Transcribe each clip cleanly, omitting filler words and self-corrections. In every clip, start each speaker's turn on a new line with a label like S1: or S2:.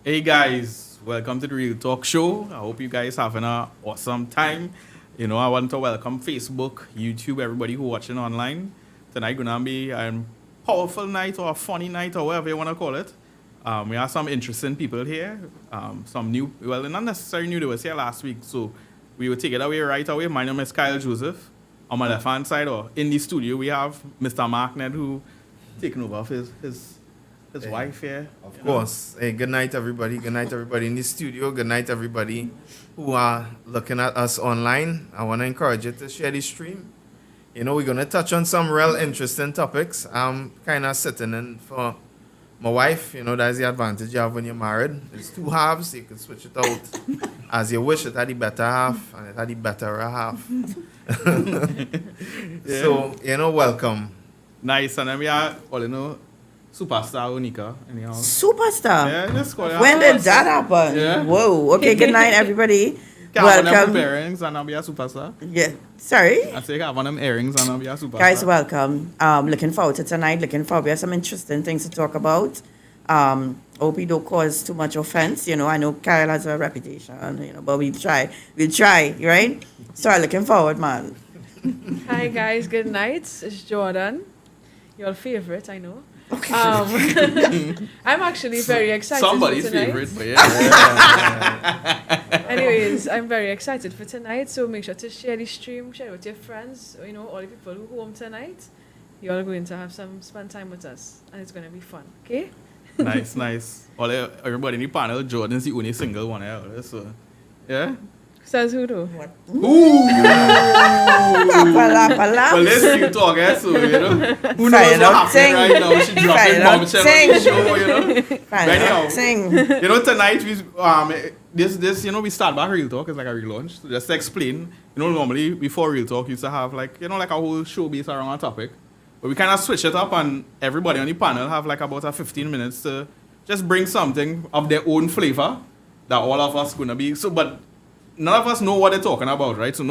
S1: Hey guys, welcome to the Real Talk Show. I hope you guys having an awesome time. I want to welcome Facebook, YouTube, everybody who watching online. Tonight gonna be a powerful night or a funny night or whatever you want to call it. We have some interesting people here. Some new, well, not necessarily new. They was here last week, so we will take it away right away. My name is Kyle Joseph. On my left hand side, or in the studio, we have Mr. Mark Ned, who taking over of his wife here.
S2: Of course. Hey, good night, everybody. Good night, everybody in the studio. Good night, everybody who are looking at us online. I want to encourage you to share the stream. We're going to touch on some real interesting topics. I'm kind of sitting in for my wife. That's the advantage you have when you're married. It's two halves. You can switch it out as you wish. It had the better half and it had the better half.
S1: Yeah.
S2: So, welcome.
S1: Nice, and then we are superstar Unica. Anyhow.
S3: Superstar.
S1: Yeah, just call it.
S3: When did that happen?
S1: Yeah.
S3: Whoa. Okay, good night, everybody.
S1: Have one of them
S3: Welcome.
S1: earrings and I'll be a superstar.
S3: Yeah. Sorry.
S1: I say have one of them earrings and I'll be a superstar.
S3: Guys, welcome. Looking forward to tonight. Looking forward. We have some interesting things to talk about. Hope we don't cause too much offense. I know Kyle has a reputation, but we'll try. We'll try, right? So I'm looking forward, man.
S4: Hi guys, good night. It's Jordan, your favorite, I know. I'm actually very excited.
S1: Somebody's
S4: for tonight.
S1: favorite, but yeah.
S4: Anyways, I'm very excited for tonight. So make sure to share the stream, share it with your friends. All the people who home tonight. You're all going to have some fun time with us, and it's going to be fun. Okay?
S1: Nice. Everybody in the panel, Jordan's the only single one out. So, yeah.
S4: Says who though?
S1: Ooh.
S3: Pala.
S1: Well, let's keep talking. So, who knows
S3: Fire
S1: what
S3: out,
S1: happened
S3: sing.
S1: right now? She dropping
S3: Fire out,
S1: bombshell on
S3: sing.
S1: the show, Anyhow.
S3: Sing.
S1: Tonight we start back Real Talk. It's like a relaunch. So just to explain, normally before Real Talk, used to have like a whole show based around a topic. But we kind of switch it up and everybody on the panel have like about 15 minutes to just bring something of their own flavor that all of us gonna be. But none of us know what they're talking about, right? So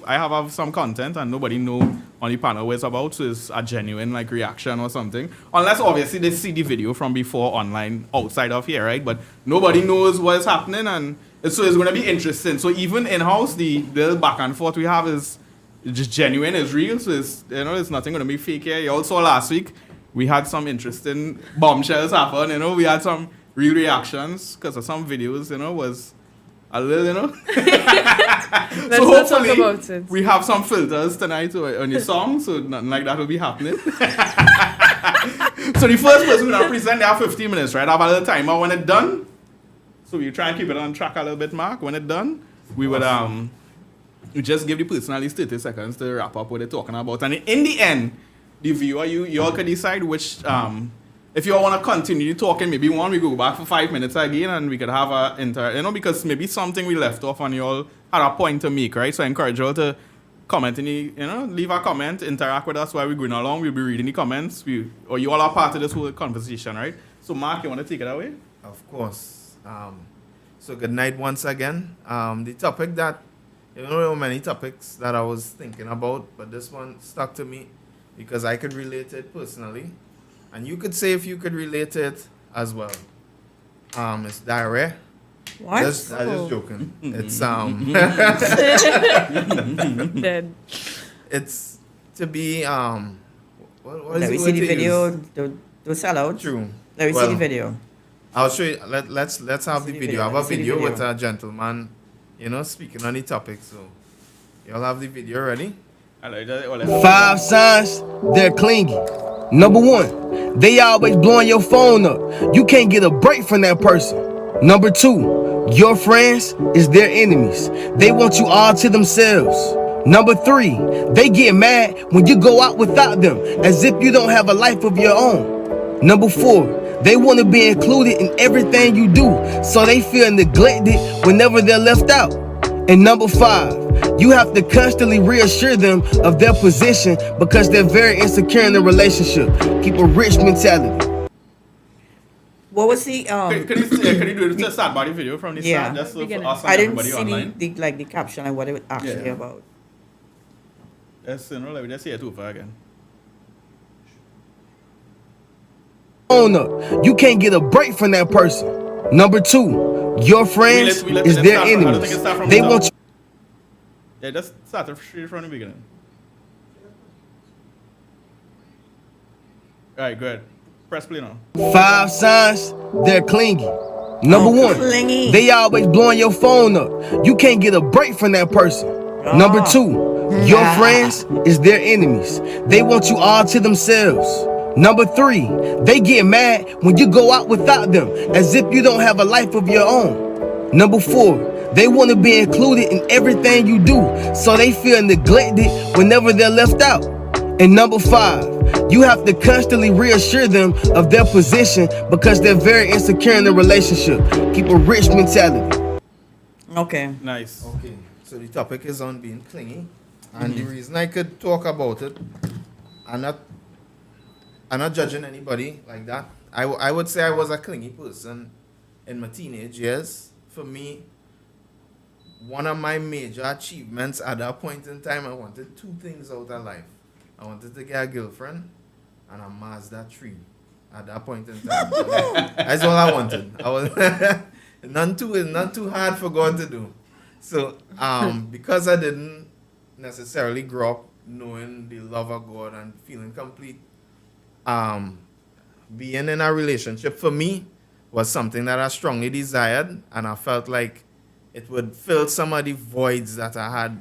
S1: I have some content and nobody know on the panel what it's about. So it's a genuine like reaction or something. Unless obviously they see the video from before online outside of here, right? But nobody knows what is happening and so it's going to be interesting. So even in-house, the little back and forth we have is just genuine, it's real. So it's nothing going to be fake here. You all saw last week, we had some interesting bombshells happen, we had some real reactions because of some videos, was a little,
S4: Let's
S1: so
S4: not talk
S1: hopefully
S4: about it.
S1: we have some filters tonight on your song, so nothing like that will be happening. So the first person we're going to present, they have 15 minutes, right? I have a little timer when it's done. So we try and keep it on track a little bit, Mark. When it's done, we would we just give the person at least 30 seconds to wrap up what they're talking about. And in the end, the viewer, you all can decide which if you all want to continue talking, maybe we go back for 5 minutes again and we could have because maybe something we left off and you all had a point to make, right? So I encourage you all to comment leave a comment, interact with us while we're going along. We'll be reading the comments. Or you all are part of this whole conversation, right? So Mark, you want to take it away?
S2: Of course. So good night once again. The topic that, there were many topics that I was thinking about, but this one stuck to me because I could relate it personally. And you could say if you could relate it as well. It's diarrhea.
S3: What?
S2: I'm just joking. It's
S4: Dead.
S2: it's to be what is
S3: Let
S2: the
S3: me
S2: word
S3: see the
S2: to
S3: video.
S2: use?
S3: Do sell out.
S2: True.
S3: Let me see
S2: Well,
S3: the video.
S2: I'll show you. Let's have the
S3: See the
S2: video.
S3: video.
S2: I have
S3: Let
S2: a
S3: me see the
S2: video with
S3: video.
S2: a gentleman, speaking on the topic. So y'all have the video ready?
S5: Five signs they're clingy. Number one, they always blowing your phone up. You can't get a break from that person. Number two, your friends is their enemies. They want you all to themselves. Number three, they get mad when you go out without them, as if you don't have a life of your own. Number four, they want to be included in everything you do, so they feel neglected whenever they're left out. And number five, you have to constantly reassure them of their position because they're very insecure in the relationship. Keep a rich mentality.
S3: What was the
S1: Can you do the start body video from the
S3: Yeah.
S1: start? Just so for
S4: Beginning.
S1: us and
S3: I didn't
S1: everybody
S3: see
S1: online.
S3: the caption and what it was actually
S1: Yeah.
S3: about.
S1: Yes, let me just see it over again.
S5: Phone up. You can't get a break from that person. Number 2, your friends
S1: We let
S5: is
S1: it
S5: their
S1: start from- I don't think it
S5: enemies.
S1: start from
S5: They
S1: the
S5: want
S1: top.
S5: you.
S1: Yeah, just start it straight from the beginning. Alright, good. Press play now.
S5: 5 signs they're clingy. Number 1,
S3: Clingy.
S5: they always blowing your phone up. You can't get a break from that person. Number 2, your friends is their enemies. They want you all to themselves. Number 3, they get mad when you go out without them, as if you don't have a life of your own. Number 4, they want to be included in everything you do, so they feel neglected whenever they're left out. And number 5, you have to constantly reassure them of their position because they're very insecure in the relationship. Keep a rich mentality.
S3: Okay.
S1: Nice.
S2: Okay, so the topic is on being clingy, and the reason I could talk about it, I'm not judging anybody like that. I would say I was a clingy person in my teenage years. For me, one of my major achievements at that point in time, I wanted 2 things out of life. I wanted to get a girlfriend and a Mazda 3 at that point in time. So that's all I wanted. I was none too hard for God to do. So because I didn't necessarily grow up knowing the love of God and feeling complete, being in a relationship for me was something that I strongly desired, and I felt like it would fill some of the voids that I had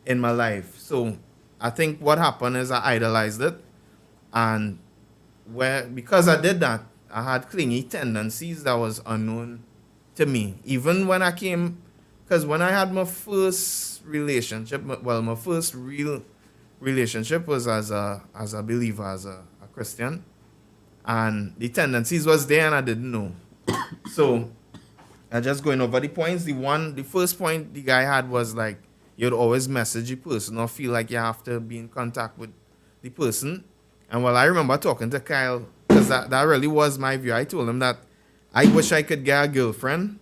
S2: in my life. So I think what happened is I idolized it, and because I did that, I had clingy tendencies that was unknown to me. Even when I came, because when I had my first relationship, my first real relationship was as a believer, as a Christian, and the tendencies was there and I didn't know. So I just going over the points. The first point the guy had was like, you'd always message the person or feel like you have to be in contact with the person. And well, I remember talking to Kyle, because that really was my view. I told him that I wish I could get a girlfriend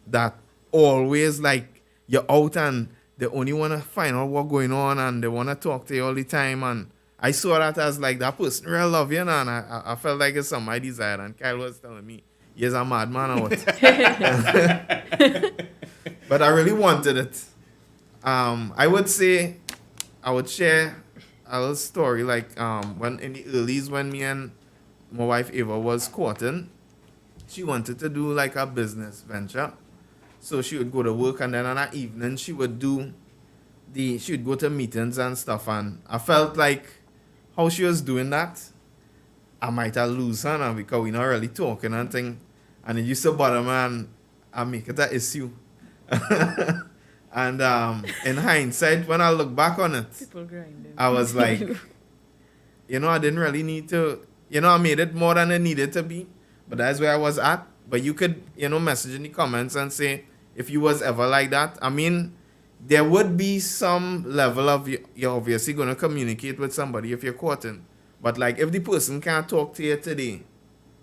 S2: that always like you're out and they only want to find out what's going on and they want to talk to you all the time. And I saw that as like that person really love you, and I felt like it's something I desired. And Kyle was telling me, you're a madman or what? But I really wanted it. I would say, I would share a little story, like when in the earlys when me and my wife Ava was courting, she wanted to do like a business venture. So she would go to work, and then on that evening she would go to meetings and stuff, and I felt like how she was doing that, I might have lose her now because we're not really talking and thing. And it used to bother me, and I make it an issue. And in hindsight, when I look back on it,
S4: People grinding.
S2: I was like, I didn't really need to, I made it more than it needed to be. But that's where I was at. But you could, message in the comments and say if you was ever like that. I mean, there would be some level of, you're obviously going to communicate with somebody if you're courting. But like, if the person can't talk to you today,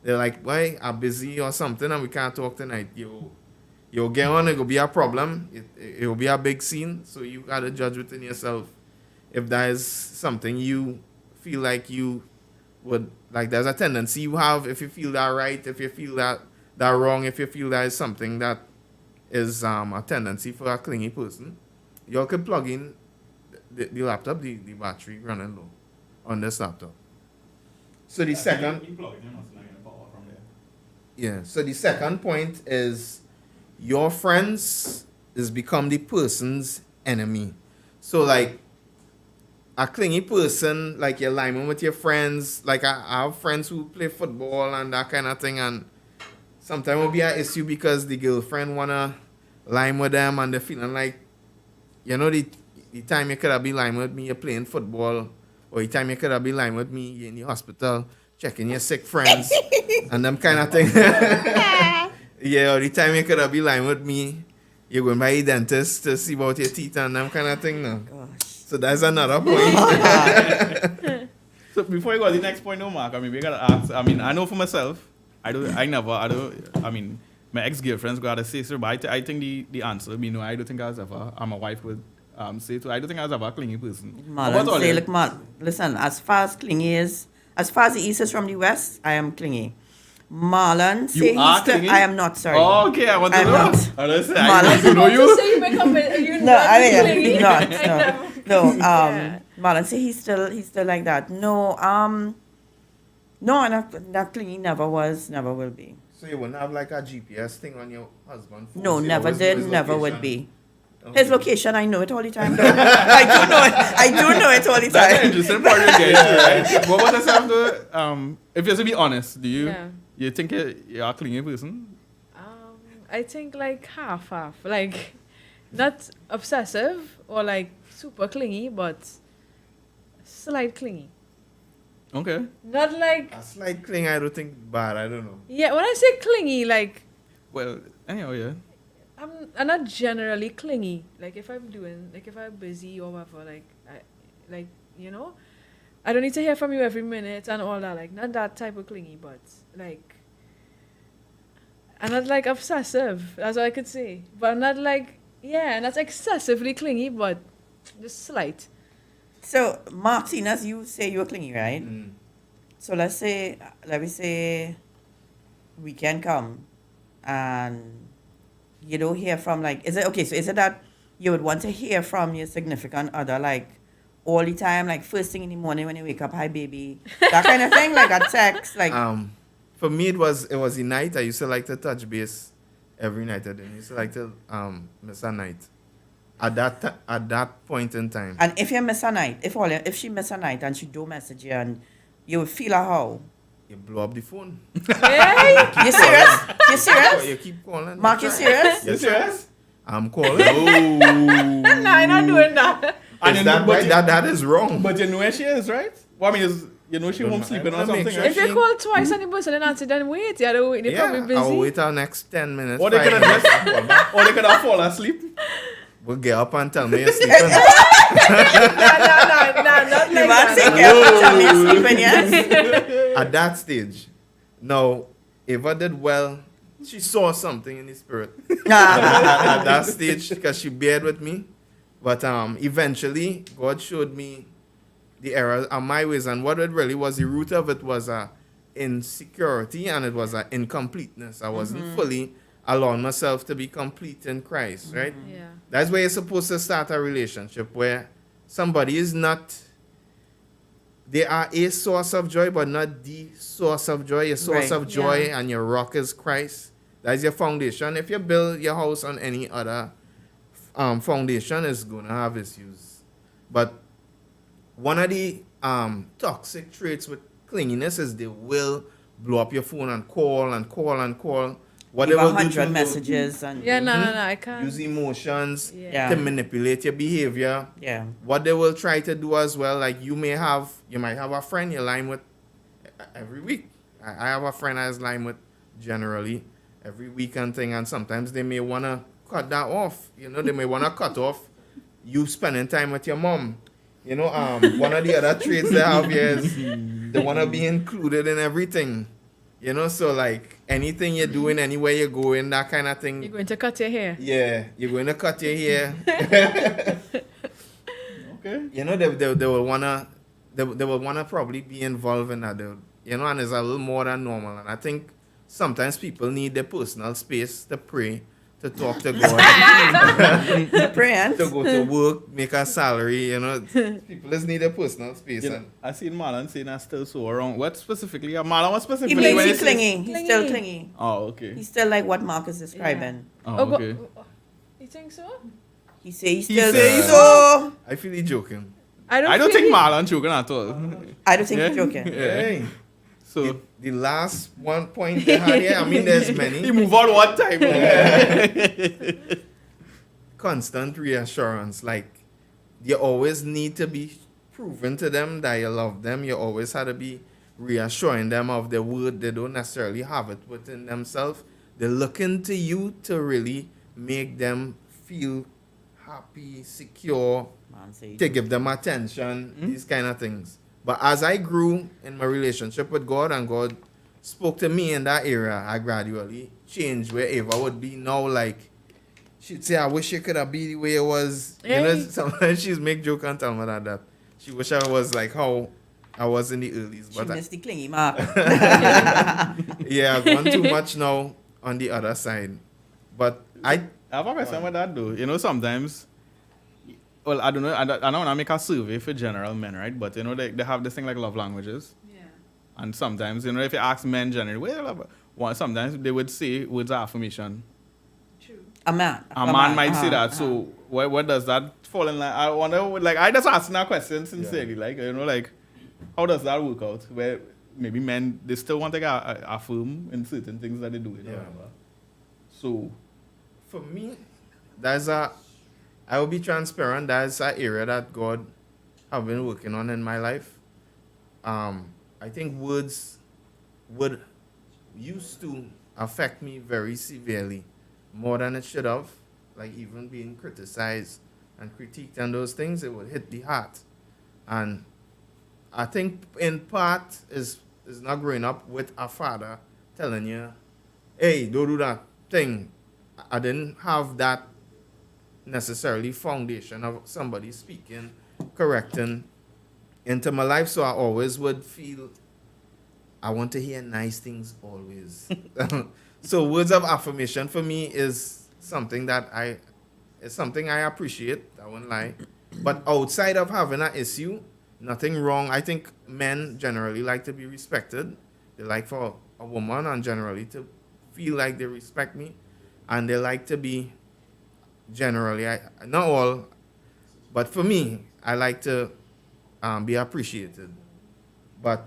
S2: they're like, why, I'm busy or something and we can't talk tonight. You'll get on, it will be a problem. It will be a big scene. So you got to judge within yourself if that is something you feel like you would, like there's a tendency you have, if you feel that right, if you feel that wrong, if you feel that is something that is a tendency for a clingy person, you can plug in the laptop, the battery running low on this laptop. So the second... Yeah, so the second point is your friends is become the person's enemy. So like a clingy person, like you're liming with your friends, like I have friends who play football and that kind of thing, and sometimes it will be an issue because the girlfriend wanna lime with them and they're feeling like, the time you could have been liming with me, you're playing football, or the time you could have been liming with me, you're in the hospital checking your sick friends and them kind of thing. Yeah, or the time you could have been lying with me, you're going by the dentist to see about your teeth and them kind of thing now.
S3: Gosh.
S2: So that's another point.
S1: So before you go to the next point, no, Mark, we gotta ask. I know for myself, my ex-girlfriends gotta say so, but I think the answer, I don't think I was ever, my wife would say so. I don't think I was ever a clingy person.
S3: Man, say, look, man, listen, as far as the East is from the West, I am clingy. Marlon say
S1: are
S3: he's still.
S1: clingy?
S3: I am not sorry.
S1: Oh, okay, I want to
S3: I'm
S1: know.
S3: not.
S1: I want to say,
S3: Marlon.
S1: I want to know
S4: You
S1: you.
S4: say you make up you
S3: No, I mean
S4: clingy?
S3: not. No.
S4: Yeah.
S3: Marlon say he's still like that. No. No, not clingy. Never was. Never will be.
S2: So you wouldn't have like a GPS thing on your husband?
S3: No, never did. Never would be.
S2: Okay.
S3: His location, I know it all the time. Though. I do know it. I do know it all the
S1: That's an
S3: time.
S1: interesting part of the game, right? What about yourself, though? If you're to be honest, do you
S4: Yeah.
S1: you think you're a clingy person?
S4: I think like half. Like not obsessive or like super clingy, but slight clingy.
S1: Okay.
S4: Not like
S2: A slight cling, I don't think bad. I don't know.
S4: yeah. When I say clingy, like
S1: Well, anyhow, yeah.
S4: I'm not generally clingy. Like if I'm busy or whatever, like you know, I don't need to hear from you every minute and all that. Like not that type of clingy, but like I'm not like obsessive. That's all I could say. But I'm not like not excessively clingy, but just slight.
S3: So, Martinez, you say you're clingy, right?
S2: Mm.
S3: So let me say, weekend come, and you don't hear from like, is it okay? So is it that you would want to hear from your significant other like all the time, like first thing in the morning when you wake up, hi baby, that kind of thing, like a text, like
S2: For me, it was the night. I used to like to touch base every night. I used to like to miss a night. At that point in time.
S3: and if you miss a night, if she miss a night and she don't message you and you would feel her how?
S2: You blow up the phone.
S4: Hey!
S3: You serious? You
S2: You
S3: serious?
S2: keep calling.
S3: Mark, you serious?
S2: Yes,
S1: serious?
S2: I'm calling.
S1: Oh.
S4: No, I'm not doing that.
S1: And
S2: Is
S1: you
S2: that
S1: know- but
S2: right?
S1: you-
S2: That is wrong.
S1: But you know where she is, right? Well, I mean, you know she
S2: Don't
S1: home
S2: know.
S1: sleeping
S2: I
S1: or
S2: wanna make
S1: something,
S2: sure
S1: right?
S4: If you call twice and the person didn't answer, then wait. Yeah, they're probably busy.
S2: I'll wait our next 10 minutes.
S1: Or they
S2: 5
S1: could have
S2: minutes,
S1: just,
S2: I'll call back.
S1: or they could have fallen asleep.
S2: We'll get up and tell me you're sleeping.
S4: No, not
S3: The
S4: like
S3: man
S4: that.
S3: say, careful, tell me you're sleeping, yes?
S2: At that stage, now, Eva did well. She saw something in the spirit at that stage because she bared with me. But eventually, God showed me the error of my ways. And what it really was, the root of it was a insecurity and it was an incompleteness. I wasn't fully allowing myself to be complete in Christ, right?
S4: Yeah.
S2: That's where you're supposed to start a relationship where somebody is not, they are a source of joy, but not the source of joy. Your source
S3: Right.
S2: of joy
S4: Yeah.
S2: and your rock is Christ. That's your foundation. If you build your house on any other foundation, it's going to have issues. But one of the toxic traits with clinginess is they will blow up your phone and call and call and call. What
S3: Give
S2: they will do
S3: 100
S2: to-
S3: messages and
S4: Yeah, no, I can't.
S2: use emotions
S4: Yeah.
S2: to manipulate your behavior.
S3: yeah.
S2: What they will try to do as well, like you might have a friend you line with every week. I have a friend I line with generally every weekend thing, and sometimes they may want to cut that off. You know, they may want to cut off you spending time with your mom. You know, one of the other traits they have here is they want to be included in everything. You know, so like anything you're doing, anywhere you're going, that kind of thing.
S4: You're going to cut your hair.
S2: Yeah, you're going to cut your hair.
S1: Okay.
S2: You know, they will wanna they will wanna probably be involved in that. You know, and it's a little more than normal. And I think sometimes people need their personal space to pray, to talk to God,
S3: Praying.
S2: to go to work, make a salary. You know, people just need their personal space.
S1: You know,
S2: And
S1: I seen Marlon saying that's still so wrong. What specifically? Marlon, what
S3: He
S1: specifically?
S3: makes
S1: when
S3: you
S1: he says-
S3: clingy. He's still
S4: Clingy.
S3: clingy.
S1: Oh, okay.
S3: He's still like what Mark is describing.
S1: Oh,
S4: go-
S1: okay.
S4: You think so?
S3: He say he's
S1: He
S3: still
S1: says-
S3: so.
S2: I feel he's joking.
S1: I don't
S4: feel
S1: think
S4: it.
S1: Marlon joking at all.
S3: I don't think
S1: Yeah?
S3: he's joking.
S1: Yeah.
S2: Hey,
S1: So
S2: the last one point they had here, I mean, there's
S1: he
S2: many.
S1: move on one time.
S2: Constant reassurance. Like, you always need to be proven to them that you love them. You always have to be reassuring them of the word. They don't necessarily have it within themselves. They're looking to you to really make them feel happy, secure,
S3: Man, say
S2: to give them attention, these kind of things. But as I grew in my relationship with God and God spoke to me in that area, I gradually changed where Ava would be now. Like, she'd say, I wish it could have been the way it was. You know,
S4: Hey.
S2: sometimes she's make joke and tell me that she wish I was like how I was in the earlies,
S3: She
S2: but
S3: missed the clingy mark.
S2: yeah, I've gone too much now on the other side. But
S1: I have a question with that though. You know, sometimes, well, I don't know. I don't want to make a survey for general men, right? But you know, they have this thing like love languages,
S4: Yeah.
S1: and sometimes, you know, if you ask men generally, well, sometimes they would say words of affirmation.
S4: True.
S3: A man.
S1: A man might say
S3: uh-huh,
S1: that. So what does that fall in line? I wonder. Like, I just asking that question sincerely. Like, you know, like, how does that work out? Where maybe men they still want to get affirm in certain things that they do. You know,
S2: Yeah.
S1: whatever. So.
S2: for me, I will be transparent. That's an area that God have been working on in my life. I think words would used to affect me very severely, more than it should have. Like even being criticized and critiqued and those things, it would hit the heart. And I think in part is not growing up with a father telling you, hey, don't do that thing. I didn't have that necessarily foundation of somebody speaking, correcting into my life. So I always would feel I want to hear nice things always. So words of affirmation for me is something that I appreciate, I won't lie. But outside of having an issue, nothing wrong. I think men generally like to be respected. They like for a woman and generally to feel like they respect me. And they like to be generally, not all, but for me, I like to be appreciated. But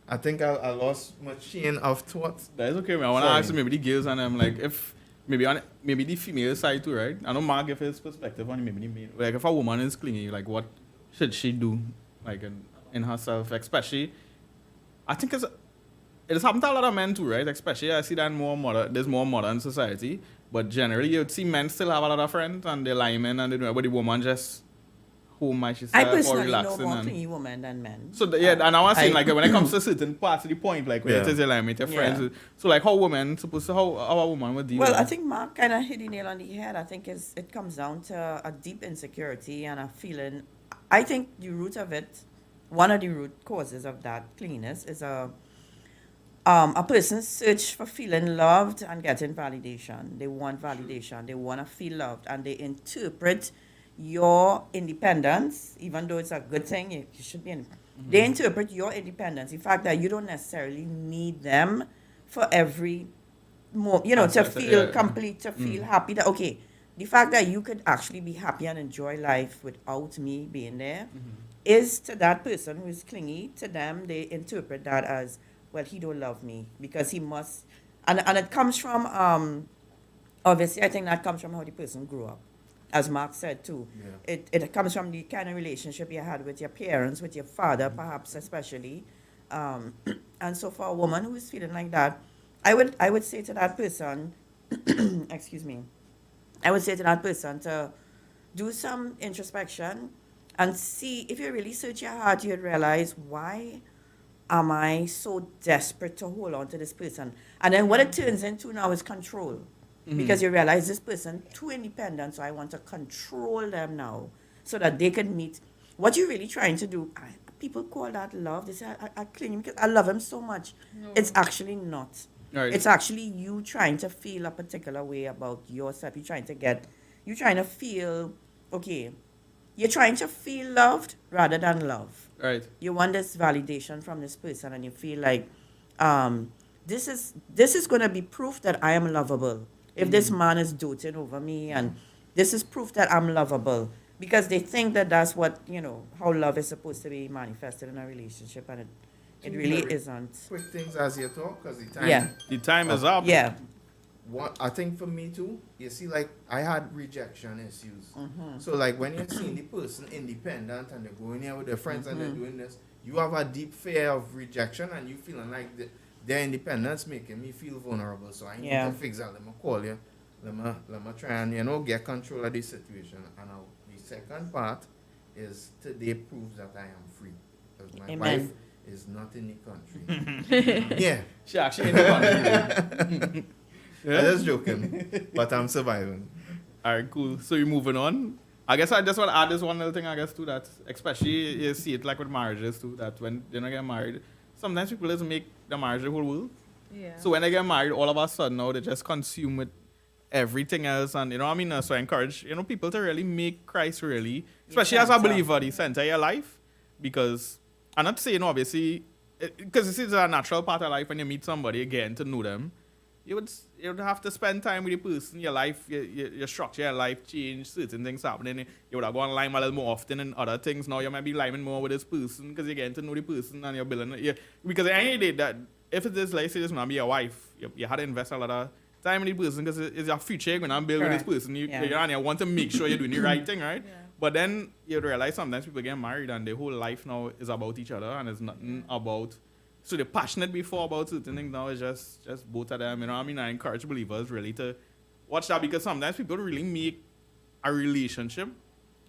S2: I think I lost my chain of thought.
S1: That is okay, man. I want to
S2: Sorry.
S1: ask you maybe the girls and them, like, if maybe the female side too, right? I know Mark give his perspective on maybe the male. Like, if a woman is clingy, like, what should she do, like, in herself, especially? I think it's happened to a lot of men too, right? Especially I see that there's more modern society, but generally you'd see men still have a lot of friends and they lie in and they do it, but the woman just home by
S3: I
S1: herself or
S3: personally know
S1: relaxing
S3: more
S1: and.
S3: clingy women than men.
S1: So and I was saying
S3: I-
S1: like when it comes to certain parts of the point, like when it
S2: Yeah.
S1: is your line with your
S3: Yeah.
S1: friends. So like how a woman would deal
S3: Well,
S1: with
S3: I
S1: it?
S3: think Mark kind of hit the nail on the head. I think it comes down to a deep insecurity and a feeling. I think the root of it, one of the root causes of that cleanness is a person's search for feeling loved and getting validation. They want validation. They want to feel loved, and they interpret your independence, even though it's a good thing. You should be. They interpret your independence, the fact that you don't necessarily need them for every to
S1: Aspect,
S3: feel
S1: yeah.
S3: complete, to feel happy. That okay, the fact that you could actually be happy and enjoy life without me being there is to that person who is clingy. To them, they interpret that as, well, he don't love me because he must, and it comes from obviously I think that comes from how the person grew up, as Mark said too.
S2: Yeah.
S3: It comes from the kind of relationship you had with your parents, with your father perhaps especially, and so for a woman who is feeling like that, I would say to that person, excuse me, I would say to that person to do some introspection and see, if you really search your heart, you'd realize, why am I so desperate to hold on to this person? And then what it turns into now is control. Because you realize this person too independent, so I want to control them now so that they can meet what you're really trying to do. People call that love. They say, I cling him because I love him so much.
S4: No.
S3: It's actually not.
S1: Right.
S3: It's actually you trying to feel a particular way about yourself. You're trying to feel, okay, you're trying to feel loved rather than love.
S1: Right.
S3: You want this validation from this person, and you feel like this is going to be proof that I am lovable. If this man is doting over me, and this is proof that I'm lovable, because they think that that's what, how love is supposed to be manifested in a relationship, and it
S2: Two
S3: really
S2: very
S3: isn't.
S2: Quick things as you talk, because the time.
S3: Yeah.
S1: The time is up.
S3: Yeah.
S2: I think for me too, you see, like I had rejection issues. So like when you're seeing the person independent and they're going here with their friends and they're doing this, you have a deep fear of rejection and you feeling like their independence making me feel vulnerable. So I need
S3: Yeah.
S2: to fix that. Let me call you. Let me try and get control of the situation. And the second part is today proves that I am free. Because my
S3: Amen.
S2: wife is not in the country. Yeah.
S1: She actually in the country.
S2: I'm just joking, but I'm surviving.
S1: Alright, cool. So you're moving on. I guess I just want to add this one little thing, I guess, too, that especially you see it like with marriages, too, that when they don't get married, sometimes people just make the marriage the whole world.
S4: Yeah.
S1: So when they get married, all of a sudden now they just consume with everything else, and you know what I mean. So I encourage people to really make Christ really, especially as a
S3: center.
S1: believer, the center of your life, because I'm not saying obviously, because this is a natural part of life when you meet somebody again to know them. You would have to spend time with the person. Your life, your structure, your life change. Certain things happening. You would have gone lime a little more often and other things. Now you might be liming more with this person because you're getting to know the person and you're building it. Because at the end of the day, that if it is like say this man be your wife, you had to invest a lot of time in the person because it's your future you're gonna build with this
S3: Correct.
S1: person.
S3: Yeah.
S1: You're on you want to make sure you're doing the right thing, right?
S4: Yeah.
S1: But then you realize sometimes people get married and their whole life now is about each other and it's nothing about. So they're passionate before about certain things. Now it's just both of them. You know what I mean? I encourage believers really to watch that because sometimes people really make a relationship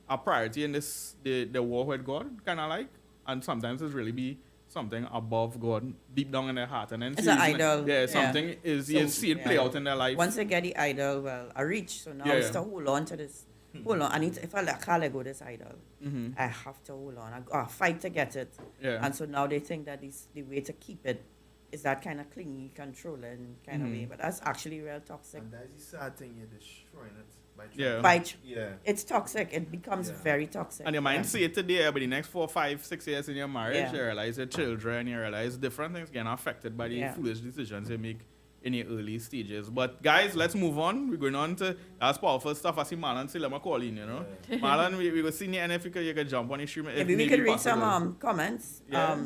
S1: a priority in the war with God, kind of like, and sometimes it's really be something above God deep down in their heart, and then
S3: It's
S1: see
S3: an
S1: it-
S3: idol.
S1: Yeah,
S3: Yeah.
S1: something is you
S3: So,
S1: see it play
S3: yeah.
S1: out in their life.
S3: Once they get the idol, well, I reach. So now
S1: Yeah,
S3: it's
S1: yeah.
S3: to hold on to this. Hold on. I need to, if I can't let go of this idol,
S1: Mhm.
S3: I have to hold on. I fight to get it.
S1: Yeah.
S3: And so now they think that the way to keep it is that kind of clingy, controlling kind of
S1: Mhm.
S3: way. But that's actually real toxic.
S2: And that's the sad thing, you're destroying it by trying
S1: Yeah.
S2: to-
S3: By
S2: Yeah.
S3: it's toxic. It becomes
S2: Yeah.
S3: very toxic.
S1: And you might
S3: Yeah.
S1: see it today, but the next 4, 5, 6 years in your marriage,
S3: Yeah.
S1: you realize your children, you realize different things getting affected by the
S3: Yeah.
S1: foolish decisions you make in your early stages. But guys, let's move on. We're going on to that's powerful stuff. I see Marlon say, let me call in, you know. Marlon, we will see you, and if you could jump on the stream. if
S3: Maybe we
S1: maybe
S3: could read some
S1: possible.
S3: comments.
S1: Yeah.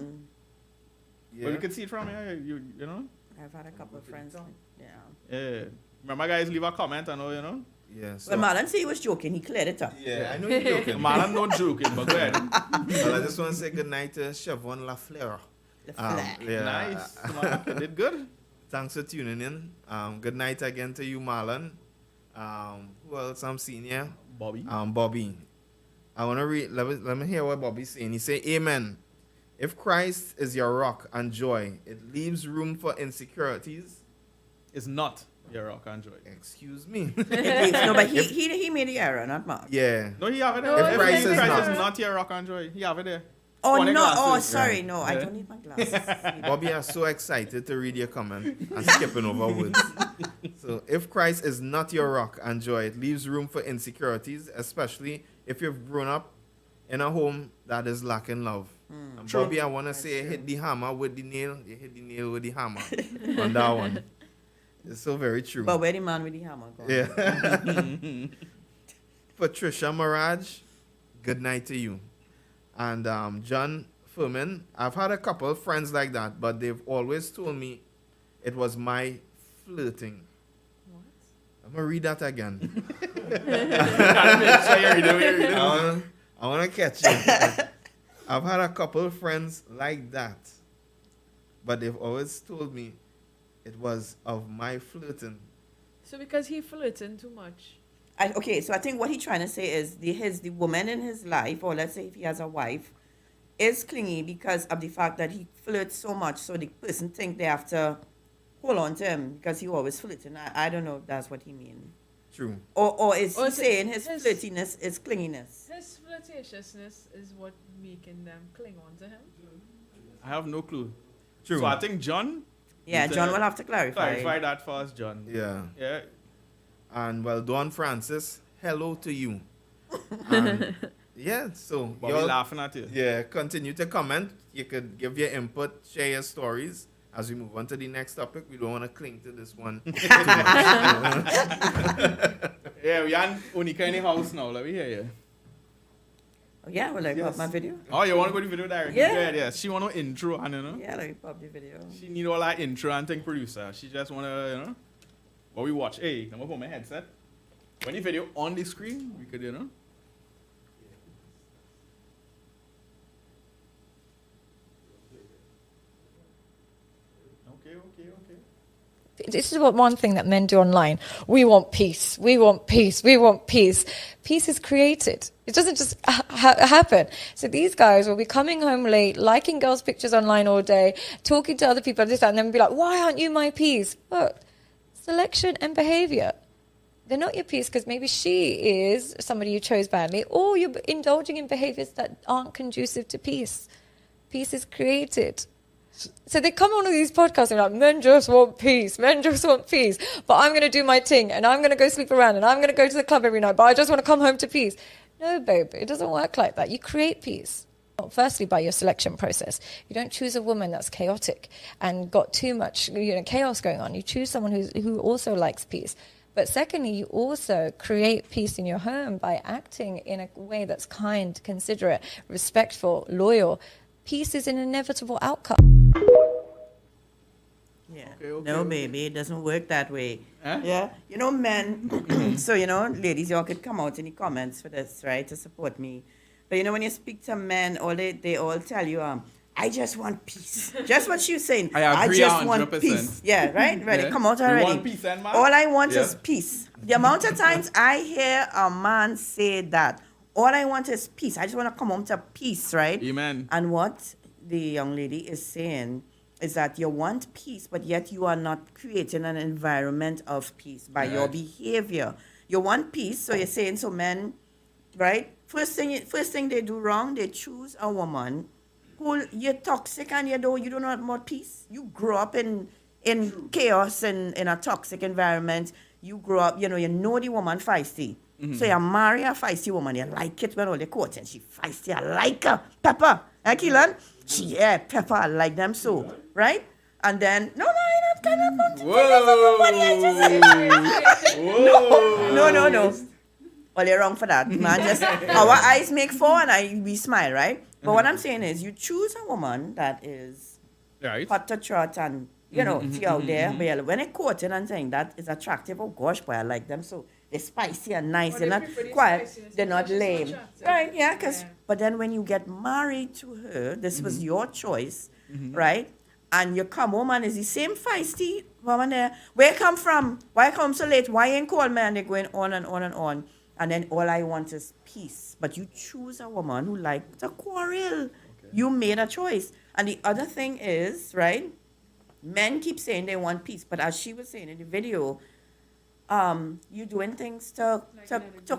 S2: Yeah.
S1: But we could see it from here, you know.
S3: I've had a couple of friends. Yeah.
S1: Yeah. Remember, guys, leave a comment. I know, you know.
S2: Yeah. So,
S3: Well, Marlon said he was joking. He cleared it up.
S2: yeah, I know you're joking.
S1: Marlon, not joking, but go ahead.
S2: Well, I just want to say good night to Siobhan Lafleur.
S3: The flag.
S2: Yeah.
S1: Nice. Marlon, did good.
S2: Thanks for tuning in. Good night again to you, Marlon. Who else I'm seeing here?
S1: Bobby.
S2: Bobby. I want to read, let me hear what Bobby's saying. He say, Amen. If Christ is your rock and joy, it leaves room for insecurities.
S1: It's not your rock and joy.
S2: Excuse me.
S3: No, but he made the error, not Mark.
S2: Yeah.
S1: No, he have it
S4: No,
S1: there.
S4: if
S1: Christ
S2: Christ
S1: is
S2: is
S1: not your rock and joy. He have it there.
S3: Oh,
S1: One of
S3: no. Oh,
S1: glasses.
S3: sorry. No, I
S1: Yeah.
S3: don't need my glasses.
S2: Bobby is so excited to read your comment and skipping over words. So, if Christ is not your rock and joy, it leaves room for insecurities, especially if you've grown up in a home that is lacking love. And
S1: True.
S2: Bobby, I want to say, hit the hammer with the nail. You hit the nail with the hammer on that one. It's so very true.
S3: But where the man with the hammer go?
S2: Yeah. Patricia Mirage, good night to you. And John Furman, I've had a couple of friends like that, but they've always told me it was my flirting.
S4: What?
S2: I'm going to read that again.
S1: Gotta make sure you read it.
S2: I want to catch you. I've had a couple of friends like that, but they've always told me it was of my flirting.
S4: So because he flirting too much.
S3: Okay, so I think what he's trying to say is the woman in his life, or let's say if he has a wife, is clingy because of the fact that he flirts so much, so the person think they have to hold on to him because he always flirting. I don't know if that's what he means.
S2: True.
S3: Or is
S4: Or
S3: he
S4: is it
S3: saying his
S4: his-
S3: flirtiness is clinginess?
S4: His flirtatiousness is what making them cling on to him.
S1: I have no clue.
S2: True.
S1: So I think John.
S3: Yeah,
S1: need
S3: John
S1: to
S3: will have to clarify.
S1: clarify that for us, John.
S2: Yeah.
S1: Yeah.
S2: And well, Don Francis, hello to you. And, yeah, so
S1: Bobby
S2: y'all,
S1: laughing at you.
S2: yeah, continue to comment. You could give your input, share your stories. As we move on to the next topic, we don't want to cling to this one too much.
S1: Yeah, we are Unica in the house now. Let me hear you.
S3: Oh, yeah, will I pop my video?
S1: Oh, you want to go to the video directly?
S3: Yeah.
S1: Go ahead, yeah. She want to intro, and you know.
S3: Yeah, let me pop the video.
S1: She need all that intro and thing producer. She just want to, you know. What we watch. Hey, I'm going to put my headset. When the video on the screen, we could, you know. Okay.
S6: This is what one thing that men do online. We want peace. We want peace. We want peace. Peace is created. It doesn't just happen. So these guys will be coming home late, liking girls' pictures online all day, talking to other people, this, that, and then be like, why aren't you my peace? Look, selection and behavior. they're not your peace because maybe she is somebody you chose badly, or you're indulging in behaviors that aren't conducive to peace. Peace is created. So they come on all these podcasts and like, men just want peace, men just want peace. But I'm going to do my thing and I'm going to go sleep around and I'm going to go to the club every night, but I just want to come home to peace. No, babe, it doesn't work like that. You create peace. Firstly, by your selection process. You don't choose a woman that's chaotic and got too much chaos going on. You choose someone who also likes peace. But secondly, you also create peace in your home by acting in a way that's kind, considerate, respectful, loyal. Peace is an inevitable outcome.
S3: Yeah.
S1: Okay,
S3: No,
S1: okay.
S3: baby, it doesn't work that way.
S1: Huh?
S3: Yeah. men, so, ladies, y'all could come out in the comments for this, right, to support me. But, when you speak to men, they all tell you, I just want peace. Just what she was saying.
S1: I agree
S3: just want
S1: 100%.
S3: peace. Yeah, right? Ready?
S1: Yeah.
S3: Come out
S1: You
S3: already.
S1: want peace, man?
S3: All I want
S1: Yeah.
S3: is peace. The amount of times I hear a man say that, all I want is peace. I just want to come home to peace, right?
S1: Amen.
S3: And what the young lady is saying is that you want peace, but yet you are not creating an environment of peace by your
S1: Right.
S3: behavior. You want peace, so you're saying, so men, right? First thing they do wrong, they choose a woman who you're toxic and you do not want peace. You grow up in chaos and in a toxic environment. You grow up, you know the woman feisty. So you marry a feisty woman, you like it when all the court and she feisty, I like her. Pepper, Keelan? Pepper, I like them so, right? And then, no, I'm not gonna put No. Well, you're wrong for that. Man, just our eyes make four and we smile, right? But what I'm saying is you choose a woman that is
S1: Right.
S3: hot to trot and she out there. But when they courting and saying that is attractive, oh gosh, boy, I like them so they're spicy and nice,
S4: Or
S3: they're
S4: they
S3: not
S4: prefer the
S3: quiet,
S4: spiciness
S3: they're not
S4: because she's so
S3: lame.
S4: attractive.
S3: Right, yeah,
S4: Yeah.
S3: but then when you get married to her, this was your choice, right? And you come home and it's the same feisty woman there. Where you come from? Why you come so late? Why you ain't call me? And they're going on and on and on. And then all I want is peace. But you choose a woman who likes to quarrel. You made a choice. And the other thing is, right? Men keep saying they want peace, but as she was saying in the video, you doing things to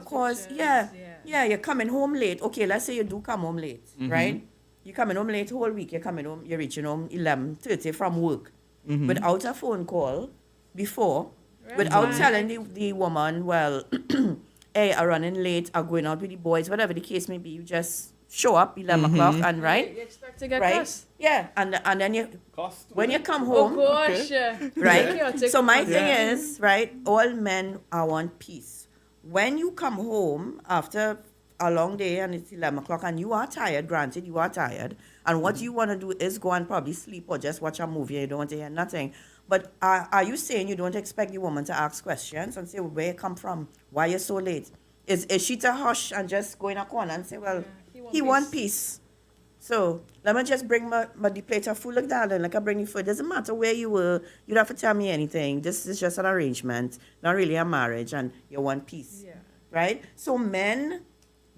S3: cause,
S4: pictures,
S3: you're coming home late. Okay, let's say you do come home late, right? You're coming home late whole week. You're coming home, you're reaching home 11:30 from work without a phone call before, without
S4: Right.
S3: telling the woman, well, hey, I'm running late, I'm going out with the boys, whatever the case may be. You just show up 11 o'clock and right?
S4: You expect to get
S3: Right?
S4: cussed.
S3: Yeah, and then you
S1: Cost.
S3: when you come
S4: Oh
S3: home,
S4: gosh.
S3: right?
S4: Chaotic
S3: So my
S4: woman.
S3: thing is, right, all men are want peace. When you come home after a long day and it's 11 o'clock and you are tired, granted you are tired, and what you want to do is go and probably sleep or just watch a movie and you don't want to hear nothing. But are you saying you don't expect the woman to ask questions and say, well, where you come from? Why you so late? Is she to hush and just go in a corner and say, well, he want peace. So let me just bring my the plate of food like that, and like I bring you food. Doesn't matter where you were, you don't have to tell me anything. This is just an arrangement, not really a marriage, and you want peace.
S4: Yeah.
S3: Right? So men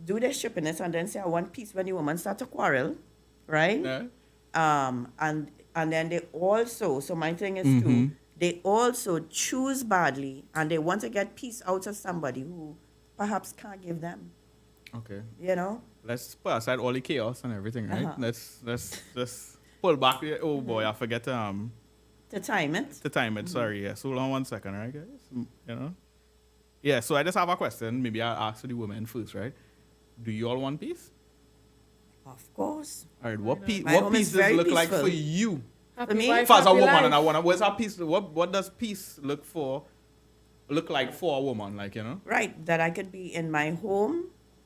S3: do their shippiness and then say, I want peace when the woman start to quarrel, right?
S1: Yeah.
S3: And then they also, so my thing is too, they also choose badly and they want to get peace out of somebody who perhaps can't give them,
S1: Okay.
S3: you know?
S1: Let's put aside all the chaos and everything, right?
S3: Uh-huh.
S1: Let's just pull back. Oh boy, I forget
S3: To time it.
S1: the time it. Sorry, yeah. So hold on 1 second, right, guys? Yeah. So I just have a question. Maybe I'll ask the women first, right? Do you all want peace?
S3: Of course.
S1: All right. What peace?
S3: My
S1: What
S3: home is
S1: peace does
S3: very
S1: look like
S3: peaceful.
S1: for you?
S4: Happy
S3: me,
S4: wife,
S1: For as a
S4: happy
S1: woman,
S4: life.
S1: and I wanna. What's our peace? What does peace look like for a woman? Like
S3: Right, that I could be in my home,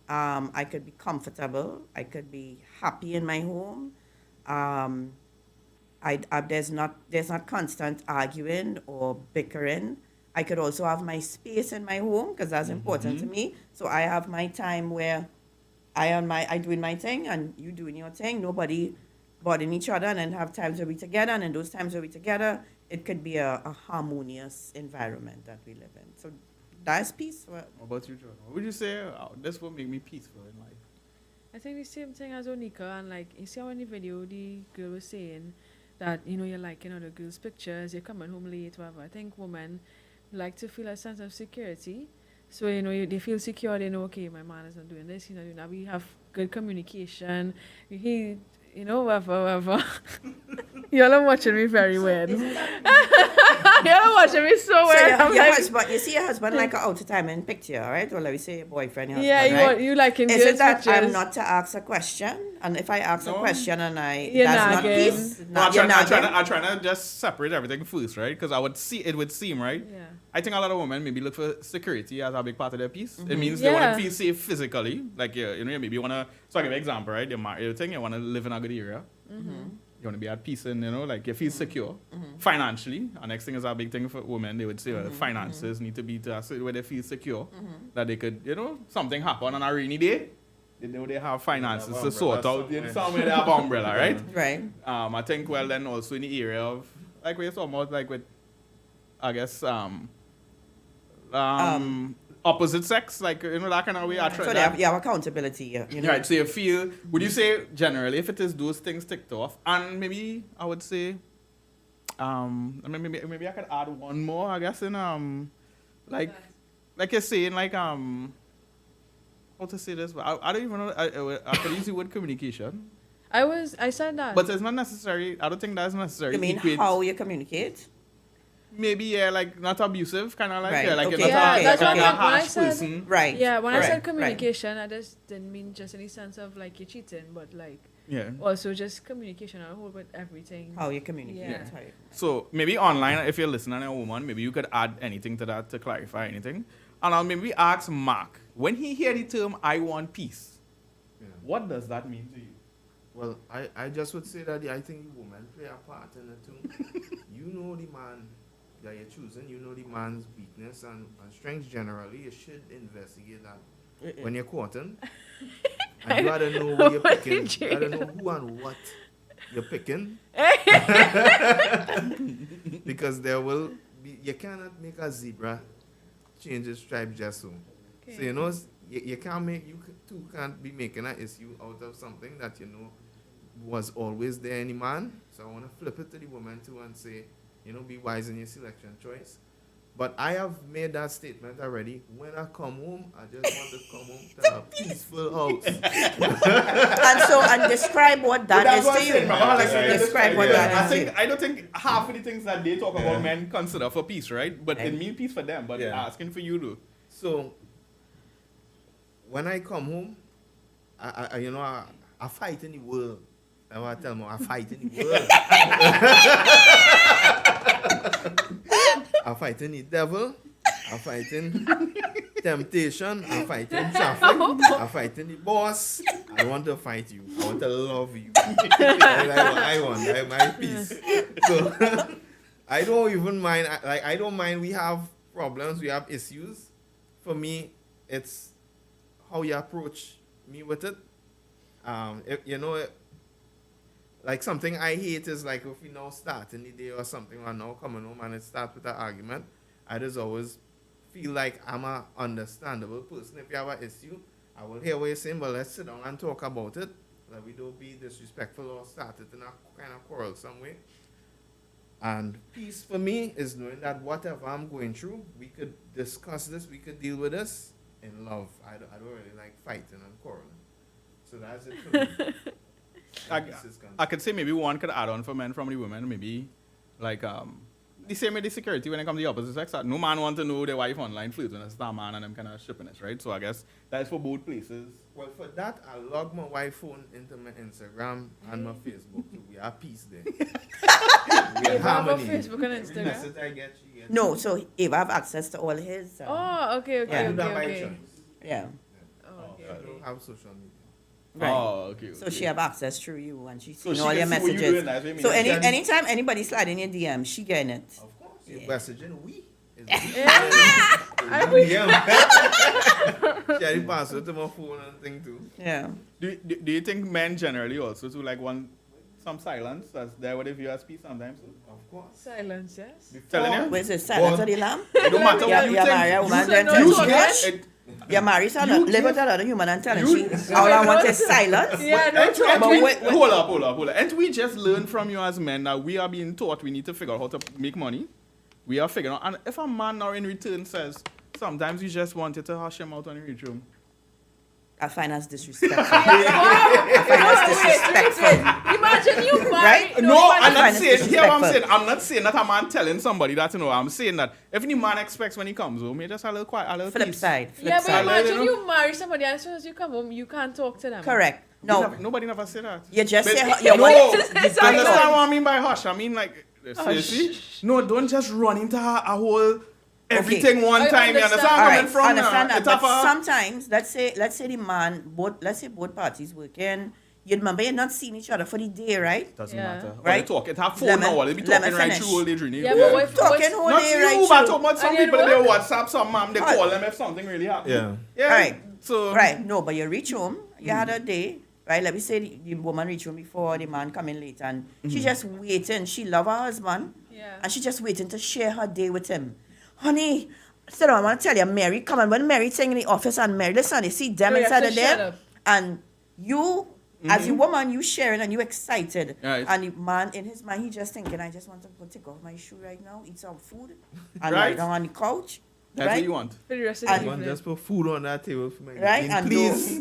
S3: I could be comfortable, I could be happy in my home. There's not constant arguing or bickering. I could also have my space in my home because that's important to me. So I have my time where I doing my thing and you doing your thing. Nobody bothering each other, and then have times where we together, and in those times where we together, it could be a harmonious environment that we live in. So that's peace.
S1: What about you, Jordan? What would you say? This will make me peaceful in life.
S4: I think the same thing as Onika, and like you see how in the video the girl was saying that you're liking other girls' pictures, you're coming home late, whatever. I think women like to feel a sense of security, So, you know, they feel secure. They know, okay, my man is not doing this, he's not doing that. We have good communication. He, you know, whatever. Y'all are watching me very weird. Y'all are watching me so
S3: So
S4: weird.
S3: your,
S4: I'm
S3: your
S4: like,
S3: husband, you see your husband like a out of time in picture, right? Or let me say your boyfriend, your
S4: yeah,
S3: husband, right?
S4: you like in
S3: Is
S4: girls'
S3: it that I'm
S4: pictures.
S3: not to ask a question? And if I ask a
S1: No.
S3: question and
S4: You're
S3: that's not
S4: nagging.
S3: peace,
S1: No, I'm
S3: you're
S1: trying to just separate everything first, right? Because it would seem, right?
S4: Yeah.
S1: I think a lot of women maybe look for security as a big part of their piece. It means
S4: Yeah.
S1: they want to feel safe physically. Like, you know, maybe you want to, so I'll give you an example, right? You're married, you want to live in a good area. You want to be at peace and, you know, like you feel secure financially. And next thing is a big thing for women. They would say finances need to be to a certain where they feel secure. That they could, you know, something happen on a rainy day. They know they have finances to sort out. In somewhere they have umbrella, right?
S3: Right.
S1: I think, well, then also in the area of, like we're talking about, like with, I guess, opposite sex, like, you know, that kind of way. I try
S3: So
S1: that.
S3: you have accountability, you know.
S1: Right, so you feel, would you say generally if it is those things ticked off, and maybe I would say, maybe I could add one more, I guess, in, like you're saying, like, how to say this, but I don't even know, I could use the word communication,
S4: I said that.
S1: but it's not necessary, I don't think that's necessary.
S3: You mean
S1: Equate-
S3: how you communicate?
S1: Maybe, yeah, like, not abusive, kind of like,
S3: Right,
S1: yeah, like
S3: okay,
S1: you're not
S3: okay,
S1: a,
S3: that's
S1: like
S3: what
S1: a
S3: I meant
S4: when I
S1: harsh
S4: said-
S1: person.
S3: Right.
S4: Yeah, when I
S3: Right,
S4: said
S3: right.
S4: communication, I just didn't mean just in the sense of like you're cheating, but like
S1: Yeah.
S4: also just communication on a whole with everything.
S3: How you communicate.
S4: Yeah.
S3: How you-
S1: So maybe online, if you're listening and a woman, maybe you could add anything to that to clarify anything. And I'll maybe ask Mark, when he hear the term "I want peace,"
S2: Yeah.
S1: what does that mean to you?
S2: Well, I just would say that I think women play a part in it too. You know the man that you're choosing, you know the man's weakness and strengths generally. You should investigate that when you're courting. And you gotta know who you're
S4: What
S2: picking.
S4: did
S2: You
S4: you-
S2: gotta know who and what you're picking. Because there will be, you cannot make a zebra change its stripe just so. So you know, you can't make, two can't be making an issue out of something that you know was always there in the man. So I want to flip it to the woman too and say, you know, be wise in your selection choice. But I have made that statement already. When I come home, I just want to come home to a peaceful house.
S3: And describe what that is to you. Describe what that is to you.
S1: I don't think half of the things that they talk about men consider for peace, right? But it means peace for them. But asking for you to.
S2: So when I come home, I fight in the world. That's what I tell them. I fight in the world. I fight in the devil. I fight in temptation. I fight in traffic. I fight in the boss. I want to fight you. I want to love you. I want my peace. So I don't even mind. I don't mind. We have problems. We have issues. For me, it's how you approach me with it. Like something I hate is like if we now start in the day or something or now coming home and it starts with an argument, I just always feel like I'm an understandable person. If you have an issue, I will hear what you're saying, but let's sit down and talk about it. Like we don't be disrespectful or start it in a kind of quarrelsome way. And peace for me is knowing that whatever I'm going through, we could discuss this, we could deal with this in love. I don't really like fighting and quarreling. So that's it for me.
S1: I could say maybe one could add on for men from the women, maybe like the same with the security when it comes to the opposite sex. No man want to know their wife online flirting with a star man and them kind of shippiness, right? So I guess that's for both places.
S2: Well, for that, I log my wife phone into my Instagram and my Facebook. So we are peace there. We are
S4: You have a
S2: harmony.
S4: Facebook and
S2: Every
S4: Instagram?
S2: message I get, she gets.
S3: No, so Eva have access to all his.
S4: Oh, okay,
S3: Yeah.
S2: I
S4: okay,
S2: do that by
S4: okay.
S2: choice.
S3: Yeah.
S4: Oh, okay,
S2: I
S4: okay.
S2: don't have social media.
S3: Right.
S1: Oh, okay.
S3: So she have access through you and she's
S1: So
S3: seeing
S1: she
S3: all
S1: can
S3: your
S1: see what you
S3: messages.
S1: doing, that's what I mean.
S3: So
S1: She can-
S3: anytime anybody slide in your DM, she getting it.
S2: Of course.
S3: Yeah.
S2: You're messaging we.
S4: I wish-
S2: She had the password to my phone and thing too.
S3: Yeah.
S1: Do you think men generally also to like want some silence as there would view as peace sometimes?
S2: Of course.
S4: Silence, yes.
S1: Telling you?
S3: Where's the silence of the lamb?
S1: It don't matter
S3: Yeah,
S1: what you
S3: yeah,
S1: think.
S3: Maria, woman,
S4: So
S3: then
S4: no
S3: tell
S4: talking?
S3: she
S1: It-
S3: yeah, marry someone, live with another human and tell her
S1: You-
S3: she, all I want is silence.
S4: Yeah, no
S1: And
S4: talking.
S1: we-
S3: wait.
S1: hold up. And we just learn from you as men that we are being taught we need to figure out how to make money. We are figuring out. And if a man now in return says, sometimes you just wanted to hush him out when you reach home.
S3: I find that's disrespectful. I find that's disrespectful.
S4: Imagine you married.
S3: Right?
S1: No, I'm
S3: find
S1: not
S3: it
S1: saying. Hear what I'm saying.
S3: disrespectful.
S1: I'm not saying that a man telling somebody that. I'm saying that if any man expects when he comes home, you just a little quiet, a little
S3: Flip
S1: peace.
S3: side. Flip
S4: Yeah, but
S3: side.
S1: you
S4: imagine
S1: know?
S4: you marry somebody and as soon as you come home, you can't talk to them.
S3: Correct. No,
S1: Nobody never said that.
S3: you just
S1: But-
S3: say you
S1: no,
S3: want
S1: you
S4: It's
S1: understand
S4: like-
S1: what I mean by hush? I mean like, seriously? No, don't just run into a whole everything one
S4: I
S1: time. You
S4: understand.
S1: understand
S3: All
S1: where I'm
S3: right,
S1: coming from?
S3: understand that.
S1: It's a
S3: But sometimes, let's say the man, let's say both parties working. You remember you're not seeing each other for the day, right?
S1: doesn't
S4: Yeah.
S1: matter. Right?
S3: Right?
S1: They talk. It have phone
S3: Let
S1: now.
S3: me-
S1: They be
S3: let me
S1: talking right
S3: finish.
S1: through all day, Trini.
S4: Yeah, but what,
S3: Talking
S4: what,
S3: all
S1: Not
S3: day,
S1: you,
S3: right?
S1: but
S3: through.
S1: talk about some
S4: And then
S1: people, they
S4: what?
S1: WhatsApp some mom, they
S3: Right.
S1: call them if something really happens.
S2: Yeah.
S1: Yeah.
S3: Right.
S1: So,
S3: Right. No, but you reach home, you had a day, right? Let me say the woman reach home before the man come in late and she just waiting. She love her husband
S4: Yeah.
S3: and she just waiting to share her day with him. Honey, so I want to tell you, Mary, come on, when Mary sitting in the office and Mary, listen, you see them
S4: No, you have
S3: inside
S4: to
S3: of
S4: shut
S3: there
S4: up.
S3: and you, as a woman, you sharing and you excited.
S1: Right.
S3: And the man, in his mind, he just thinking, I just want to go take off my shoe right now, eat some food and
S1: Right.
S3: lie down on the couch.
S1: that's
S3: right?
S1: what you want.
S4: For the rest of
S3: And-
S4: the
S2: One
S4: evening.
S2: just put food on that table for me.
S3: Right, and
S2: please.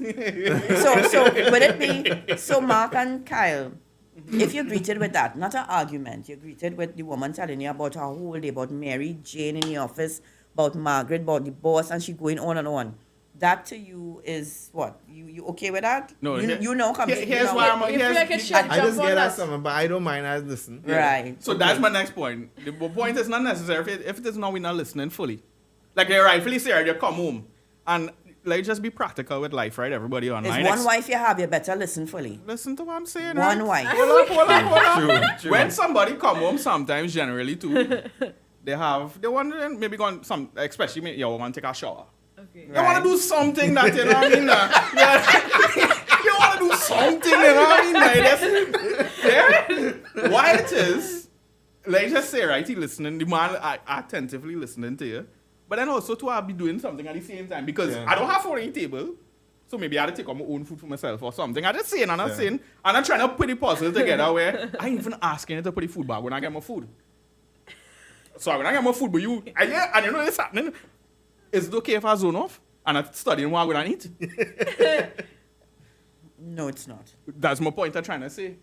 S3: So would it be so Mark and Kyle, if you're greeted with that, not an argument, you're greeted with the woman telling you about her whole day, about Mary Jane in the office, about Margaret, about the boss, and she going on and on. That to you is what? You okay with that?
S1: No,
S3: you know completely.
S1: here's
S3: know
S1: why
S3: what-
S1: I'm
S4: You feel like it should
S2: I just
S4: jump on
S2: get that
S4: that.
S2: something, but I don't mind. I listen.
S3: Right.
S1: So that's my next point. The point is not necessary if it is not, we're not listening fully. Like they rightfully say, you come home and like just be practical with life, right? Everybody online.
S3: It's one wife you have, you better listen fully.
S1: Listen to what I'm saying.
S3: One
S1: right?
S3: wife.
S1: Hold up.
S2: True, true.
S1: When somebody come home, sometimes generally too, they wondering maybe going some, especially your woman take a shower.
S4: Okay.
S1: You want to do something that you know what I mean. You want to do something, you know what I mean. Yeah. Why it is? Like just say right, he listening. The man attentively listening to you, but then also to be doing something at the same time because
S2: Yeah.
S1: I don't have food on the table. So maybe I had to take out my own food for myself or something. I just saying, I'm not
S2: Yeah.
S1: saying, and I'm trying to put the puzzle together where I ain't even asking you to put the food back when I get my food. So when I get my food, but you, and you know this happening. Is it okay if I zone off and I'm studying what I'm going to eat?
S3: No, it's not.
S1: That's my point I'm trying to say.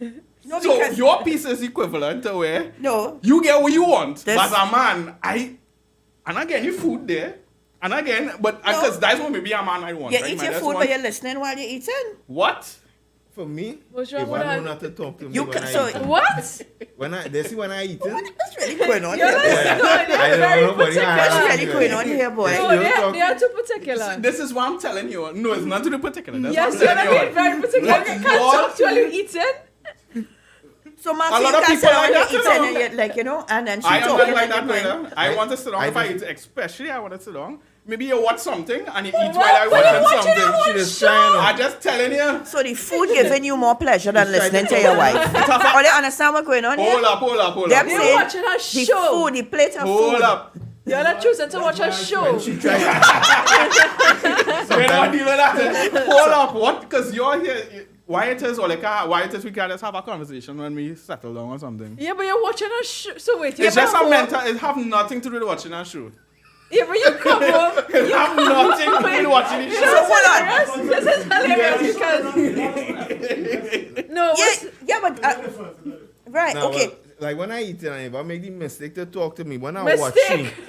S3: No,
S1: So
S3: because
S1: your piece is equivalent to where
S3: no.
S1: you get what you want.
S3: This-
S1: But as a man, and I get your food there. And again, but because that's what maybe a man I want.
S3: You
S1: right?
S3: eat
S1: Man,
S3: your
S1: that's
S3: food,
S1: one-
S3: but you're listening while you're eating.
S1: What?
S2: For me,
S4: What's wrong
S2: if
S4: with
S2: I know
S4: that?
S2: not to talk to me
S3: You
S2: when
S3: can-
S2: I
S3: so-
S2: eat.
S4: What?
S2: They see when I eat it.
S3: What's really going on
S4: You're
S3: here?
S4: like, no,
S2: I
S4: they're
S2: don't
S4: very
S2: know nobody
S4: particular.
S3: What's
S2: has-
S3: really going on here, boy?
S4: No,
S2: You
S4: they
S2: talk-
S4: they are too particular.
S1: This is what I'm telling you. No, it's not to the particular. That's
S4: Yes,
S1: what
S4: you're
S1: I'm
S4: not
S1: telling
S4: being
S1: you.
S4: very particular.
S1: What-
S4: You can't
S1: what-
S4: talk to while you're eating.
S3: So Mark,
S1: A
S3: you
S1: lot of
S3: can
S1: people
S3: sit down
S1: like
S3: and
S1: that,
S3: eat
S1: you know.
S3: and you're like, you know, and then she
S1: I am
S3: talking
S1: not like
S3: and
S1: that,
S3: you're going,
S1: brother. I want to sit down.
S2: I
S1: If I
S2: just-
S1: eat, especially I want to sit down. Maybe you watch something and you eat
S4: What?
S1: while I
S4: What are you
S1: watching
S4: watching?
S1: something.
S2: She just trying
S1: I just telling you.
S3: So the food giving you more pleasure than
S2: Just try
S3: listening
S2: to
S3: to your
S2: talk.
S3: wife. Or you understand what's going on here?
S1: Hold up.
S3: Them
S4: You're
S3: say
S4: watching a
S3: the
S4: show.
S3: food, the plate of
S1: Hold
S3: food.
S1: up.
S4: You're not choosing to watch a show.
S2: She tried.
S1: We don't deal with that. Hold up. What? Because you're here. Why it is, or like, why it is we can just have a conversation when we settle down or something.
S4: Yeah, but you're watching a show. So wait,
S1: It's
S4: you're
S1: just a
S4: home.
S1: mental. It have nothing to do with watching a show.
S4: Yeah, but you come home.
S1: It have nothing to do with watching the
S3: So
S1: show.
S3: hold on.
S4: This is hilarious because no,
S3: Yeah, but right,
S2: Now,
S3: okay.
S2: like when I eat it, and if I make the mistake to talk to me, when I watch
S4: Mistake?
S2: she,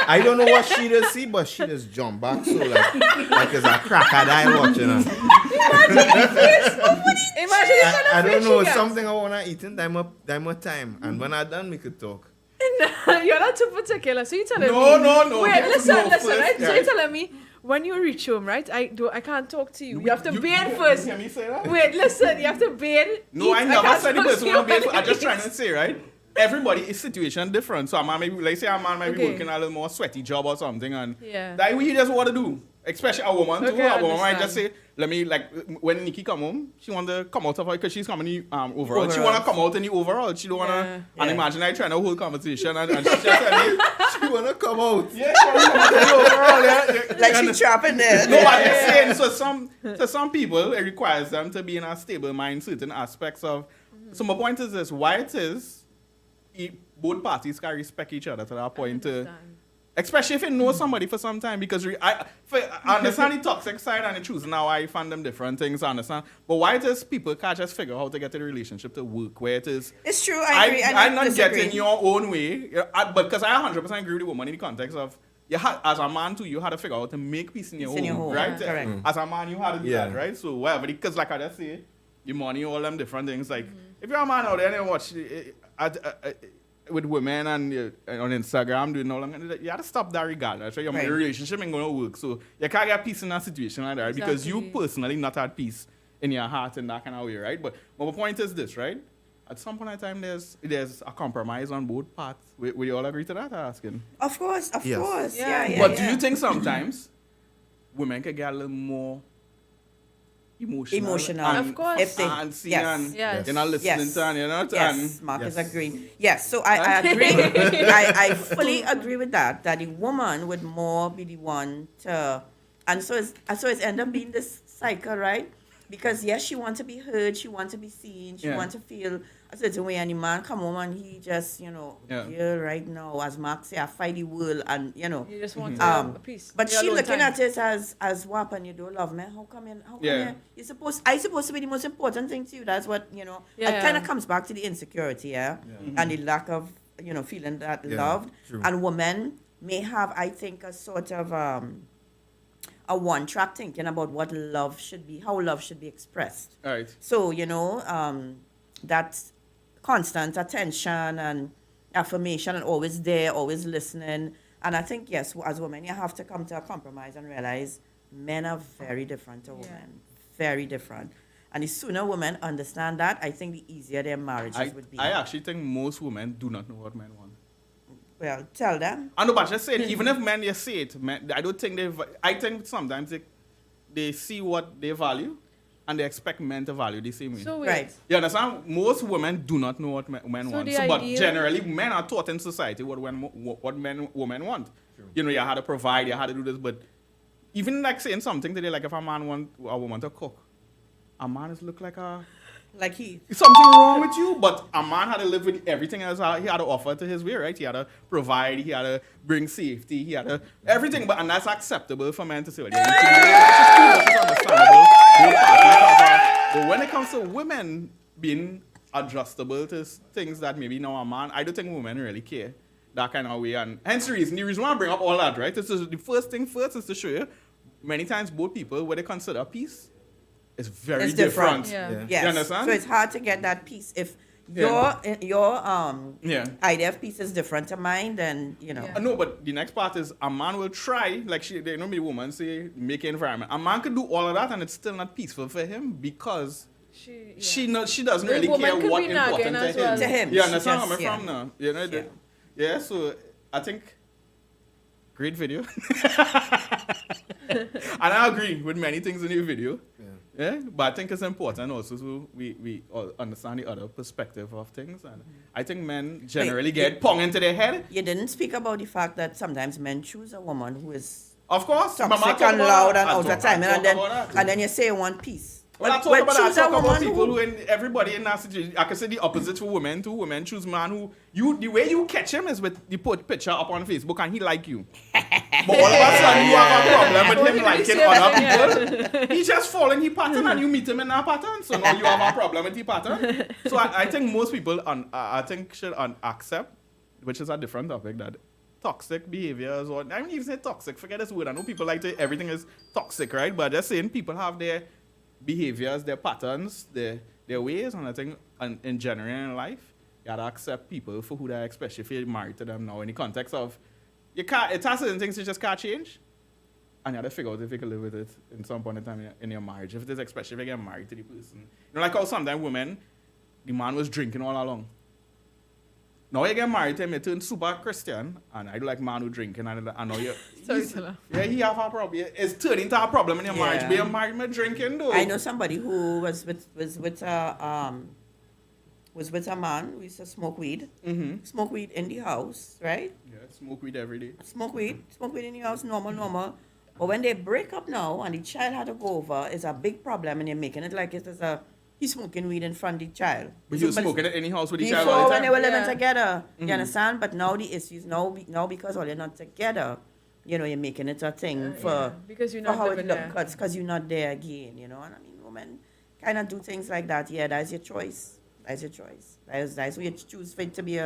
S2: I don't know what she does see, but she just jump back so like it's a crocodile watching her.
S4: imagine the kind
S2: I
S4: of
S2: don't
S4: face
S2: know,
S4: she gets.
S2: something I wanna eat in time of time, and when I done, we could talk.
S4: You're not too particular. So you're telling
S1: No,
S4: me.
S1: no.
S4: Wait,
S1: Yes,
S4: listen,
S1: no,
S4: listen,
S1: first,
S4: right? So
S1: right.
S4: you're telling me when you reach home, right? I can't talk to you. You have to bathe first.
S1: You hear me say that?
S4: Wait, listen, you have to bathe.
S1: No,
S4: eat.
S1: I never
S4: can't
S1: said the
S4: talk
S1: person
S4: to
S1: want to
S4: you
S1: be.
S4: when
S1: I'm just
S4: you
S1: trying to say, right? Everybody is situation different. So a man maybe, like say a man might be
S4: Okay.
S1: working a little more sweaty job or something, and
S4: Yeah.
S1: that what you just want to do. Especially a woman too.
S4: Okay, I
S1: A woman might just
S4: understand.
S1: say, let me like when Nikki come home, she want to come out of her because she's coming in overall. She
S3: Overall.
S1: want to come out in the overall. She don't want to.
S4: Yeah.
S1: And
S3: Yeah.
S1: imagine I trying to hold conversation and she just tell me,
S2: She wanna come out.
S1: yeah, she want to come out in the overall. Yeah.
S3: Like she trapping there.
S1: No, I'm just saying. So some people, it requires them to be in a stable mind, certain aspects of. So my point is this: why it is, both parties can respect each other to that point.
S4: Understand.
S1: Especially if you know somebody for some time, because I understand the toxic side and the choosing now I find them different things, I understand. But why it is people can't just figure out how to get the relationship to work where it is.
S3: It's true. I agree.
S1: I'm not
S3: disagree.
S1: getting your own way, but because I 100% agree with the woman in the context of as a man too, you had to figure out how to make peace in your home, right?
S3: Yeah, correct.
S1: As a man, you had to do
S2: Yeah.
S1: that, right? So whatever, because like I just say, your money, all them different things. Like if you're a man out there and you watch with women and on Instagram doing all that, you have to stop that regardless. Right? Your
S3: Right.
S1: relationship ain't gonna work. So you can't get peace in a situation like that because you
S4: Exactly.
S1: personally not at peace in your heart in that kind of way, right? But my point is this, right? At some point in time, there's a compromise on both parts. Will you all agree to that? I'm asking.
S3: Of course, of
S2: Yes.
S3: course.
S4: Yeah.
S3: Yeah,
S1: But do you think sometimes women can get a little more emotional?
S3: Emotional.
S4: Of course.
S3: If they,
S1: Antsy
S3: yes.
S1: and
S4: Yes.
S1: you're not listening
S3: Yes.
S1: to and you're not
S3: Yes, Marcus
S2: Yes.
S3: agreed. Yes, so I agree. I fully agree with that. That the woman would more be the one to, and so it's end up being this cycle, right? Because yes, she wants to be heard, she wants to be seen, she
S1: Yeah.
S3: wants to feel a certain way, and the man come home and he just,
S1: Yeah.
S3: here right now, as Mark say, I fight the world, and
S4: You just want
S3: Um,
S4: a piece.
S3: but
S4: Your
S3: she
S4: alone
S3: looking
S4: time.
S3: at it as WAP and you don't love me. How come
S1: Yeah.
S3: you're supposed to be the most important thing to you. That's what, it
S4: Yeah.
S3: kind of comes back to the insecurity, and the lack of, feeling that
S2: Yeah,
S3: loved.
S2: true.
S3: And women may have, I think, a sort of a one-track thinking about what love should be, how love should be expressed.
S1: All right.
S3: So, that constant attention and affirmation and always there, always listening. And I think, yes, as women, you have to come to a compromise and realize men are very different to women. Very different. And the sooner women understand that, I think the easier their marriages would be.
S1: I actually think most women do not know what men want.
S3: Well, tell them.
S1: I know, but just saying, even if men just say it, men, I don't think I think sometimes they see what they value and they expect men to value the same way.
S4: So wait.
S3: Right.
S1: You understand? Most women do not know what men
S4: So
S1: want.
S4: the
S1: But
S4: ideal-
S1: generally, men are taught in society what women want. You had to provide, you had to do this. But even like saying something today, like if a man want a woman to cook, a man is look like a
S3: Like he.
S1: something wrong with you. But a man had to live with everything else he had to offer to his way, right? He had to provide, he had to bring safety, he had to everything. And that's acceptable for men to say. Well, they need to do it, which is understandable. Both parties have but when it comes to women being adjustable to things that maybe now a man, I don't think women really care that kind of way. And hence the reason why I bring up all that, right? This is the first thing first is to show you many times both people, what they consider peace, is very
S3: It's
S1: different.
S3: different.
S4: Yeah.
S2: Yeah.
S3: Yes.
S1: You understand?
S3: So it's hard to get that peace. If
S1: Yeah.
S3: your
S1: Yeah.
S3: idea of peace is different to mine, then,
S4: Yeah.
S1: No, but the next part is a man will try, like the woman say, make an environment. A man can do all of that and it's still not peaceful for him because she doesn't
S4: The
S1: really
S4: woman
S1: care
S4: could
S1: what
S4: be nagging
S1: important
S4: as
S1: to him.
S4: well.
S3: To him,
S1: You
S3: she
S1: understand
S3: just-
S1: where I'm
S3: yeah.
S1: from now? Yeah, so I think great video. And I agree with many things in your video. Yeah, but I think it's important also so we all understand the other perspective of things. And I think men generally get pong into their head.
S3: You didn't speak about the fact that sometimes men choose a woman who is
S1: Of course, Mama
S3: toxic
S1: talk
S3: and
S1: about
S3: loud
S1: that.
S3: and
S1: I
S3: out
S1: talk-
S3: of time,
S1: I talk
S3: and
S1: about that.
S3: then you say you want peace.
S1: Well, I talk
S3: But
S1: about that. I
S3: choose a
S1: talk about
S3: woman
S1: people
S3: who-
S1: who, in everybody in that situation, I can say the opposite for women too. Women choose man who the way you catch him is with the put picture up on Facebook and he like you. But all of a sudden you have a problem with him liking other people. He just fall in his pattern and you meet him in that pattern. So now you have a problem with the pattern. So I think most people I think should accept, which is a different topic, that toxic behaviors, or I don't even say toxic, forget this word. I know people like to everything is toxic, right? But just saying people have their behaviors, their patterns, their ways, and I think in general in life, you gotta accept people for who they are, especially if you're married to them now in the context of it has certain things you just can't change. And you have to figure out if you can live with it in some point in time in your marriage. If it is especially if you get married to the person. Like how sometimes women, the man was drinking all along. Now you get married to him, you turn super Christian, and I do like man who drinking, and I know you.
S4: Sorry to laugh.
S1: Yeah, he have a problem. It's turning into a problem in your marriage.
S3: Yeah.
S1: But you're married me drinking though.
S3: I know somebody who was with a man who used to smoke weed.
S1: Mm-hmm.
S3: Smoke weed in the house, right?
S1: Yeah, smoke weed every day.
S3: Smoke weed in the house, normal. But when they break up now and the child had to go over, it's a big problem, and you're making it like it is a He's smoking weed in front of the child.
S1: But you smoking it in the house with the child
S3: Before,
S1: all the
S3: when they
S1: time.
S3: were living
S4: Yeah.
S3: together, you understand? But now the issues, now because all you're not together, you know, you're making it a thing for,
S4: Yeah, because you're
S3: for
S4: not
S3: how it
S4: living there.
S3: looks, because you're not there again, you know? And I mean, women kind of do things like that. Yeah, that's your choice. That's your choice. That's what you choose for it to be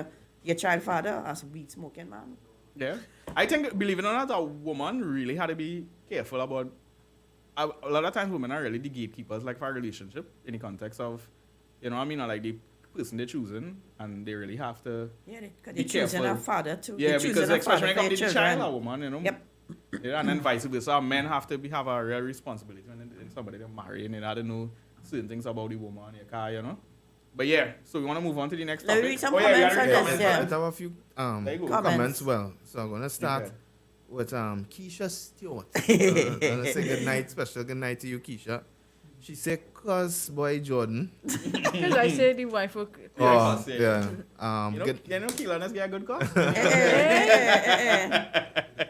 S3: your child father as a weed smoking man.
S1: Yeah. I think, believe it or not, a woman really had to be careful about. A lot of times, women are really the gatekeepers, like for a relationship, in the context of, you know what I mean, or like the person they're choosing, and they really have to.
S3: Yeah, because
S1: Be
S3: you're choosing a
S1: careful.
S3: father too.
S1: Yeah,
S3: You're
S1: because
S3: choosing a
S1: especially when
S3: father
S1: it
S3: for
S1: comes
S3: your
S1: to the child, a
S3: children.
S1: woman, you know.
S3: Yep.
S1: Yeah, and then vice versa. Men have to have a real responsibility when somebody they marry, and they have to know certain things about the woman, your car, you know. But yeah, so we want to move on to the next
S3: Let me
S1: topic.
S3: read some
S1: you
S3: comments
S1: gotta
S3: on
S1: read
S3: this,
S1: comments.
S3: yeah.
S2: I have a few
S1: There you go.
S2: comments. Well, so I'm gonna start
S1: Okay.
S2: with Keisha Stewart. I'm gonna say good night, special good night to you, Keisha. She said, "Cuz boy Jordan."
S4: Because I said the wife will.
S1: Yeah,
S2: Oh,
S1: yeah.
S2: yeah.
S1: You know,
S2: Good.
S1: you know, Keelan, let's get a good call.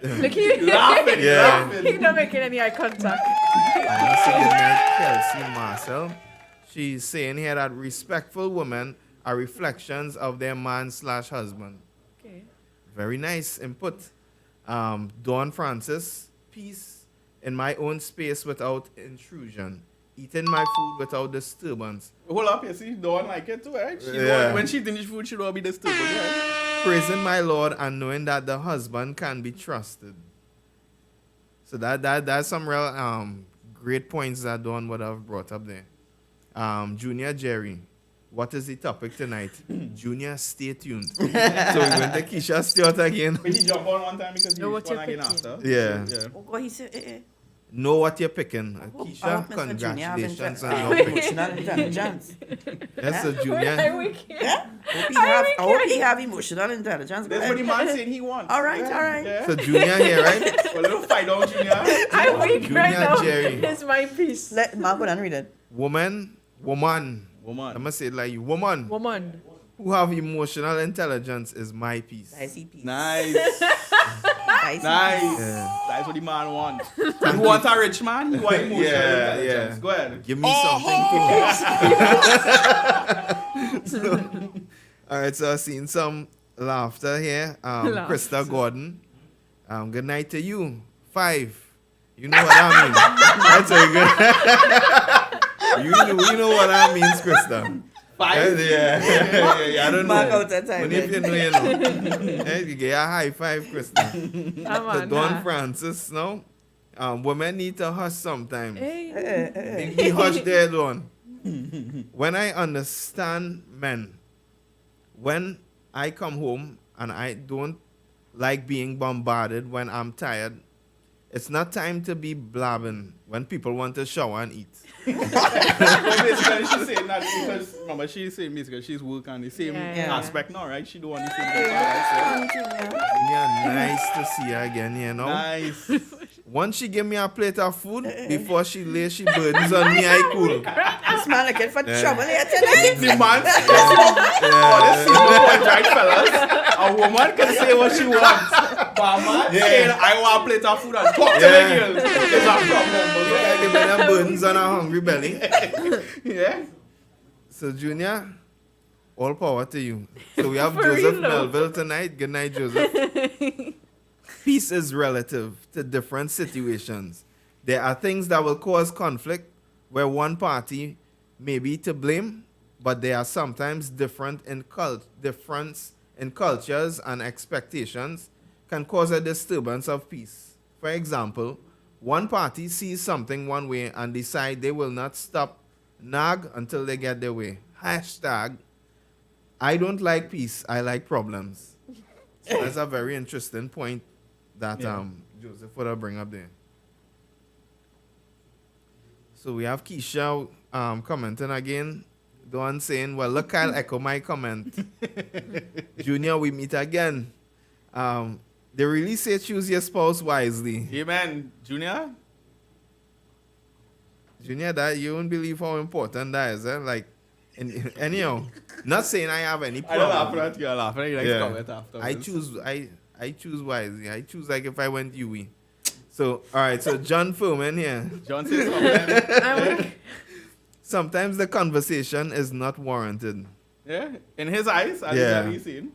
S4: Look, he,
S1: Laughing,
S2: Yeah.
S1: laughing.
S4: he's not making any eye contact.
S2: I'm gonna say good night, Kelsey Marcel. She's saying here that respectful women are reflections of their man/husband.
S4: Okay.
S2: Very nice input. Dawn Francis, peace in my own space without intrusion. Eating my food without disturbance.
S1: Hold up, you see, don't like it too, right? She
S2: Yeah.
S1: don't, when she finish food, she don't be disturbed. Yeah?
S2: Praising my Lord and knowing that the husband can be trusted. So that's some real great points that Dawn would have brought up there. Junior Jerry, what is the topic tonight? Junior, stay tuned. So we're going to Keisha Stewart again.
S1: But he jump on one time because he
S4: Know
S1: was
S4: what you're
S1: again
S4: picking.
S1: after.
S2: Yeah.
S1: Yeah.
S3: Oh, God, he said,
S2: Know what you're picking.
S3: I hope
S2: Keisha,
S3: Mr. Junior have
S2: congratulations
S3: inter-
S2: on your pick.
S3: emotional intelligence.
S2: That's a
S4: I
S2: Junior.
S4: wicked.
S3: I hope he have emotional intelligence.
S1: That's what the man saying he wants.
S3: All right,
S1: Yeah.
S3: all right.
S1: Yeah.
S2: So Junior here, right?
S1: A little fight on Junior.
S4: I'm weak right
S2: Junior
S4: now.
S2: Jerry.
S4: It's my piece.
S3: Let Mark go and read it.
S2: Woman. I'm
S1: Woman.
S2: going to say it like you. Woman
S4: Woman.
S2: who have emotional intelligence is my piece.
S3: That's CP.
S1: Nice.
S3: Nice.
S1: Nice.
S2: Yeah.
S1: That's what the man wants. You want a rich man? You want emotional
S2: Yeah,
S1: intelligence.
S2: yeah.
S1: Go ahead.
S2: Give me something to All right, so I've seen some laughter here.
S4: Laughter.
S2: Krista Gordon. Good night to you. 5. You know what I mean. That's very good. you know what I mean, Krista.
S1: 5.
S2: Yeah. I don't know.
S3: Mark out that time.
S2: But if you know, you know. You get a high 5, Krista.
S4: Come
S2: So
S4: on.
S2: Dawn
S4: nah.
S2: Francis, no? Women need to hush sometimes.
S4: Hey.
S2: Be hush there, Dawn. When I understand men, when I come home and I don't like being bombarded when I'm tired, it's not time to be blabbing when people want to shower and eat.
S1: But basically, she's saying that because, remember, she's saying basically she's working on the same
S4: Yeah.
S1: aspect now, right? She don't want the same thing. Right?
S2: Yeah, nice to see her again, you know.
S1: So, nice.
S2: Once she give me a plate of food, before she lays she burdens on me, I cool.
S3: This man looking for
S2: Yeah.
S3: trouble here tonight.
S1: The man, oh, this is the point, right, fellas? A woman can say what she wants. But a man saying, I want a plate of food and talk to
S2: Yeah.
S1: me, girl. There's a problem.
S2: Yeah, give me them burdens on a hungry belly.
S1: Yeah?
S2: So, Junior, all power to you. So, we have
S4: For
S2: Joseph
S4: real, though.
S2: Melville tonight. Good night, Joseph. Peace is relative to different situations. There are things that will cause conflict where one party may be to blame, but they are sometimes difference in cultures and expectations can cause a disturbance of peace. For example, one party sees something one way and decide they will not stop nag until they get their way. Hashtag, I don't like peace, I like problems. So that's a very interesting point that Joseph would have bring up there. So we have Keisha commenting again. Dawn saying, well, look, I'll echo my comment. Junior, we meet again. They really say choose your spouse wisely.
S1: Amen. Junior?
S2: Junior, that you won't believe how important that is. Like, anyhow, not saying I have any
S1: I don't laugh
S2: problem.
S1: at you, I laugh. I like
S2: Yeah.
S1: comment afterwards.
S2: I choose wisely. I choose like if I went UE. So all right, so John Furman here.
S1: John says something.
S4: I'm weak.
S2: sometimes the conversation is not warranted.
S1: Yeah, in his eyes, as
S2: Yeah.
S1: he's seen.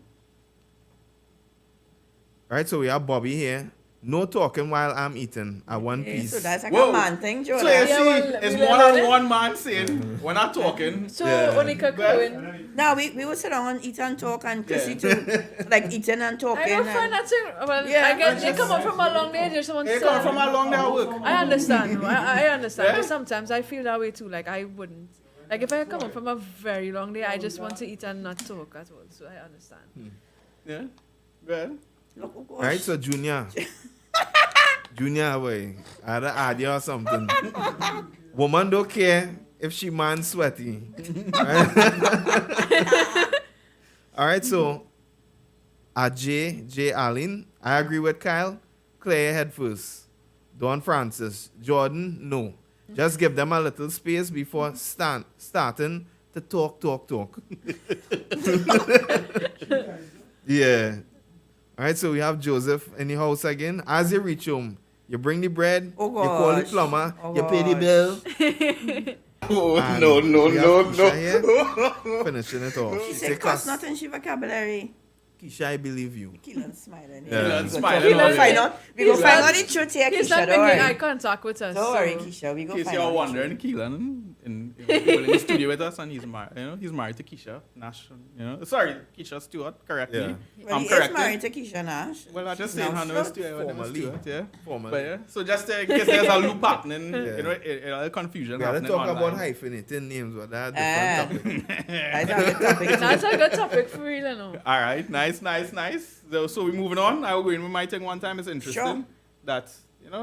S2: Right, so we have Bobby here. No talking while I'm eating at one piece.
S3: So that's like
S1: Whoa.
S3: a man thing, Joe.
S1: So you
S3: That's-
S1: see,
S4: well,
S1: it's
S4: we
S1: more
S4: learn
S1: than
S4: it.
S1: one man saying, we're not talking.
S4: So
S2: Yeah.
S4: Monica Cohen,
S3: No, we would sit down and eat and talk, and Chrissy
S1: Yeah.
S3: too, like eating and talking.
S4: I don't find
S3: and-
S4: that so, well,
S3: Yeah,
S4: I guess
S3: but
S4: they come up from a long day, there's someone
S1: They come from a long day at work.
S4: I understand. I understand.
S1: Yeah.
S4: But sometimes I feel that way too. Like I wouldn't. Like if I come up from a very long day, I just want to eat and not talk at all. So I understand.
S1: Yeah, good.
S3: Look, oh gosh.
S2: Right, so Junior. Junior, boy, I had to add you or something. Woman don't care if she man sweaty. Right? All right, so J. Allen, I agree with Kyle. Claire head first. Don Francis. Jordan, no. Just give them a little space before starting to talk. Yeah. All right, so we have Joseph in the house again. As you reach home, you bring the bread,
S3: Oh,
S2: you call the
S3: gosh.
S2: plumber,
S3: Oh,
S2: you pay the
S3: gosh.
S2: bill.
S1: Oh,
S2: and
S1: no,
S2: we have Keisha here, finishing it off.
S3: She
S2: She
S3: said,
S2: say,
S3: cost nothing, she vocabulary.
S2: Keisha, I believe you.
S3: Keelan smiling.
S2: Yeah.
S1: Keelan
S3: We
S1: smiling
S3: go
S1: already.
S3: find out. We go
S4: He's
S3: find
S4: not-
S3: out the truth here,
S4: He's
S3: Keisha.
S4: not
S3: Don't
S4: making eye
S3: worry.
S4: contact with us.
S3: Don't worry,
S4: so-
S3: Keisha. We
S1: In
S3: go
S1: case
S3: find
S1: you're
S3: out.
S1: wondering, Keelan in the studio with us, and he's married. He's married to Keisha Nash. Sorry, Keisha Stewart. Correct me.
S3: Well,
S1: I'm
S3: he is
S1: correct.
S3: married to Keisha Nash.
S1: Well, I just
S3: She's
S1: saying
S3: now
S1: her no
S3: Stewart.
S1: Stewart. her name is
S2: Formally.
S1: Stewart, yeah.
S2: Formally.
S1: But yeah, so just in case there's a loop happening,
S2: Yeah.
S1: a confusion
S2: We gotta
S1: happening
S2: talk
S1: online.
S2: about hyphenating names, but that's a different topic.
S3: That's a good topic.
S4: That's a good topic for real, you know.
S1: All right, nice. So we're moving on. I will go in with my thing one time. It's interesting.
S3: Sure.
S1: That,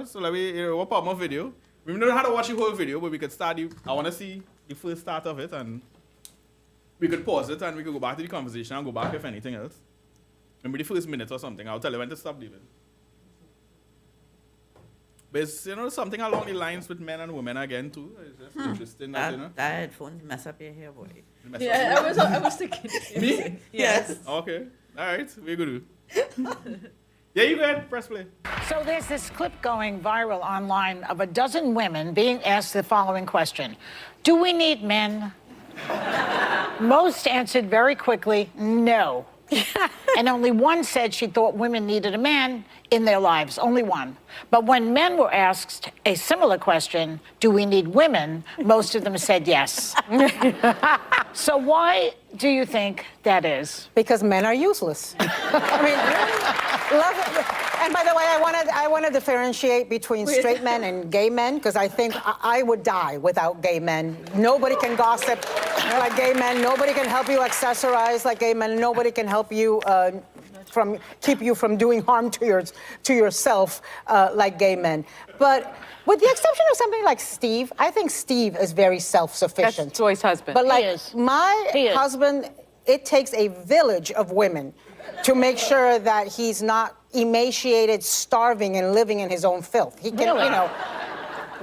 S1: so let me we'll pop my video. We don't know how to watch the whole video, but we could start I want to see the first start of it, and we could pause it, and we could go back to the conversation and go back if anything else. Maybe the first minute or something. I'll tell you when to stop, David. But it's, something along the lines with men and women again, too. It's just interesting that,
S3: That headphones mess up your hair, boy.
S1: mess up.
S4: Yeah, I was thinking.
S1: Me?
S4: Yes.
S1: Okay. All right. We're good. Yeah, you go ahead. Press play.
S7: So there's this clip going viral online of a dozen women being asked the following question: do we need men? Most answered very quickly, no. And only one said she thought women needed a man in their lives, only one. But when men were asked a similar question, do we need women, most of them said yes. So why do you think that is?
S8: Because men are useless. I mean, love it. And by the way, I want to differentiate between straight men and gay men, because I think I would die without gay men. Nobody can gossip like gay men. Nobody can help you accessorize like gay men. Nobody can help you keep you from doing harm to yourself like gay men. But with the exception of somebody like Steve, I think Steve is very self-sufficient.
S9: That's Joy's husband.
S8: But like
S7: He is.
S8: my
S7: He is.
S8: husband, it takes a village of women to make sure that he's not emaciated, starving, and living in his own filth. He can,
S7: Really?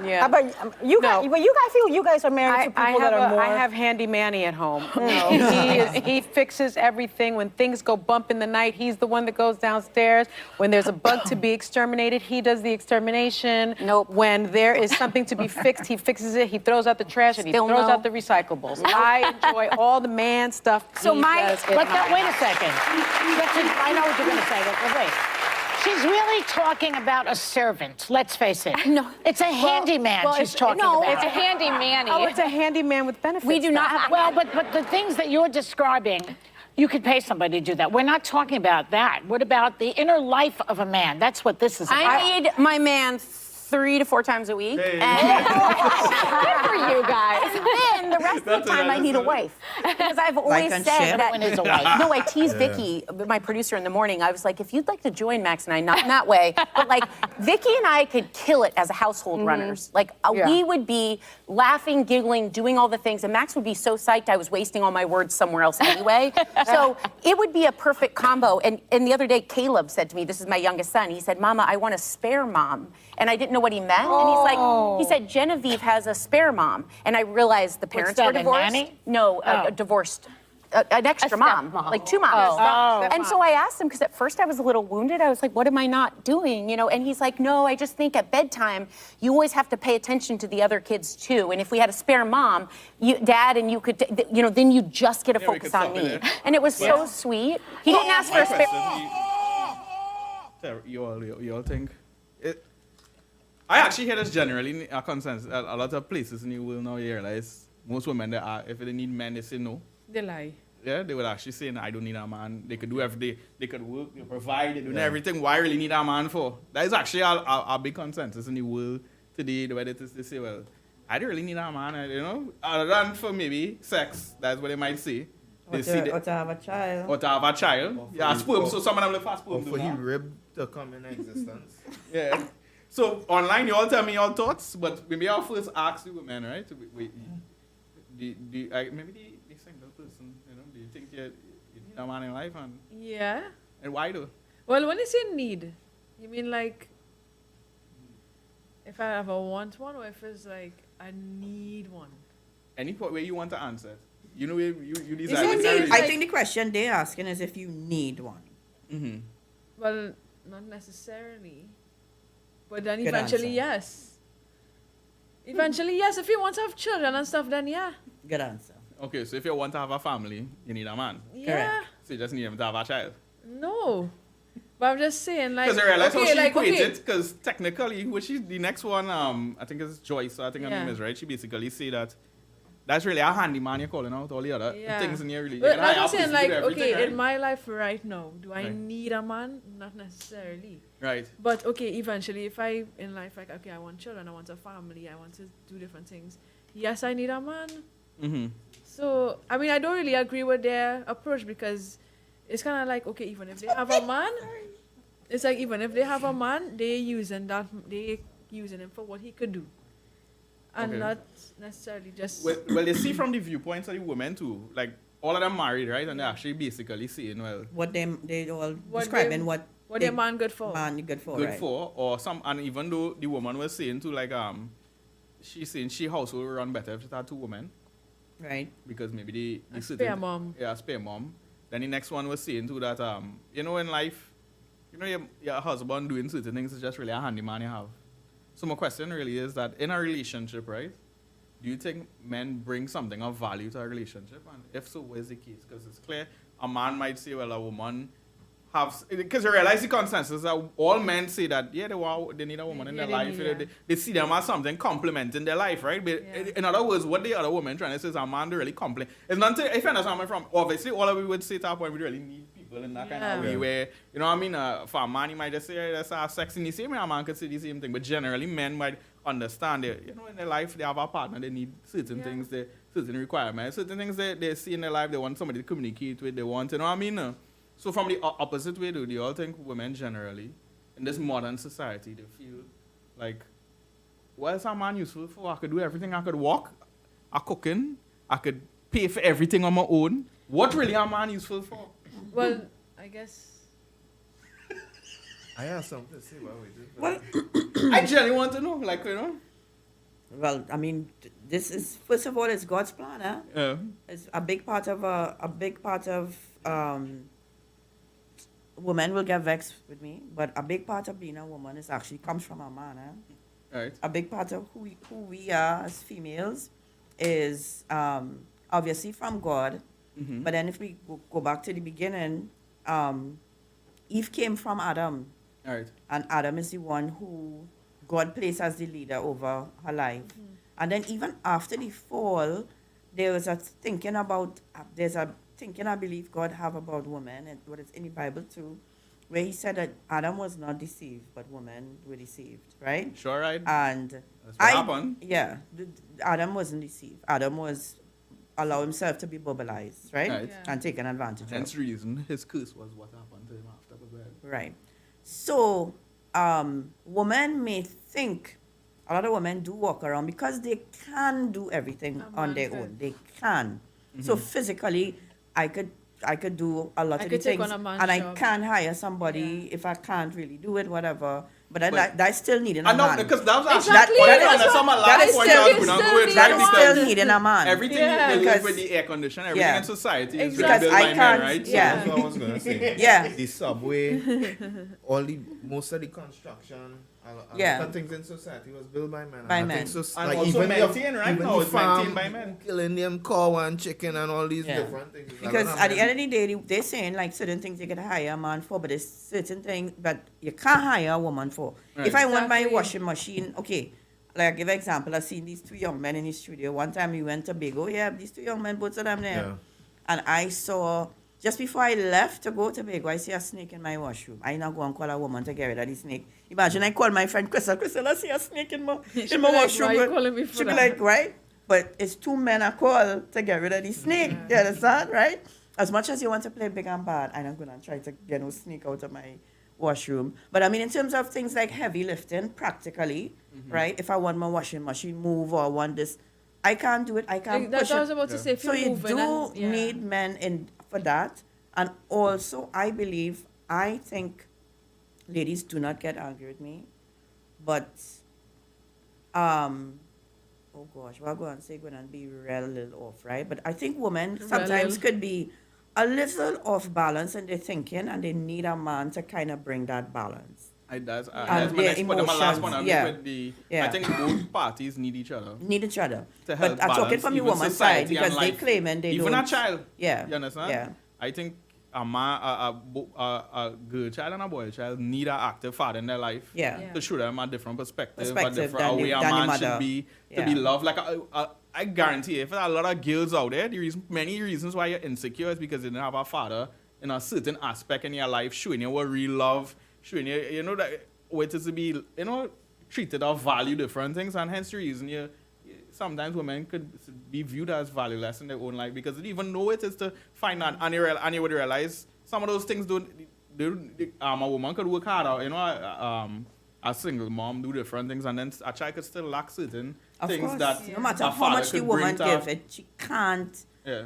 S9: yeah.
S8: How about you guys?
S9: No.
S8: But you guys feel you guys are married to people that are more.
S9: I have Handy Manny at home. He fixes everything. When things go bump in the night, he's the one that goes downstairs. When there's a bug to be exterminated, he does the extermination.
S10: Nope.
S9: When there is something to be fixed, he fixes it. He throws out the trash and
S10: Still
S9: he throws
S10: no.
S9: out the recyclables. I enjoy all the man stuff.
S10: So
S9: he
S10: my-
S9: does at
S7: But
S9: home.
S7: wait a second. I know what you're going to say, but wait. She's really talking about a servant, let's face it.
S10: No.
S7: It's a handyman she's talking
S10: no,
S7: about.
S10: it's a handy manny.
S9: Oh, it's a handyman with benefits.
S10: We do not.
S7: Well, but the things that you're describing, you could pay somebody to do that. We're not talking about that. What about the inner life of a man? That's what this is about.
S10: I need my man 3 to 4 times a week.
S1: Hey.
S10: And good for you guys. And then the rest of
S1: That's
S10: the time
S1: right,
S10: I need a
S1: that's
S10: wife. Because I've always
S3: and
S10: said
S3: share.
S10: that.
S7: Everyone is a wife.
S10: No, I teased Vicky, my producer, in the morning. I was like, if you'd like to join Max and I, not in that way, but like Vicky and I could kill it as a household runners. Like we would be laughing, giggling, doing all the things, and Max would be so psyched I was wasting all my words somewhere else anyway. So it would be a perfect combo. And the other day, Caleb said to me, this is my youngest son, he said, Mama, I want a spare mom. And I didn't know what he meant. And he said, Genevieve has a spare mom. And I realized the parents
S7: that,
S10: were
S7: a
S10: divorced.
S7: nanny?
S10: No,
S7: Oh.
S10: divorced. an extra mom,
S9: stepmom.
S10: like 2 moms.
S7: Oh.
S10: And so I asked him, because at first I was a little wounded. I was like, what am I not doing? You know, and he's like, no, I just think at bedtime, you always have to pay attention to the other kids too. And if we had a spare mom, dad, and you could, you know, then you just get to
S1: Yeah, we
S10: focus
S1: could
S10: on
S1: stop
S10: me.
S1: it there.
S10: And it was so sweet. He didn't ask for
S1: My
S10: a spare.
S1: question, you all think? I actually hear this generally a consensus. A lot of places in the world now you realize most women that are, if they need men, they say no.
S4: They lie.
S1: Yeah, they would actually say, no, I don't need a man. They could do everything. They could work, they provide, they do everything. Why really need a man for? That is actually a big consensus in the world today. The way they say, well, I don't really need a man, you know, other than for maybe sex. That's what they might say.
S3: Or to have a child.
S1: Or to have a child. Yeah, sperm. So some of them live for
S2: Or
S1: sperm.
S2: for his rib to come in existence.
S1: Yeah. So online, you all tell me your thoughts, but maybe I'll first ask the women, right? Maybe the single person, you know, do you think you need a man in life,
S4: Yeah.
S1: and why do?
S4: Well, when you say need, you mean like if I ever want one, or if it's like I need one?
S1: Any point where you want to answer it. You know, you
S3: If
S1: decide.
S3: you
S1: which
S3: need,
S1: side
S3: I
S1: you-
S3: think the question they're asking is if you need one.
S1: Mhm.
S4: Well, not necessarily. But then
S3: Good
S4: eventually,
S3: answer.
S4: yes. Eventually, yes. If you want to have children and stuff, then yeah.
S3: Good answer.
S1: Okay, so if you want to have a family, you need a man.
S4: Yeah.
S1: So you just need him to have a child.
S4: No. But I'm just saying, like.
S1: Because I realize how she
S4: like,
S1: equates
S4: okay.
S1: it, because technically, which is the next one, I think it's Joyce, so I think her
S4: Yeah.
S1: name is right. She basically say that that's really a handyman you're calling out all the other
S4: Yeah.
S1: things in your really.
S4: But
S1: you can hire
S4: I'm
S1: a
S4: saying,
S1: person to do
S4: like,
S1: everything,
S4: okay,
S1: right?
S4: in my life right now, do I
S1: Right.
S4: need a man? Not necessarily.
S1: Right.
S4: But okay, eventually, if I in life, like, okay, I want children, I want a family, I want to do different things. Yes, I need a man.
S1: Mm-hmm.
S4: So, I mean, I don't really agree with their approach because it's kind of like, okay, even if they have a man, it's like even if they have a man, they using him for what he could do, and
S1: Okay.
S4: not necessarily just.
S1: Well, you see from the viewpoints of the women too, like all of them married, right? And they're actually basically saying, well,
S3: What they all
S4: What
S3: describing
S4: they-
S3: what
S4: what
S3: they-
S4: their man good for.
S3: Man good for,
S1: good
S3: right?
S1: for, or some, and even though the woman was saying to like she's saying she household will run better if she had 2 women.
S3: Right.
S1: Because maybe the
S4: A
S1: certain-
S4: spare mom.
S1: Yeah, a spare mom. Then the next one was saying too that you know, in life, you know, your husband doing certain things is just really a handyman you have. So my question really is that in a relationship, right? Do you think men bring something of value to a relationship? And if so, what is the case? Because it's clear a man might say, well, a woman have, because you realize the consensus that all men say that, yeah, they need a woman in
S4: Yeah,
S1: their
S4: they
S1: life.
S4: need,
S1: They see them as something complementing their life, right? But
S4: Yeah.
S1: in other words, what the other woman trying to say is a man to really compliment. It's not to, if you understand where I'm from, obviously all of we would say to a point we really need people in that kind of
S4: Yeah.
S1: way where, you know what I mean? For a man, he might just say, hey, let's have sex in the same way. A man could say the same thing. But generally, men might understand that, you know, in their life, they have a partner, they need certain
S4: Yeah.
S1: things, certain requirements, certain things they see in their life, they want somebody to communicate with, they want, you know what I mean? So from the opposite way, do you all think women generally, in this modern society, they feel like, what is a man useful for? I could do everything. I could walk, I cooking, I could pay for everything on my own. What really a man useful for?
S4: Well, I guess.
S2: I have something to say about it.
S3: Well,
S1: I genuinely want to know, like, you know?
S3: well, I mean, this is first of all, it's God's plan, huh?
S1: Yeah.
S3: It's a big part of women will get vexed with me, but a big part of being a woman is actually comes from a man, huh?
S1: Right.
S3: A big part of who we are as females is obviously from God.
S1: Mm-hmm.
S3: But then if we go back to the beginning, Eve came from Adam,
S1: All right.
S3: and Adam is the one who God placed as the leader over her life. And then even after the fall, there was a thinking about, there's a thinking I believe God have about women, and what is in the Bible too, where he said that Adam was not deceived, but women were deceived, right?
S1: Sure, right?
S3: And
S1: That's what happened.
S3: yeah, Adam wasn't deceived. Adam was allow himself to be bubbleized, right?
S1: Right.
S4: Yeah.
S3: And taken advantage of.
S1: Hence reason his curse was what happened to him after. But go ahead.
S3: Right. So, women may think, a lot of women do walk around because they can do everything
S4: A
S3: on
S4: man
S3: their
S4: can.
S3: own. They can. So physically, I could do a lot
S4: I
S3: of
S4: could
S3: the
S4: take
S3: things,
S4: on a man's
S3: and I
S4: job.
S3: can hire somebody if I can't really do it, whatever. But that's still needing a
S1: I know,
S3: man.
S1: because that was actually
S4: Exactly,
S1: point,
S4: that's
S1: and that's
S4: what-
S1: my
S3: that
S1: last
S3: is
S1: point
S3: still-
S1: I was going to go with,
S3: That
S1: right?
S3: is
S1: Because
S3: still needing a man.
S1: everything
S4: Yeah.
S1: you live
S3: Because-
S1: with the air condition, everything
S3: Yeah.
S1: in society is
S4: Exactly.
S1: built by
S3: Because I
S1: men,
S3: can't-
S1: right? So-
S3: yeah.
S2: That's what I was gonna say.
S3: Yeah.
S2: The subway, most of the construction, a
S3: Yeah.
S2: lot of things in society was built by men.
S3: By
S2: I
S3: men.
S2: think so,
S1: And
S2: like
S1: also
S2: even
S1: maintained, right
S2: even
S1: now,
S2: the
S1: it's maintained
S2: farm,
S1: by men.
S2: killing them cow and chicken and all these
S3: Yeah.
S2: different things. It's a
S3: Because
S2: lot of
S3: at the
S2: men.
S3: end of the day, they're saying like certain things you could hire a man for, but there's certain things that you can't hire a woman for.
S1: Right.
S3: If I want my
S4: Exactly.
S3: washing machine, okay, like I give an example, I've seen these two young men in the studio. One time we went to Bigo, yeah, these two young men, both of them there.
S2: Yeah.
S3: And I saw, just before I left to go to Bigo, I see a snake in my washroom. I now go and call a woman to get rid of the snake. Imagine I call my friend Crystal, I see a snake in my
S4: She be
S3: my
S4: like,
S3: washroom.
S4: "Why you calling me for
S3: She be
S4: that?"
S3: like, right? But it's two men I call to get rid of the snake. You understand, right? As much as you want to play big and bad, I'm not going to try to get no snake out of my washroom. But I mean, in terms of things like heavy lifting, practically, right? If I want my washing machine move or I want this, I can't do it. I can't
S4: That's
S3: push
S4: what I
S3: it.
S4: was about to say. If
S3: So
S4: you're
S3: you
S4: moving
S3: do
S4: and- yeah.
S3: need men in for that. And also, I think ladies do not get angry with me, but oh gosh, we're going to say going to be real little off, right? But I think women sometimes
S4: little.
S3: could be a little off balance in their thinking, and they need a man to kind of bring that balance.
S1: That's
S3: And
S1: my
S3: their
S1: next point. My last one.
S3: emotions,
S1: I
S3: yeah.
S1: with the.
S3: Yeah.
S1: I think both parties need each other.
S3: Need each other.
S1: To help
S3: But I'm talking
S1: balance
S3: from the
S1: even
S3: woman's side
S1: society and
S3: because they
S1: life.
S3: claiming they
S1: Even
S3: don't.
S1: a child.
S3: Yeah.
S1: You understand?
S3: Yeah.
S1: I think a man, a girl child and a boy child need an active father in their life.
S3: Yeah.
S4: Yeah.
S1: To show them a different perspective, a
S3: Perspective
S1: different
S3: than
S1: a
S3: the-
S1: way a
S3: than the
S1: man
S3: mother.
S1: should be to
S3: Yeah.
S1: be loved. Like I guarantee, you, if there are a lot of girls out there, many reasons why you're insecure is because you didn't have a father in a certain aspect in your life showing you what real love, showing you, you know, that what it is to be, you know, treated or value different things, and hence the reason sometimes women could be viewed as valueless in their own life because they don't even know it is to find that, and you would realize some of those things a woman could work harder, you know, a single mom do different things, and then a child could still lack certain
S3: Of
S1: things
S3: course,
S1: that
S3: no matter
S1: a
S3: how
S1: father
S3: much the
S1: could bring
S3: woman
S1: to
S3: give it, she can't.
S1: Yeah.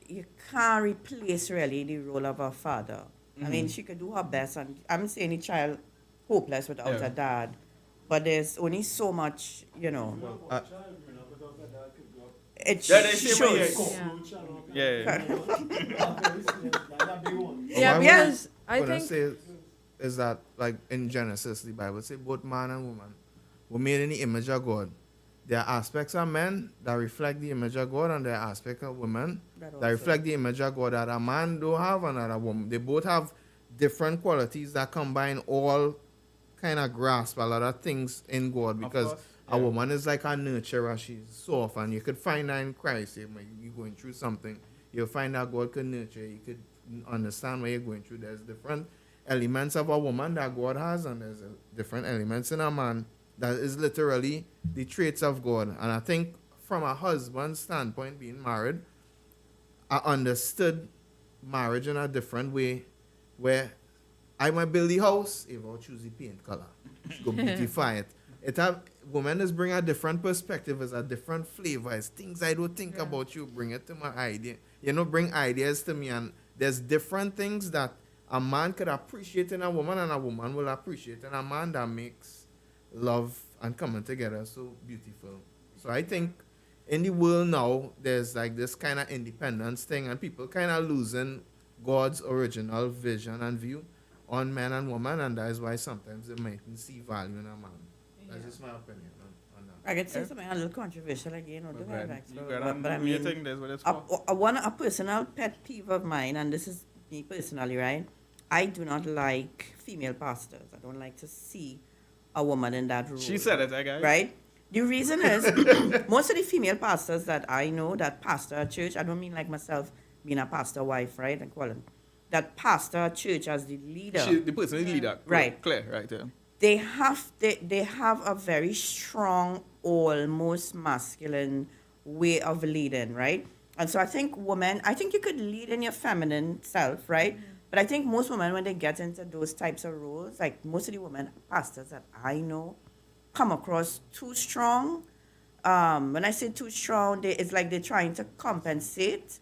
S3: You can't replace really the role of a father. I mean,
S1: Mm-hmm.
S3: she could do her best, and I'm saying a child hopeless without
S1: Yeah.
S3: a dad, but there's only so much, you know. It
S1: Yeah, they say when
S3: shows.
S1: Yeah.
S4: Yeah,
S2: What
S4: because I
S2: I'm gonna
S4: think
S2: say is that, like in Genesis, the Bible say both man and woman were made in the image of God. There are aspects of men that reflect the image of God, and there are aspects of women
S3: That
S2: that
S3: also.
S2: reflect the image of God that a man don't have and that a woman. They both have different qualities that combine all kind of grasp a lot of things in God, because
S1: course,
S2: a
S1: yeah.
S2: woman is like a nurturer. She's soft, and you could find that in Christ. You're going through something, you'll find that God can nurture. You could understand what you're going through. There's different elements of a woman that God has, and there's different elements in a man that is literally the traits of God. And I think from a husband's standpoint, being married, I understood marriage in a different way, where I might build the house if I choose the paint color. Go beautify it. It have women is bring a different perspective, is a different flavor. It's things I don't think about you. Bring it to my idea. You know, bring ideas to me, and there's different things that a man could appreciate in a woman, and a woman will appreciate in a man, that makes love and coming together so beautiful. So I think in the world now, there's like this kind of independence thing, and people kind of losing God's original vision and view on men and women, and that is why sometimes they mightn't see value in a man. That's just my opinion on that.
S3: I could say something a little controversial again, or do I vex?
S1: You
S3: But
S1: got
S3: I
S1: you
S3: mean,
S1: think that's what it's for?
S3: a personal pet peeve of mine, and this is me personally, right? I do not like female pastors. I don't like to see a woman in that role.
S1: She said it, guys.
S3: Right? The reason is, most of the female pastors that I know that pastor a church, I don't mean like myself being a pastor wife, right? I call it that pastor a church as the leader.
S1: The person is leader.
S3: Right.
S1: Clear, right there.
S3: They have a very strong, almost masculine way of leading, right? And so I think you could lead in your feminine self, right? But I think most women, when they get into those types of roles, like most of the women pastors that I know, come across too strong. When I say too strong, it's like they're trying to compensate.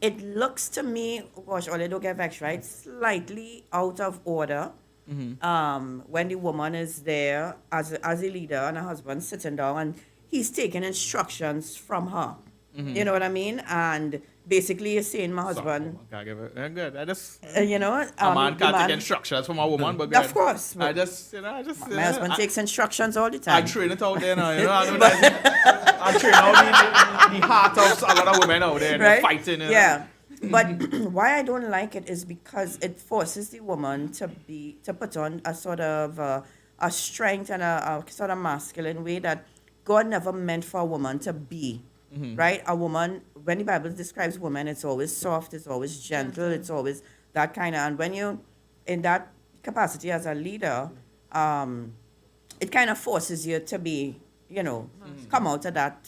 S3: It looks to me, oh gosh, or they don't get vexed, right? Slightly out of order, when the woman is there as a leader and a husband sitting down and he's taking instructions from her. You know what I mean? And basically he's saying, my husband,
S1: Can't give it. Good. I just
S3: you know,
S1: a man
S3: the
S1: can't
S3: man-
S1: take instructions from a woman, but
S3: Of
S1: good.
S3: course.
S1: I just
S3: My husband takes instructions all the
S1: I
S3: time.
S1: train it out there now. You know, I train out the heart of a lot of women out there. They're fighting. You know?
S3: Yeah. But why I don't like it is because it forces the woman to put on a sort of a strength and a sort of masculine way that God never meant for a woman to be. Right? A woman, when the Bible describes women, it's always soft, it's always gentle, it's always that kind of. And when you in that capacity as a leader, it kind of forces you to be, you know, come out of that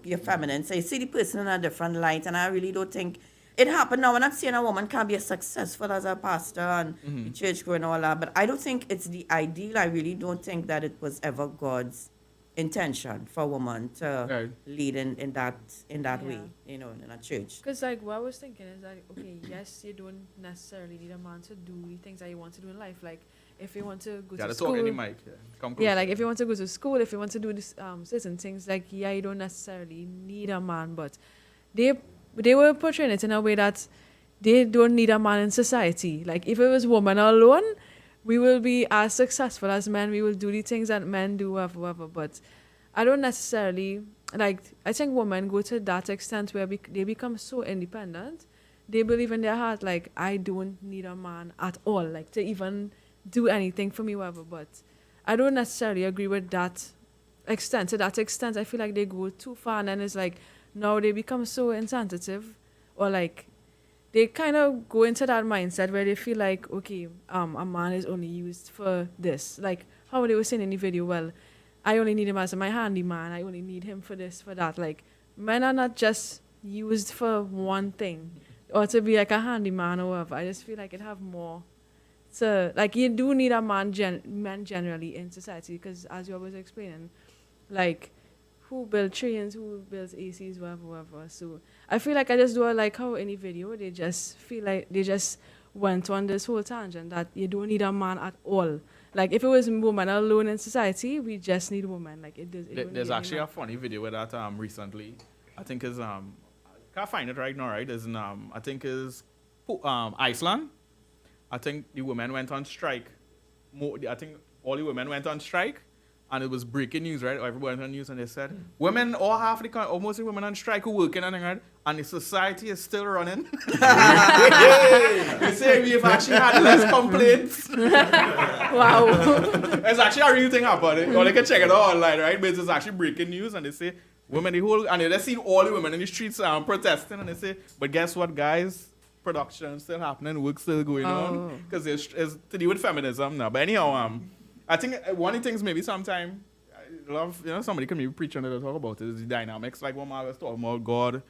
S3: you're feminine. So you see the person in a different light, and I really don't think it happened. Now, I'm not saying a woman can't be as successful as a pastor and the church going all that, but I don't think it's the ideal. I really don't think that it was ever God's intention for a woman to lead in that way, you know, in a church.
S4: Because like what I was thinking is like, okay, yes, you don't necessarily need a man to do the things that you want to do in life. Like if you want to go to school,
S1: talk in the mic. Yeah. Come
S4: yeah,
S1: closer.
S4: like if you want to go to school, if you want to do this certain things, like yeah, you don't necessarily need a man, but they were portraying it in a way that they don't need a man in society. Like if it was woman alone, we will be as successful as men. We will do the things that men do, whatever. But I don't necessarily, like, I think women go to that extent where they become so independent. They believe in their heart, like, I don't need a man at all, like, to even do anything for me, whatever. But I don't necessarily agree with that extent. To that extent, I feel like they go too far, and then it's like, now they become so insensitive, or like, they kind of go into that mindset where they feel like, okay, a man is only used for this. Like how they were saying in the video, well, I only need him as my handyman. I only need him for this, for that. Like men are not just used for one thing or to be like a handyman or whatever. I just feel like it have more to, like you do need a man generally in society because as you was explaining, like who build trains, who builds ACs, whatever. So I feel like I just do like how in the video they just feel like they just went on this whole tangent that you don't need a man at all. Like if it was woman alone in society, we just need women. Like it does.
S1: There's actually a funny video with that recently. I think is can't find it right now. Right? Is I think is Iceland. I think the women went on strike. I think all the women went on strike. And it was breaking news, right? Everybody went on news and they said, women, all half the country, almost the women on strike who working and right? And the society is still running. They say we've actually had less complaints.
S4: Wow.
S1: It's actually a real thing happening. Or they can check it out online, right? But it's actually breaking news and they say, women, and they see all the women in the streets protesting and they say, but guess what, guys? Production still happening, work still going on. Because it's to do with feminism now. But anyhow, I think one of the things maybe sometime I love, somebody can maybe preach on it or talk about it is the dynamics, like what Mark was talking about God.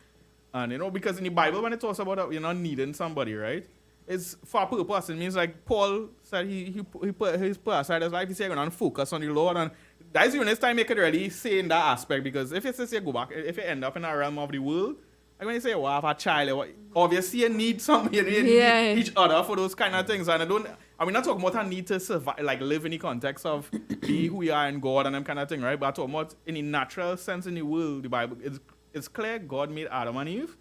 S1: And, because in the Bible, when it talks about you're not needing somebody, right? It's for a purpose. It means like Paul said he put aside his life, he said, going to focus on the Lord. And that's the next time you could really say in that aspect, because if you say go back, if you end up in a realm of the world, like when you say, well, I have a child, obviously you need somebody, you need each other for those kind of things. And we're not talking about a need to survive, like live in the context of be who we are in God and them kind of thing, right? But I'm talking about in the natural sense in the world, the Bible, it's clear God made Adam and Eve,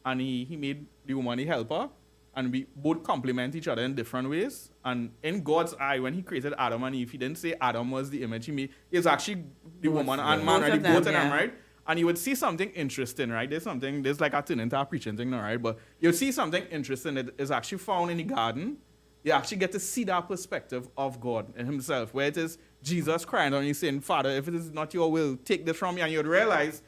S1: and he made the woman the helper, and we both complement each other in different ways. And in God's eye, when he created Adam and Eve, he didn't say Adam was the image he made. It's actually the woman and man, right? Both of them, right? And you would see something interesting, right? There's like a turn into a preaching thing now, right? But you'll see something interesting that is actually found in the garden. You actually get to see that perspective of God and himself, where it is Jesus crying and he's saying, Father, if it is not your will, take this from me. And you'd realize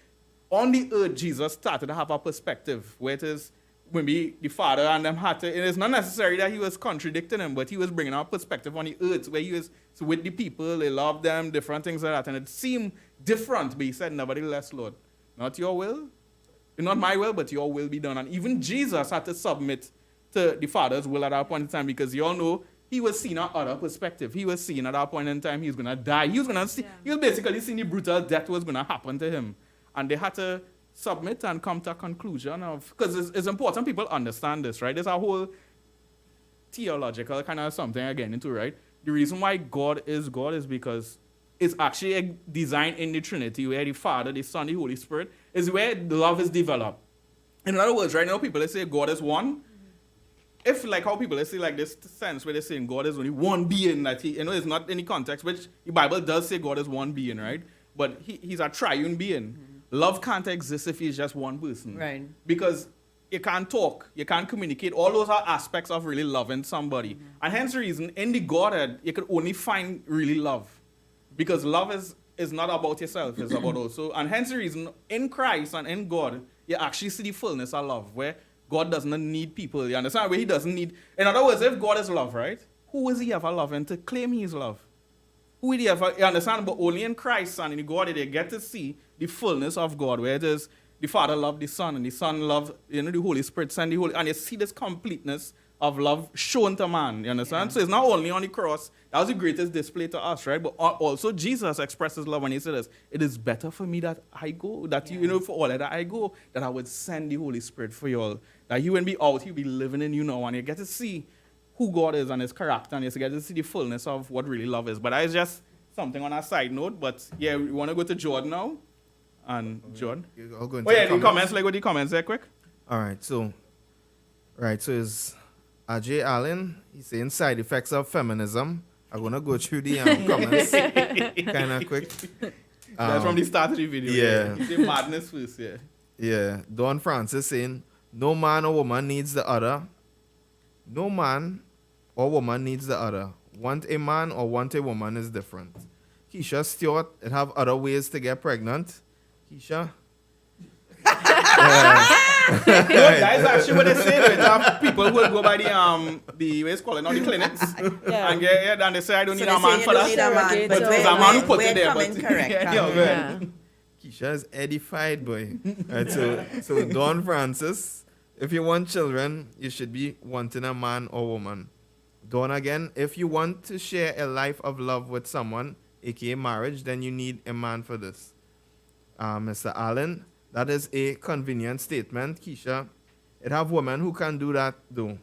S1: on the earth, Jesus started to have a perspective where it is maybe the Father and them had to, it is not necessary that he was contradicting him, but he was bringing out perspective on the earth where he was with the people, they loved them, different things like that. And it seemed different, but he said, nevertheless, Lord, not your will, not my will, but your will be done. And even Jesus had to submit to the Father's will at that point in time, because you all know he was seeing an other perspective. He was seeing at that point in time he was going to die. He was basically seeing the brutal death was going to happen to him. And they had to submit and come to a conclusion of, because it's important people understand this, right? There's a whole theological kind of something again into, right? the reason why God is because it's actually a design in the Trinity where the Father, the Son, the Holy Spirit is where love is developed. In other words, right now people they say God is one. If like how people they say like this sense where they're saying God is only one being that he, it's not any context, which the Bible does say God is one being, right? But he's a triune being. Love can't exist if he's just one person.
S3: Right.
S1: Because you can't talk, you can't communicate. All those are aspects of really loving somebody. And hence the reason, in the Godhead, you could only find really love. Because love is not about yourself, it's about also. And hence the reason, in Christ and in God, you actually see the fullness of love, where God does not need people. You understand? Where he doesn't need... In other words, if God is love, right? Who is he ever loving to claim he is love? Who would he ever... You understand? But only in Christ and in God, they get to see the fullness of God, where it is the Father loved the Son, and the Son loved, the Holy Spirit, send the Holy... And you see this completeness of love shown to man, you understand? Yeah. So it's not only on the cross, that was the greatest display to us, right? But also Jesus expresses love when he says, it is better for me that I go, that you, for all that I go, that I would send the Holy Spirit for you all. That he wouldn't be out, he'll be living in you now, and you get to see who God is and his character, and you get to see the fullness of what really love is. But that is just something on a side note, but yeah, we want to go to Jordan now. And Jordan?
S2: I'll go into
S1: the comments, like what the comments there quick?
S2: All right, so is Ajay Allen, he's saying side effects of feminism. I'm going to go through the comments kind of quick.
S1: That's from the start of the video.
S2: Yeah.
S1: The madness first, yeah.
S2: Yeah. Don Francis saying, no man or woman needs the other. No man or woman needs the other. Want a man or want a woman is different. Keisha Stewart, it have other ways to get pregnant. Keisha?
S1: That's actually what they say. People will go by the way it's called, not the clinics. And and they say I don't need a man for that.
S3: Need a man, but
S1: there's a man who put it there.
S3: But correct.
S2: Keisha is edified, boy. Right, so Don Francis, if you want children, you should be wanting a man or woman. Don again, if you want to share a life of love with someone, aka marriage, then you need a man for this. Mr. Allen, that is a convenient statement, Keisha. It have women who can do that, though.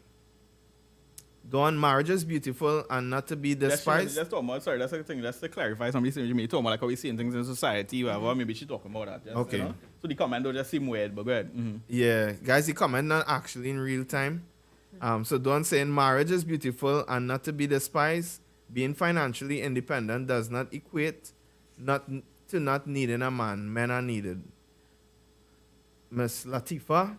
S2: Dawn, marriage is beautiful and not to be despised.
S1: That's the thing. Just to clarify, somebody saying you may talk about like how we seeing things in society, whatever. Maybe she talking about that. Just,
S2: okay.
S1: So the comment don't just seem weird, but go ahead. Mm-hmm.
S2: Yeah, guys, the comment not actually in real time. So Dawn saying marriage is beautiful and not to be despised. Being financially independent does not equate to not needing a man. Men are needed. Miss Latifa,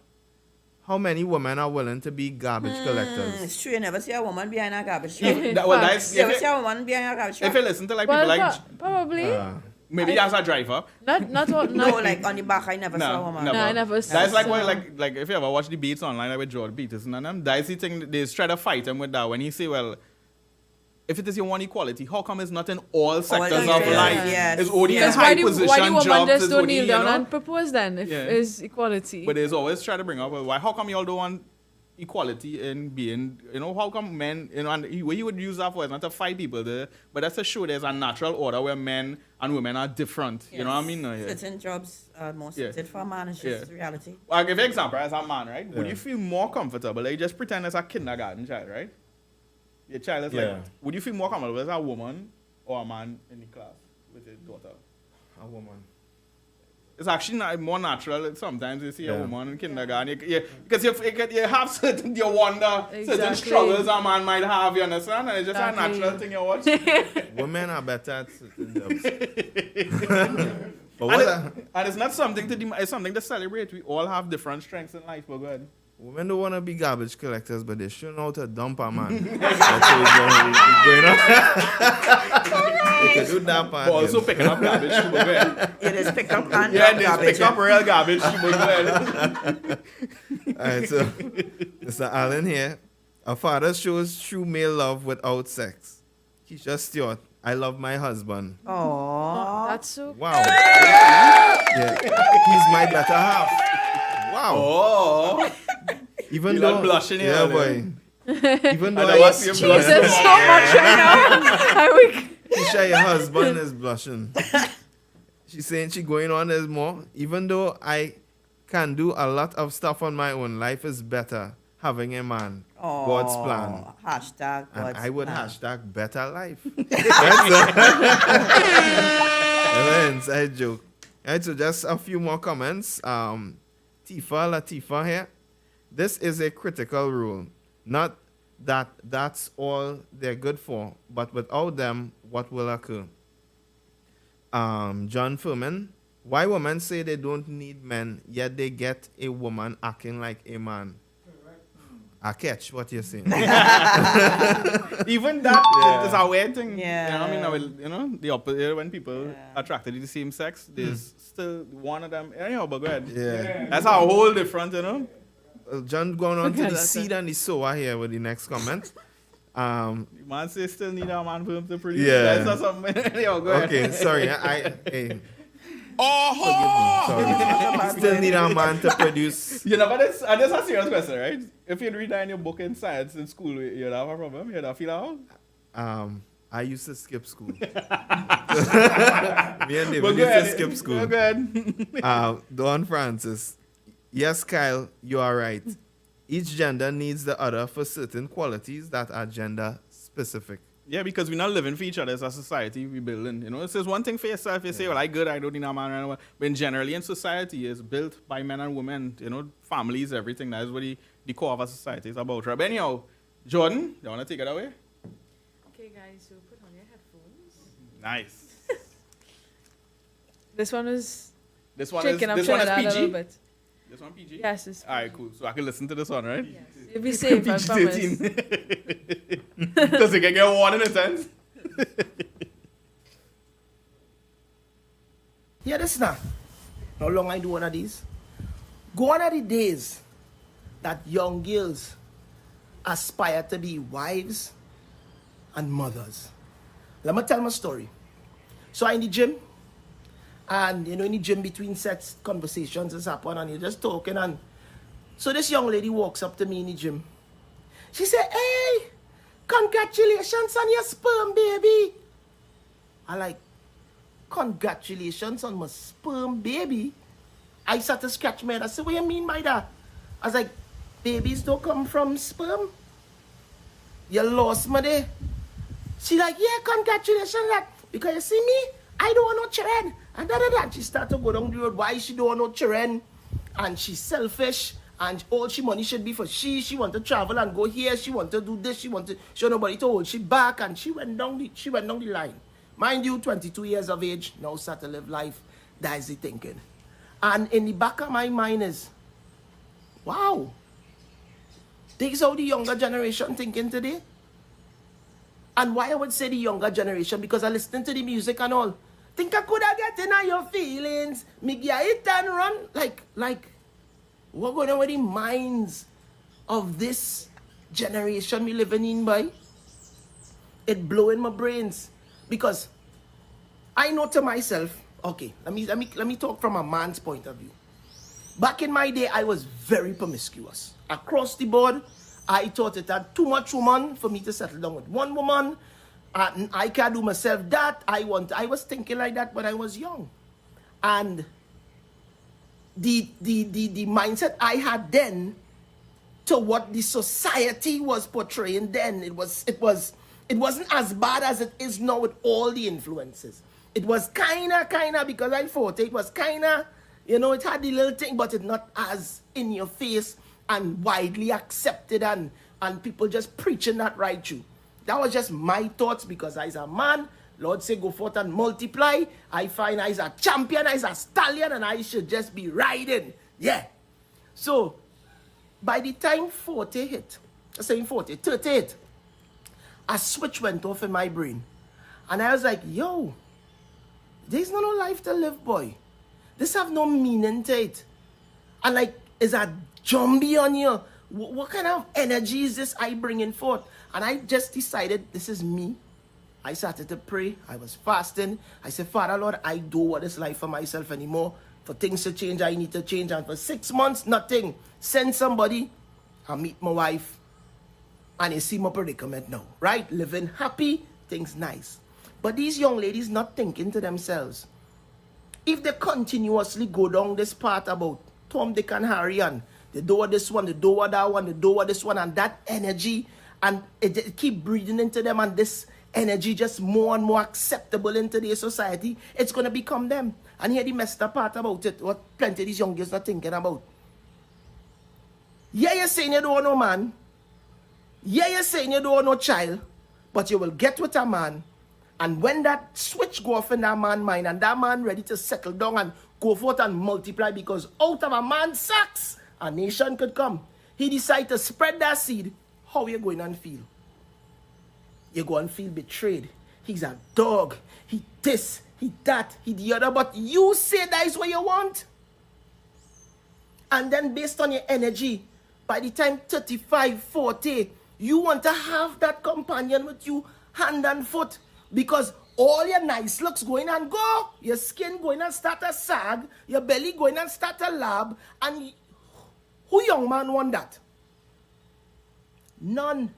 S2: how many women are willing to be garbage collectors?
S3: It's true. You never see a woman behind a garbage truck.
S1: You
S3: never see a woman behind a garbage truck.
S1: If you listen to like people like...
S4: Probably.
S1: Maybe as a driver.
S4: Not
S3: no, like on the back, I never saw a woman.
S4: No, I never saw.
S1: That's like what, like if you ever watch debates online like with Jordan Peterson and them, that's the thing, they try to fight him with that when he say, well, if it is your one equality, how come it's not in all sectors of life?
S3: Yes.
S1: It's only in high position
S4: why the woman
S1: jobs.
S4: just don't kneel down and propose then if it's equality?
S1: But there's always try to bring up, well, why? How come you all don't want equality in being, how come men, and where you would use that for is not to fight people, but that's to show there's a natural order where men and women are different. Yes. You know what I mean?
S3: Certain jobs are more suited for a man, it's just reality.
S1: I'll give you an example as a man, right? Would you feel more comfortable, like just pretend as a kindergarten child, right? Your child is like, would you feel more comfortable as a woman or a man in the class with your daughter?
S2: A woman.
S1: It's actually more natural. Sometimes you see a woman in kindergarten. Because you have certain, you wonder, certain struggles a man might have, you understand? And it's just a natural thing you watch.
S2: Women are better at certain jobs.
S1: And it's not something it's something to celebrate. We all have different strengths in life, but go ahead.
S2: Women don't want to be garbage collectors, but they sure know how to dump a man. That's what's going on. They can do that part.
S1: Also picking up garbage.
S3: It is pick up and
S1: garbage. Pick up real garbage.
S2: Alright, so Mr. Allen here. A father shows true male love without sex. Keisha Stewart, I love my husband.
S3: Aww.
S4: That's so
S2: wow. Yeah. He's my better half. Wow.
S1: Oh.
S2: Even
S1: you're
S2: though
S1: not blushing here.
S2: Yeah, boy. Even though
S1: I see you blushing.
S4: Jesus, so much right now.
S2: Keisha, your husband is blushing. She's saying she going on as more. Even though I can do a lot of stuff on my own, life is better having a man. God's plan.
S3: Hashtag
S2: And
S3: God's
S2: I would
S3: plan.
S2: hashtag better life. That's an inside joke. Alright, so just a few more comments. Latifa here. This is a critical rule. Not that that's all they're good for, but without them, what will occur? John Furman. Why women say they don't need men, yet they get a woman acting like a man? I catch what you're saying.
S1: Even that is a weird thing.
S3: Yeah.
S1: You know what I mean? You know, the opposite, when people attracted to the same sex, there's still one of them. Anyhow, but go ahead.
S2: Yeah.
S1: That's a whole different, you know?
S2: John going on to the
S4: That's
S2: seed and the sower here with the next comment.
S1: The man say still need a man for him to produce.
S2: Yeah.
S1: That's not something. Anyhow, go ahead.
S2: Okay, sorry. Forgive me. Sorry. Still need a man to produce.
S1: You know, but that's a serious question, right? If you'd read that in your book in science in school, you'd have a problem. You'd have feel out.
S2: I used to skip school. Me and David
S1: But
S2: used to skip school.
S1: Go ahead.
S2: Don Francis. Yes, Kyle, you are right. Each gender needs the other for certain qualities that are gender specific.
S1: Yeah, because we're not living for each other as a society, we're building. You know, it's just one thing for yourself. You say, well, I good, I don't need a man. Or but generally in society, it's built by men and women. You know, families, everything. That is what the core of a society is about. Right? But anyhow, Jordan, you want to take it away?
S4: Okay, guys, so put on your headphones.
S1: Nice.
S4: This one is
S1: This one
S4: shaking up
S1: is PG?
S4: Trinidad a little bit.
S1: This one PG?
S4: Yes, it's
S1: All right, cool. So I can listen to this one, right?
S4: Yes. You'll be safe, I promise.
S1: Does it get one in a sense?
S11: Yeah, this now. How long I do one of these? Gone are the days that young girls aspire to be wives and mothers. Let me tell my story. So I'm in the gym, and you know, in the gym between sets, conversations has happened, and you're just talking, and so this young lady walks up to me in the gym. She said, "Hey, congratulations on your sperm, baby." I like, "Congratulations on my sperm, baby." I started to scratch my head. I said, "What do you mean by that?" I was like, "Babies don't come from sperm. You lost me there." She like, "Yeah, congratulations that because you see me, I don't want no children." And da. She started to go down the road. Why she don't want no children? And she's selfish. And all she money should be for she. She want to travel and go here. She want to do this. She want to show nobody to hold she back. And she went down the line. Mind you, 22 years of age, now start to live life. That is the thinking. And in the back of my mind is, wow, this is how the younger generation thinking today. And why I would say the younger generation, because I listen to the music and all. Think I could have get in on your feelings, me get it and run. Like, what going on with the minds of this generation we living in by? It blowing my brains. Because I know to myself, okay, let me talk from a man's point of view. Back in my day, I was very promiscuous. Across the board, I thought it had too much woman for me to settle down with one woman. I can't do myself that. I was thinking like that when I was young. And the mindset I had then to what the society was portraying then, it wasn't as bad as it is now with all the influences. It was kinda, because I thought it was kinda, you know, it had the little thing, but it's not as in your face and widely accepted and people just preaching that right through. That was just my thoughts because I's a man. Lord say go forth and multiply. I find I's a champion, I's a stallion, and I should just be riding. Yeah. So, by the time 40 hit, 38, a switch went off in my brain. And I was like, yo, there's no life to live, boy. This have no meaning to it. And like, is a zombie on you? What kind of energy is this I bringing forth? And I just decided this is me. I started to pray. I was fasting. I said, Father, Lord, I don't want this life for myself anymore. For things to change, I need to change. And for 6 months, nothing. Send somebody. I meet my wife. And you see my predicament now, right? Living happy, things nice. But these young ladies not thinking to themselves. If they continuously go down this path about Tom, Dick, and Harry and they do what this one, they do what that one, they do what this one, and that energy, and it keep breathing into them, and this energy just more and more acceptable into their society, it's going to become them. And here the messed up part about it, what plenty of these young girls are thinking about. Yeah, you're saying you don't want no man. Yeah, you're saying you don't want no child, but you will get with a man. And when that switch go off in that man's mind, and that man ready to settle down and go forth and multiply, because out of a man's sacks, a nation could come. He decide to spread that seed. How you going and feel? You go and feel betrayed. He's a dog. He this, he that, he the other. But you say that is what you want. And then based on your energy, by the time 35, 40, you want to have that companion with you hand and foot. Because all your nice looks going and go. Your skin going and start to sag. Your belly going and start to lab. And who young man want that? None.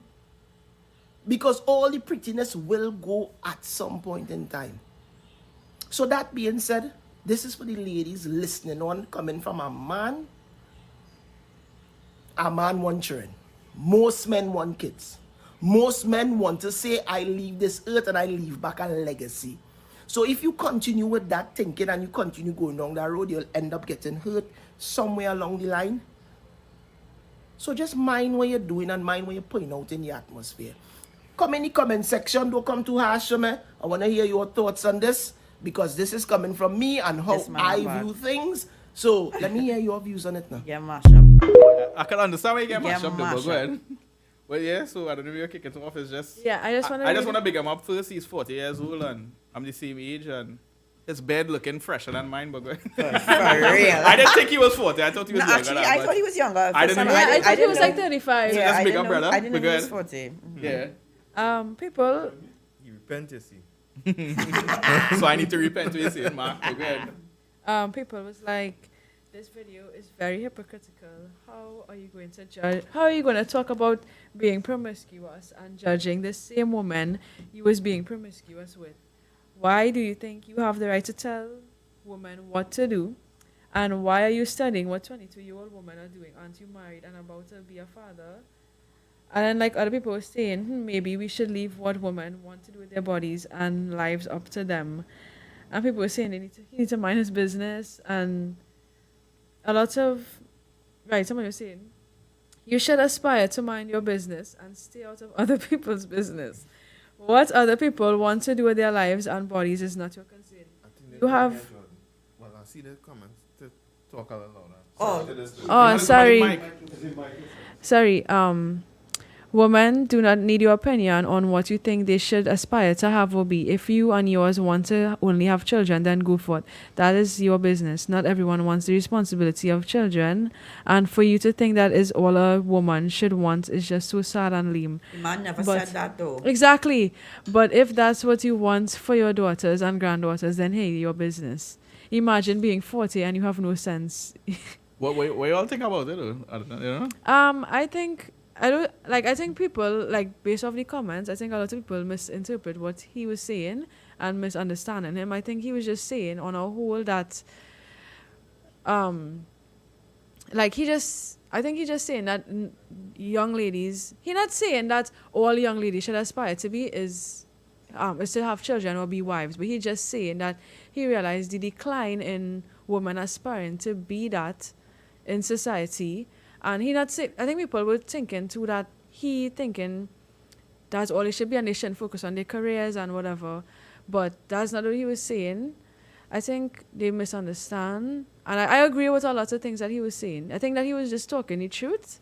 S11: Because all the prettiness will go at some point in time. So that being said, this is for the ladies listening on, coming from a man. A man want children. Most men want kids. Most men want to say, I leave this earth and I leave back a legacy. So if you continue with that thinking and you continue going down that road, you'll end up getting hurt somewhere along the line. So just mind what you're doing and mind what you're putting out in the atmosphere. Come in the comment section. Don't come too harsh to me. I want to hear your thoughts on this, because this is coming from me and how I view things. So let me hear your views on it now.
S3: Yeah, mash up.
S1: I can understand why you get mashed up, though,
S3: mash
S1: but go
S3: up.
S1: ahead. Well, yeah, so I don't know if you're kicking it off. It's just...
S4: Yeah, I just want to...
S1: I just want to big him up first. He's 40 years old and I'm the same age, and his bed looking fresher than mine, but go ahead.
S3: For real.
S1: I didn't think he was 40. I thought he was
S3: No,
S1: younger.
S3: actually,
S1: than
S3: I
S1: that,
S3: thought he was younger.
S1: I didn't know.
S4: Yeah, I thought he
S3: didn't
S4: was
S3: know.
S4: like 35.
S1: Yeah,
S3: Yeah,
S1: just
S3: I
S1: big
S3: didn't
S1: up,
S3: know.
S1: brother.
S3: I didn't know
S1: But
S3: he was
S1: go
S3: 40.
S1: Yeah.
S4: People...
S2: You repent, you see.
S1: So I need to repent to you, say, Mark. But go ahead.
S4: People was like, this video is very hypocritical. How are you going to judge? How are you going to talk about being promiscuous and judging the same woman you was being promiscuous with? Why do you think you have the right to tell women what to do? And why are you studying what 22-year-old women are doing? Aren't you married and about to be a father? And then like other people were saying, maybe we should leave what women want to do with their bodies and lives up to them. And people were saying he need to mind his business. And a lot of, someone was saying, you should aspire to mind your business and stay out of other people's business. What other people want to do with their lives and bodies is not your concern. You have...
S2: Well, I see the comments to talk a little louder.
S4: Oh, sorry. Sorry. Women do not need your opinion on what you think they should aspire to have or be. If you and yours want to only have children, then go for it. That is your business. Not everyone wants the responsibility of children. And for you to think that is all a woman should want is just so sad and lame.
S3: The man never said that, though.
S4: Exactly. But if that's what you want for your daughters and granddaughters, then hey, your business. Imagine being 40 and you have no sense.
S1: What you all think about it, though? I don't know, you know?
S4: I think people, like, based off the comments, I think a lot of people misinterpret what he was saying and misunderstanding him. I think he was just saying on a whole that, I think he's just saying that young ladies, he's not saying that all young ladies should aspire to be is to have children or be wives, but he's just saying that he realized the decline in women aspiring to be that in society. And he not say, I think people were thinking too that he thinking that's all it should be and they shouldn't focus on their careers and whatever. But that's not what he was saying. I think they misunderstand. And I agree with a lot of things that he was saying. I think that he was just talking the truth.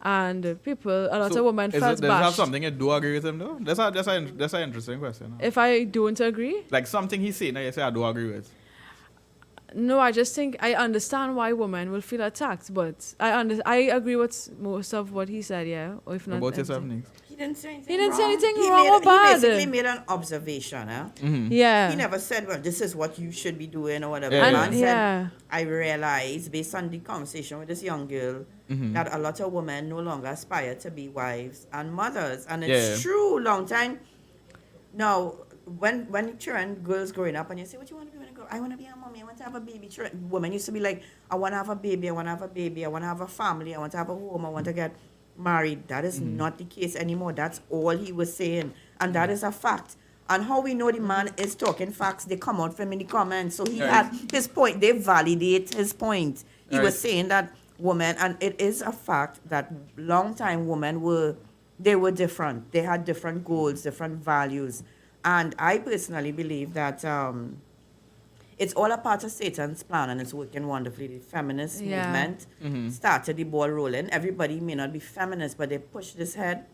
S4: And a lot of women felt
S1: Does it have
S4: bashed.
S1: something you do agree with him, though? That's an interesting question.
S4: If I don't agree?
S1: Like something he's saying that you say I do agree with.
S4: No, I just think I understand why women will feel attacked, but I agree with most of what he said, yeah. Or if not,
S1: About yourself, Nix.
S3: He didn't say anything
S4: He didn't say
S3: wrong.
S4: anything
S3: He
S4: wrong
S3: made-
S4: or bad.
S3: He basically made an observation, huh?
S4: Yeah.
S3: He never said, well, this is what you should be doing or whatever.
S1: Yeah,
S3: The
S1: yeah.
S3: man said,
S4: Yeah.
S3: I realized, based on the conversation with this young girl, that a lot of women no longer aspire to be wives and mothers. And it's
S1: Yeah.
S3: true, long time. Now, when children, girls growing up, and you say, what you want to be when you grow up? I want to be a mommy. I want to have a baby. Women used to be like, I want to have a baby. I want to have a baby. I want to have a family. I want to have a home. I want to get married. That is not the case anymore. That's all he was saying. And that is a fact. And how we know the man is talking facts, they come out from in the comments. So he had his point. They validate his point. He was saying that women, and it is a fact that long time women were different. They had different goals, different values. And I personally believe that it's all a part of Satan's plan, and it's working wonderfully. The feminist movement started the ball rolling. Everybody may not be feminist, but they push this head.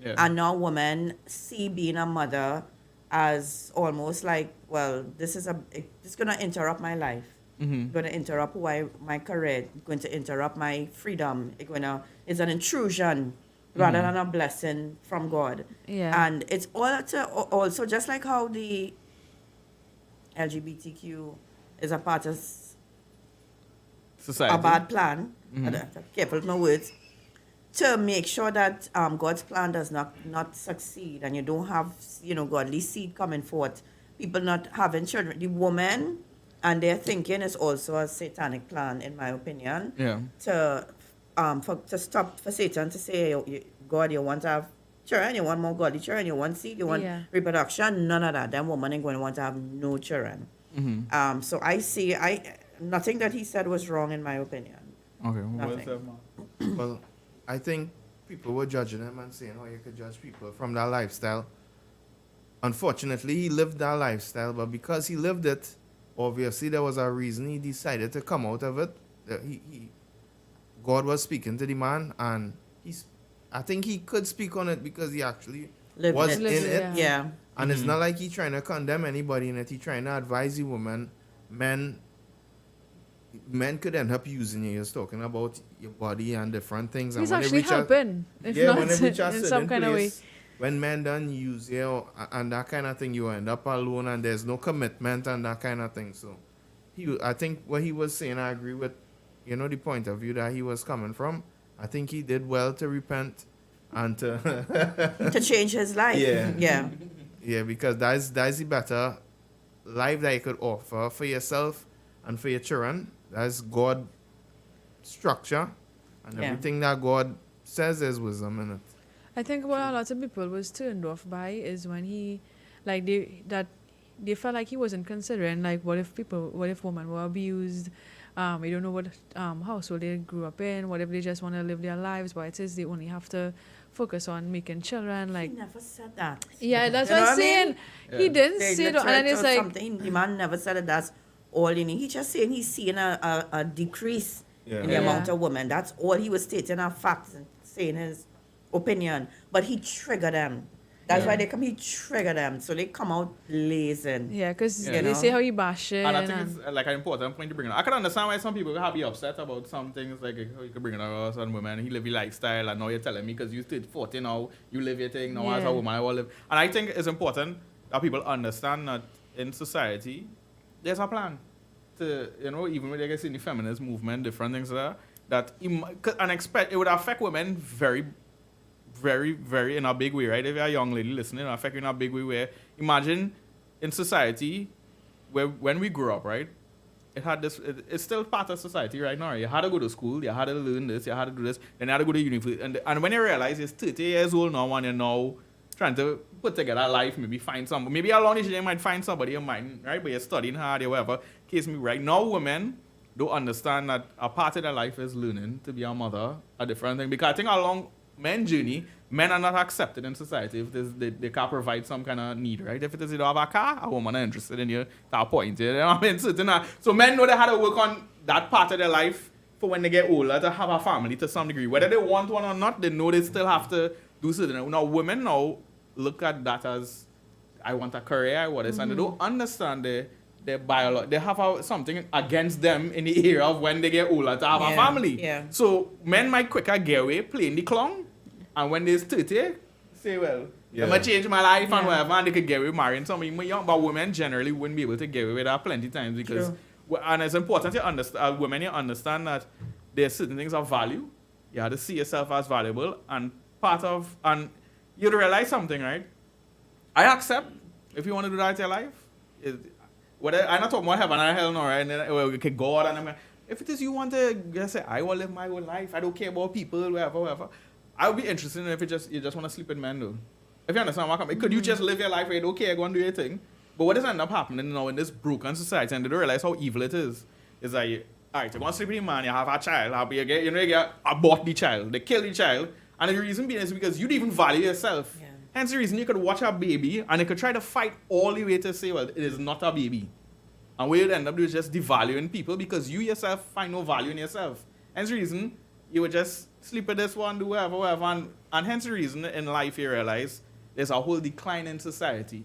S3: Yeah. And now women see being a mother as almost like, well, this is going to interrupt my life. Going to interrupt my career. Going to interrupt my freedom. It's an intrusion rather than a blessing from God. Yeah. And it's also just like how the LGBTQ is a part of
S1: society,
S3: a bad plan. Careful with my words. To make sure that God's plan does not succeed, and you don't have godly seed coming forth. People not having children. The woman and their thinking is also a satanic plan, in my opinion. Yeah. To stop for Satan to say, God, you want to have children, you want more godly children, you want seed, you want reproduction, none of that. Then woman ain't going to want to have no children. So I see, nothing that he said was wrong, in my opinion.
S1: Okay.
S3: Nothing.
S2: Well, I think people were judging him and saying how you could judge people from that lifestyle. Unfortunately, he lived that lifestyle, but because he lived it, obviously there was a reason he decided to come out of it. God was speaking to the man, and I think he could speak on it because he actually was in it.
S3: Yeah.
S2: And it's not like he's trying to condemn anybody in it. He's trying to advise the woman. Men could end up using you. He's talking about your body and different things.
S4: He's
S2: and
S4: actually helping, if not
S2: when they reach a
S4: in
S2: certain
S4: some kind of way.
S2: place, when men don't use you and that kind of thing, you end up alone and there's no commitment and that kind of thing. So I think what he was saying, I agree with, the point of view that he was coming from. I think he did well to repent and
S3: to change his life. Yeah.
S2: Yeah, because that's the better life that you could offer for yourself and for your children. That's God structure, and everything that God says is wisdom in it.
S4: I think what a lot of people was turned off by is when he, they felt like he wasn't considering, what if women were abused, we don't know what household they grew up in, what if they just want to live their lives, but it is they only have to focus on making children.
S3: He never said that.
S4: Yeah, that's what I'm saying. Yeah. He didn't say that, and it's like
S3: something. The man never said that. That's all you need. He just saying he's seeing a decrease in the amount of women. That's all he was stating, a fact, and saying his opinion. But he triggered them. That's why they come. He triggered them, so they come out blazing.
S4: Yeah, because they say how you bash it.
S1: And I think it's like an important point to bring up. I can understand why some people will be upset about some things, like how you can bring it up on women. He live your lifestyle, and now you're telling me because you still 40 now, you live your thing now as a woman. I will live. And I think it's important that people understand that in society, there's a plan to, even when they get in the feminist movement, different things like that it would affect women very, very, very in a big way, right? If you're a young lady listening, it'll affect you in a big way where imagine in society where when we grew up, right? It's still part of society right now. You had to go to school, you had to learn this, you had to do this, then you had to go to university. And when you realize you're 30 years old now and you're now trying to put together a life, maybe find somebody, maybe along this you might find somebody you might, right? But you're studying hard or whatever. Case me right now, women don't understand that a part of their life is learning to be a mother, a different thing. Because I think along men's journey, men are not accepted in society if they can't provide some kind of need, right? If it is you don't have a car, a woman is interested in you to a point. You know what I mean? So men know they had to work on that part of their life for when they get older to have a family to some degree. Whether they want one or not, they know they still have to do certain. Now, women now look at that as, I want a career, I want this, and they don't understand their biology. They have something against them in the era of when they get older to have a family. Yeah. So men might quicker get away playing the clown, and when they're 30, say, well, I'm going to change my life and whatever, and they could get away marrying somebody more young. But women generally wouldn't be able to get away with that plenty of times because, and it's important to understand, women, you understand that there's certain things of value. You have to see yourself as valuable, and and you'd realize something, right? I accept if you want to do that in your life. I'm not talking about heaven and hell, no, right? And then, well, okay, God, and I'm like, if it is you want to just say, I will live my whole life, I don't care about people, whatever. I would be interested in if you just want to sleep with men, though. If you understand what I'm saying. Could you just live your life where you don't care, go and do your thing? But what does end up happening now in this broken society, and they don't realize how evil it is like, all right, you want to sleep with a man, you have a child, you get abort the child, they kill the child, and the reason being is because you don't even value yourself.
S3: Yeah.
S1: Hence the reason you could watch a baby, and you could try to fight all the way to say, well, it is not a baby. And what you'd end up doing is just devaluing people because you yourself find no value in yourself. Hence the reason you would just sleep with this one, do whatever, and hence the reason in life you realize there's a whole decline in society.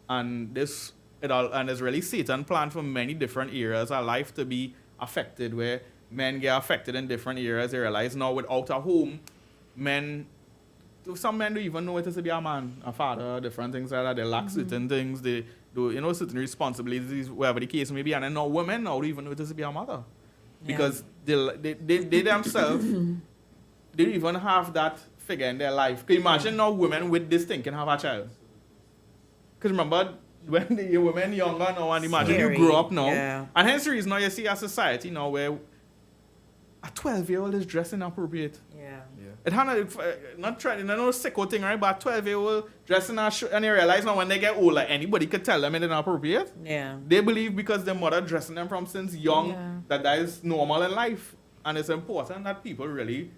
S1: And there's really Satan planned for many different areas of life to be affected, where men get affected in different areas. They realize now without a home, some men don't even know what it is to be a man, a father, different things like that. They lack certain things. They do, certain responsibilities, whatever the case may be. And then now women now don't even know what it is to be a mother. Because they themselves, they don't even have that figure in their life. Can you imagine now women with this thing can have a child? Because remember, when the women younger now, and imagine
S3: Scary.
S1: you grow up now.
S3: Yeah.
S1: And hence the reason now you see a society now where a 12-year-old is dressed inappropriate.
S3: Yeah.
S1: It not trying, no sicko thing, right? But a 12-year-old dressing and they realize now when they get older, anybody could tell them it's inappropriate.
S3: Yeah.
S1: They believe because their mother dressing them from since young that is normal in life. And it's important that people really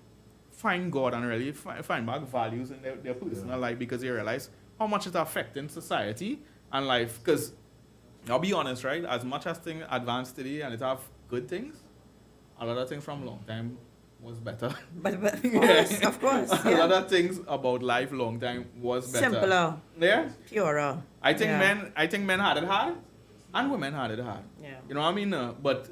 S1: find God and really find back values in their personal life, because they realize how much it's affecting society and life. Because I'll be honest, right? As much as things advance today and it have good things, a lot of things from long time was better.
S3: But of course.
S1: A lot of things about life long time was better.
S3: Simpler.
S1: Yeah.
S3: Purer.
S1: I think men had it hard and women had it hard.
S3: Yeah.
S1: You know what I mean? But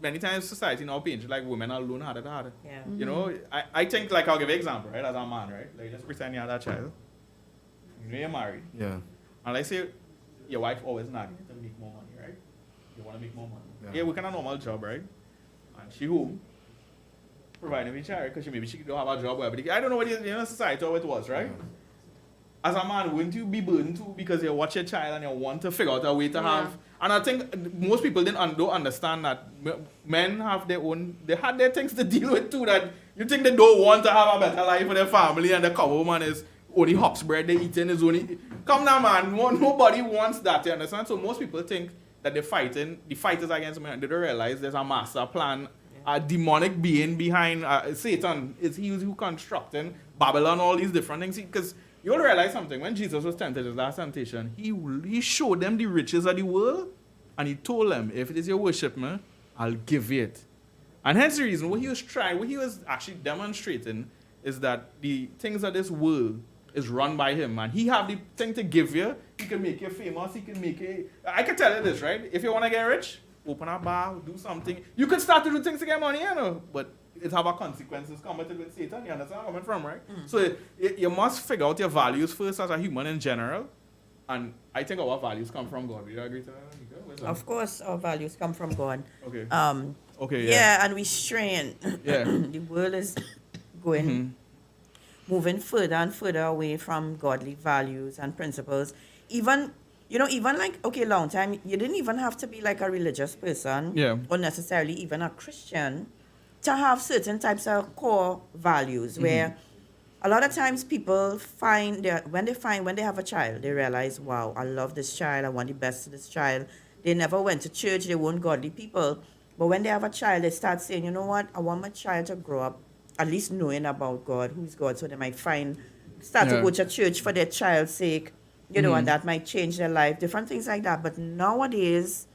S1: many times society now paints like women alone had it hard.
S3: Yeah.
S1: You know, I think, like, I'll give you an example, right? As a man, right? Like, just pretend you had a child. You know you're married.
S2: Yeah.
S1: And let's say your wife always nagging you to make more money, right? You want to make more money.
S2: Yeah.
S1: We can a normal job, right? And she home, providing with child, because maybe she don't have a job, whatever. I don't know what society how it was, right? As a man, wouldn't you be burdened too because you watch your child and you want to figure out a way to have? And I think most people don't understand that men have they had their things to deal with too, that you think they don't want to have a better life for their family, and the cow woman is only hops bread they eating is only... Come now, man. Nobody wants that, you understand? So most people think that the fight is against men. They don't realize there's a master plan, a demonic being behind Satan. It's he who constructing Babylon, all these different things. Because you'll realize something. When Jesus was tempted, his last temptation, he showed them the riches of the world, and he told them, if it is your worship, man, I'll give you it. And hence the reason, what he was actually demonstrating is that the things of this world is run by him, and he have the thing to give you. He can make you famous. He can make you... I can tell you this, right? If you want to get rich, open a bar, do something. You could start to do things to get money, you know, but it have a consequences committed with Satan. You understand where I'm coming from, right? So you must figure out your values first as a human in general, and I think our values come from God. Do you agree to that?
S3: Of course, our values come from God.
S1: Okay.
S3: Okay. Yeah, and we strain.
S1: Yeah.
S3: The world is going, moving further and further away from godly values and principles. Even like, long time, you didn't even have to be like a religious person, or necessarily even a Christian, to have certain types of core values, where a lot of times people when they have a child, they realize, wow, I love this child, I want the best for this child. They never went to church, they weren't godly people. But when they have a child, they start saying, you know what, I want my child to grow up at least knowing about God, who's God, so they might start to go to church for their child's sake, and that might change their life, different things like that. But nowadays,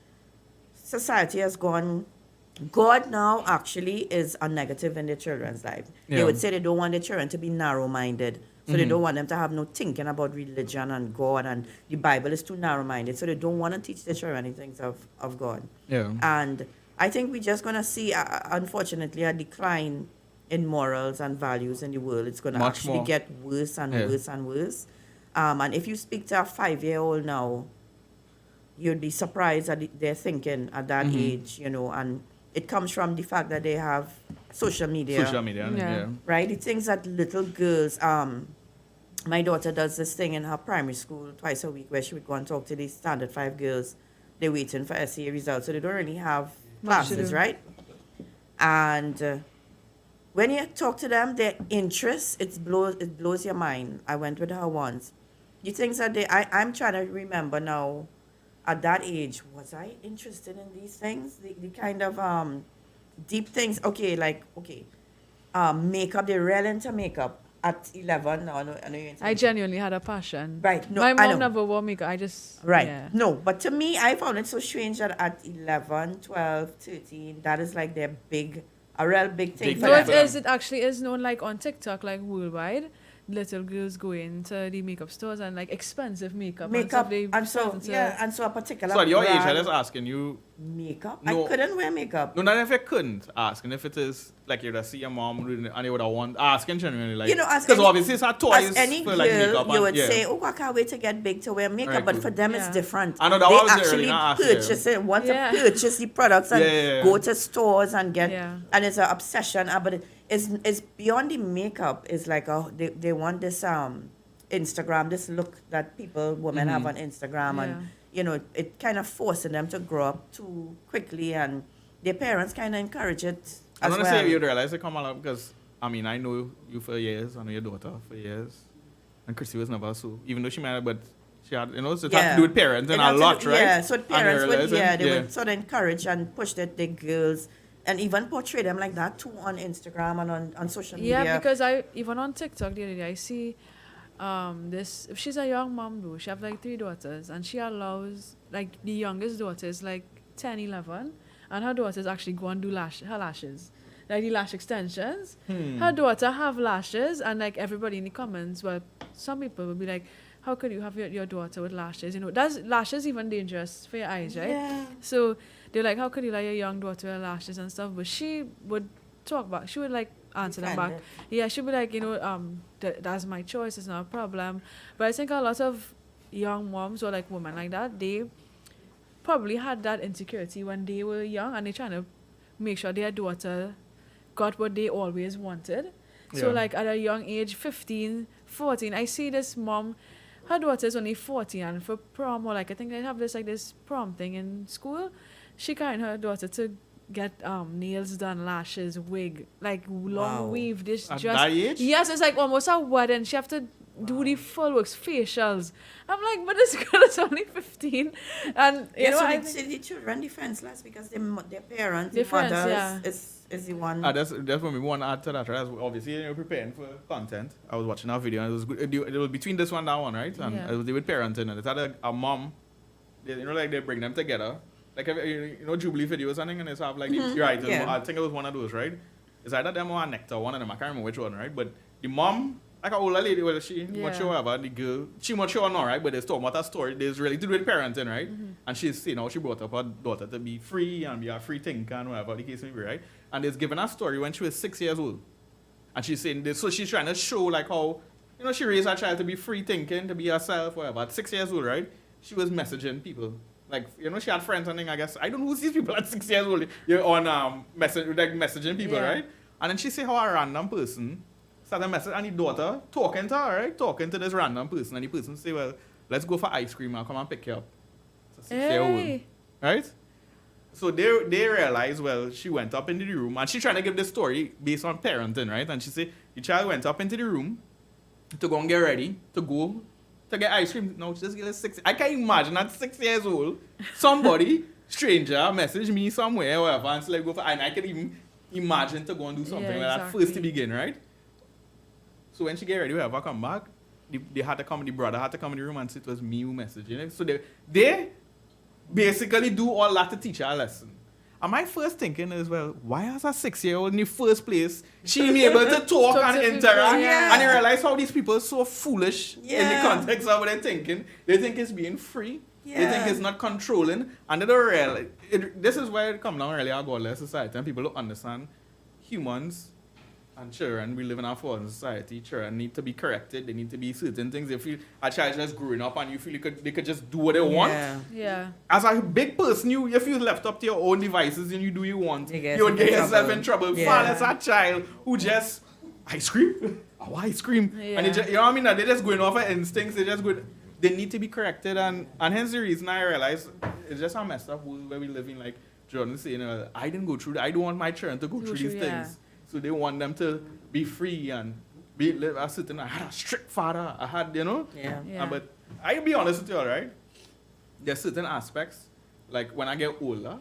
S3: society has gone, God now actually is a negative in their children's life. They would say they don't want their children to be narrow-minded, so they don't want them to have no thinking about religion and God, and the Bible is too narrow-minded, so they don't want to teach their children any things of God.
S1: Yeah.
S3: And I think we're just going to see, unfortunately, a decline in morals and values in the world. It's going to actually get worse and worse and worse. And if you speak to a 5-year-old now, you'd be surprised at their thinking at that age, and it comes from the fact that they have social media. Right? The things that little girls, my daughter does this thing in her primary school twice a week, where she would go and talk to these standard 5 girls they're waiting for SCA results, so they don't really have
S4: Much to
S3: classes,
S4: do.
S3: right? And when you talk to them, their interest, it blows your mind. I went with her once. The things that I'm trying to remember now, at that age, was I interested in these things? The kind of deep things. Makeup, they're real into makeup at 11. No, I know you're into
S4: I genuinely had a passion.
S3: Right, no,
S4: My
S3: I
S4: mom
S3: know.
S4: never wore makeup. I just
S3: Right.
S4: Yeah.
S3: No, but to me, I found it so strange that at 11, 12, 13, that is like their a real big thing
S1: Big
S3: for
S4: No,
S3: them.
S4: it is. It actually is known like on TikTok, like worldwide. Little girls go into the makeup stores and like expensive makeup.
S3: Makeup,
S4: and
S3: and
S4: stuff.
S3: so,
S4: They
S3: yeah, and so a particular
S1: So at your age,
S3: brand-
S1: I was asking you.
S3: Makeup?
S1: No.
S3: I couldn't wear makeup.
S1: No, not if you couldn't ask, and if it is like you'd see your mom doing it, and you would have want asking genuinely like,
S3: You know, as
S1: because
S3: any-
S1: obviously it's a toys
S3: As any
S1: for
S3: girl,
S1: like makeup.
S3: you
S1: and,
S3: would
S1: yeah.
S3: say, "Oh, I can't wait to get big to wear makeup."
S1: Right,
S3: But
S1: cool.
S3: for them, it's
S4: Yeah.
S3: different.
S1: I know that
S3: they
S1: was there,
S3: actually
S1: not asking.
S3: purchase it, want
S4: Yeah.
S3: to purchase the products and
S1: Yeah, yeah, yeah.
S3: go to stores and get.
S4: Yeah.
S3: And it's an obsession. But it's beyond the makeup. It's like they want this Instagram, this look that women have on Instagram,
S4: Yeah.
S3: and it kind of forcing them to grow up too quickly, and their parents kind of encourage it
S1: I
S3: as
S1: want to
S3: well.
S1: say you'd realize it come along because I mean I know you for years, I know your daughter for years, and Chrissy was never so. Even though she married, but she had it had to do with parents and
S3: It
S1: a
S3: had to
S1: lot,
S3: do-
S1: right?
S3: Yeah, so
S1: And
S3: parents
S1: you
S3: would,
S1: realize it?
S3: they would sort of encourage and push the girls and even portray them like that too on Instagram and on social media.
S4: Yeah, because I even on TikTok the other day I see this. If she's a young mom though, she have like 3 daughters, and she allows like the youngest daughter is like 10, 11, and her daughters actually go and do her lashes, like the lash extensions. Her daughter have lashes, and like everybody in the comments, well, some people will be like, how could you have your daughter with lashes? That's lashes even dangerous for your eyes, right?
S3: Yeah.
S4: So they're like, how could you let your young daughter with lashes and stuff? But she would talk back. She would like answer them back.
S3: Defend
S4: Yeah, she'd be like, that's my choice. It's not a problem. But I think a lot of young moms or like women like that, they probably had that insecurity when they were young, and they're trying to make sure their daughter got what they always wanted. So
S1: Yeah.
S4: like at a young age, 15, 14, I see this mom, her daughter is only 14, and for prom, or like I think they have this prom thing in school, she carrying her daughter to get nails done, lashes, wig, like long
S3: Wow.
S4: weave, this
S1: At
S4: dress.
S1: that age?
S4: Yes, it's like almost a wedding. She have to do the full works, facials. I'm like, but this girl is only 15, and you
S3: Yeah,
S4: know,
S3: so
S4: I
S3: the,
S4: think,
S3: the children defenseless because their parents,
S4: Their
S3: their
S4: friends,
S3: mothers
S4: yeah.
S3: is the one.
S1: That's what we want to add to that, right? As obviously, you're preparing for content. I was watching our video, and it was good. It was between this one and that one, right? And
S4: Yeah.
S1: it was with parenting, and it had a mom. Like they bring them together. Like, Jubilee videos or something, and it's have like, right,
S3: Yeah.
S1: I think it was one of those, right? It's either them or Nectar, one of them. I can't remember which one, right? But the mom, like an older lady, well, she mature, whatever, the girl, she mature now, right? But they're talking about her story. There's really to do with parenting, right? And she's, she brought up her daughter to be free and be a free thinker and whatever the case may be, right? And it's given her story when she was 6 years old. And she's saying this, so she's trying to show like how, she raised her child to be free thinking, to be herself, whatever. At 6 years old, right? She was messaging people. Like, she had friends and thing, I guess. I don't know who these people at 6 years old. You're on messaging people,
S4: Yeah.
S1: right? And then she say how a random person started messaging, and the daughter talking to her, right? Talking to this random person. And the person say, well, let's go for ice cream. I'll come and pick you up. It's a 6-year-old.
S4: Hey.
S1: Right? So they realize, well, she went up into the room, and she's trying to give the story based on parenting, right? And she say the child went up into the room to go and get ready, to go to get ice cream. Now, this girl is 6. I can't imagine at 6 years old, somebody, stranger, message me somewhere, or whatever, and say, like, go for, and I can even imagine to go and do something
S4: Yeah,
S1: like that
S4: exactly.
S1: first to begin, right? So when she get ready, whoever come back, they had to come, the brother had to come in the room and say it was me who messaged, you know? So they basically do all that to teach her a lesson. And my first thinking is, well, why as a 6-year-old in the first place, she be able to talk
S4: Talk
S1: and
S4: to people,
S1: interact,
S4: yeah.
S1: and you realize how these people are so foolish in the
S3: Yeah.
S1: context of what they're thinking. They think it's being free. They think
S3: Yeah.
S1: it's not controlling, and they don't realize. This is where it comes down really our godless society, and people don't understand humans and children. We live in a fallen society. Children need to be corrected. They need to be certain things. They feel a child just growing up, and you feel they could just do what they want.
S3: Yeah.
S4: Yeah.
S1: As a big person, if you left up to your own devices and you do you want,
S3: You get
S1: you would get
S3: in
S1: yourself
S3: trouble.
S1: in trouble.
S3: Yeah.
S1: Far less a child who just ice cream, oh ice cream, and
S4: Yeah.
S1: they just, you know what I mean? They're just going off of instincts. They just go. They need to be corrected, and hence the reason I realize it's just a messed up world where we live in. Like Jordan saying, I didn't go through that. I don't want my children to go through these things. So they want them to be free and live a certain. I had a strict father. I had, you know.
S3: Yeah.
S1: But I'll be honest with you, all right? There's certain aspects, like when I get older,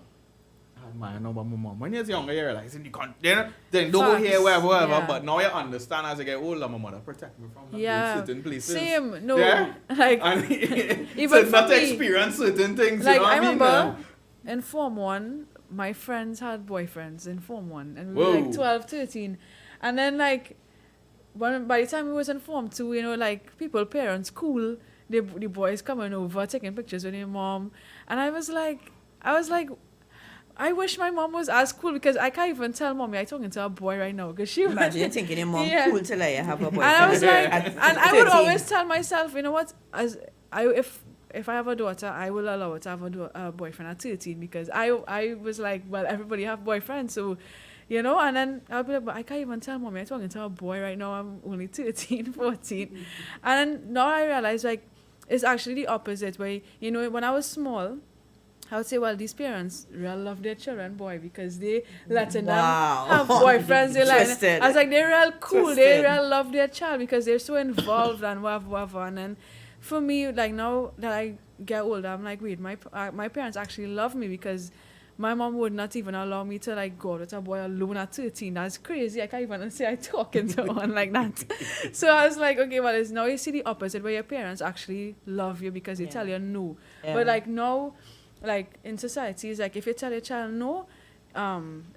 S1: man, no, but my mom. When you're younger, you realize you can't, then don't go here, wherever.
S4: Yeah.
S1: But now you understand as I get older, my mother protect me from certain places.
S4: Same. No.
S1: Yeah?
S4: Like
S1: And
S4: even
S1: to
S4: for
S1: not
S4: me,
S1: experience certain things.
S4: like
S1: you know what
S4: I
S1: mean?
S4: remember in Form 1, my friends had boyfriends in Form 1, and we were like 12, 13, and then like by the time we was in Form 2, you know, like parents cool, the boys coming over taking pictures with your mom, and I was like, I wish my mom was as cool, because I can't even tell mommy I'm talking to a boy right now, because she
S3: Imagine you thinking your mom cool till I have a boyfriend.
S4: And I was like,
S3: at
S4: and I would
S3: 13.
S4: always tell myself, you know what, if I have a daughter, I will allow her to have a boyfriend at 13, because I was like, well, everybody have boyfriends, so, you know, and then I'll be like, but I can't even tell mommy I'm talking to a boy right now, I'm only 13, 14. And then now I realize, like, it's actually the opposite, where, you know, when I was small, I would say, well, these parents really love their children, boy, because they letting them have boyfriends. They like, I was like, they're real cool. They real love their child because they're so involved and whatever. And then for me, like now that I get older, I'm like, wait, my parents actually love me, because my mom would not even allow me to like go out with a boy alone at 13. That's crazy. I can't even say I talking to one like that. So I was like, okay, well, it's now you see the opposite, where your parents actually love you because they tell you no. But like now, like in society, it's like if you tell your child no,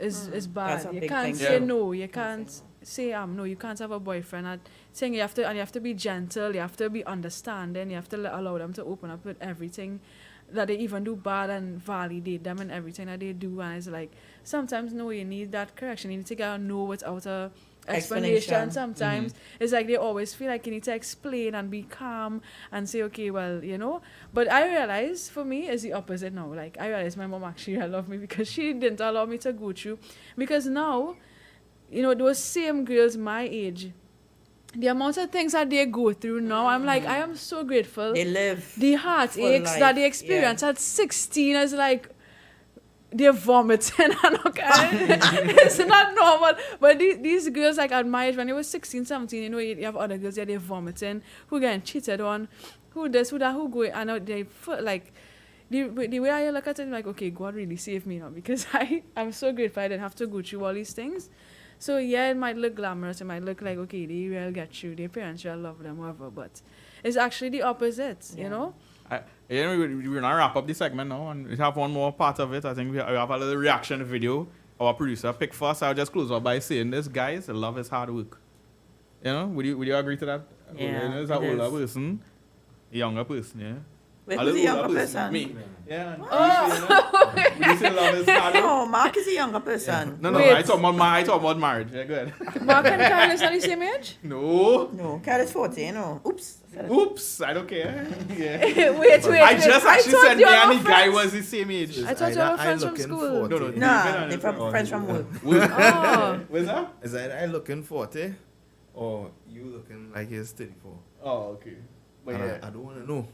S4: is bad. You can't say no. You can't say no. You can't have a boyfriend. And saying you have to be gentle. You have to be understanding. You have to allow them to open up with everything that they even do bad, and validate them in everything that they do. And it's like sometimes no, you need that correction. You need to get a no without a explanation. Sometimes it's like they always feel like you need to explain and be calm and say, okay, well, you know. But I realize for me it's the opposite now. Like I realize my mom actually loved me because she didn't allow me to go through. Because now, you know, those same girls my age, the amount of things that they go through now, I'm like, I am so grateful.
S3: They live
S4: the heartaches that they experience at 16 is like they're vomiting. It's not normal. But these girls, like at my age, when they were 16, 17, you know, you have other girls, they're vomiting, who getting cheated on, who this, who that, who go, and they feel like, the way I look at it, I'm like, okay, God really saved me now, because I'm so grateful I didn't have to go through all these things. So yeah, it might look glamorous, it might look like, okay, they will get you, their parents will love them, whatever, but it's actually the opposite, you know?
S1: We're gonna wrap up the segment now, and we have one more part of it. I think we have a little reaction video. Our producer picked for us. I'll just close up by saying this, guys, love is hard work. You know, would you agree to that?
S3: Yeah,
S1: It's an older person, a younger person, yeah.
S3: Wait,
S1: A
S3: who's
S1: little
S3: a
S1: older
S3: younger person?
S1: Me. Yeah. Would you say love is hard work?
S3: No, Mark is a younger person.
S1: No,
S4: Wait.
S1: I talk about marriage. Yeah, go ahead.
S4: Mark and Kyle is not the same age?
S3: No, Kyle is 40, you know.
S1: Oops, I don't care. Yeah.
S4: wait.
S1: I just actually
S4: thought
S1: said
S4: you
S1: me
S4: were
S1: and the guy
S4: friends.
S1: was the same age.
S4: I thought you were friends from school.
S1: No,
S3: Nah, they're friends from work.
S4: Oh.
S1: What's that?
S2: Is that I looking 40 or you looking like you're 34?
S1: Oh, okay. But
S2: And
S1: yeah.
S2: I don't want to know.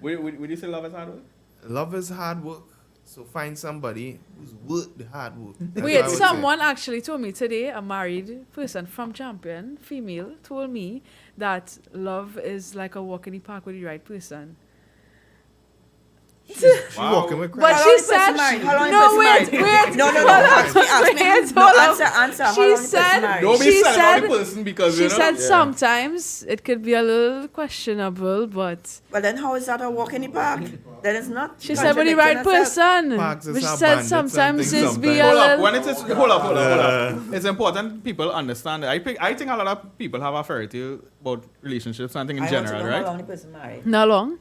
S1: Would you say love is hard work?
S2: Love is hard work. So find somebody who's worth the hard work. That's what I
S4: Wait,
S2: would say.
S4: someone actually told me today, a married person from Champion, female, told me that love is like a walk in the park with the right person.
S2: She walking with
S4: But
S2: Christ.
S4: she said,
S3: How long
S4: no,
S3: is
S4: wait.
S3: No,
S4: hold
S3: ask me.
S4: on. Wait,
S3: No,
S4: hold on.
S3: answer. How
S4: She
S3: long is
S4: said,
S3: married?
S1: Don't be
S4: she
S1: selling
S4: said,
S1: out the person because,
S4: she
S1: you know.
S4: said sometimes it could be a little questionable, but
S3: Well, then how is that a walk in the park? That is not.
S4: she said with the right person.
S2: Parks is
S4: But she
S2: a
S4: said
S2: bandit,
S4: sometimes
S2: something,
S4: it's be a
S1: Hold up.
S4: little...
S1: When it is, hold up. It's important people understand that. I think a lot of people have a fairy tale about relationships and things in
S3: I want to
S1: general,
S3: know how
S1: right?
S3: long the person married.
S4: Not long.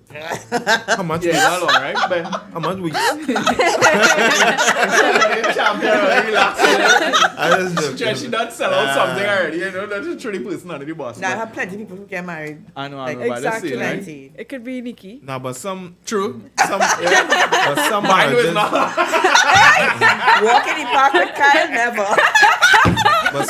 S2: How much
S1: Yeah,
S2: weeks?
S1: not long, right? But
S2: How much weeks?
S1: champion, relax.
S2: I just joking.
S1: She not sell out something already, you know. That's just truly personality, boss.
S3: Now, I have plenty of people who get married.
S1: I know,
S3: Like,
S1: but that's
S4: exactly.
S1: it, right?
S3: Plenty.
S4: It could be Nikki.
S2: Nah, but some
S1: True.
S2: but some
S1: Mine was
S2: marriages,
S1: not.
S3: Walk in the park with Kyle, never.
S2: but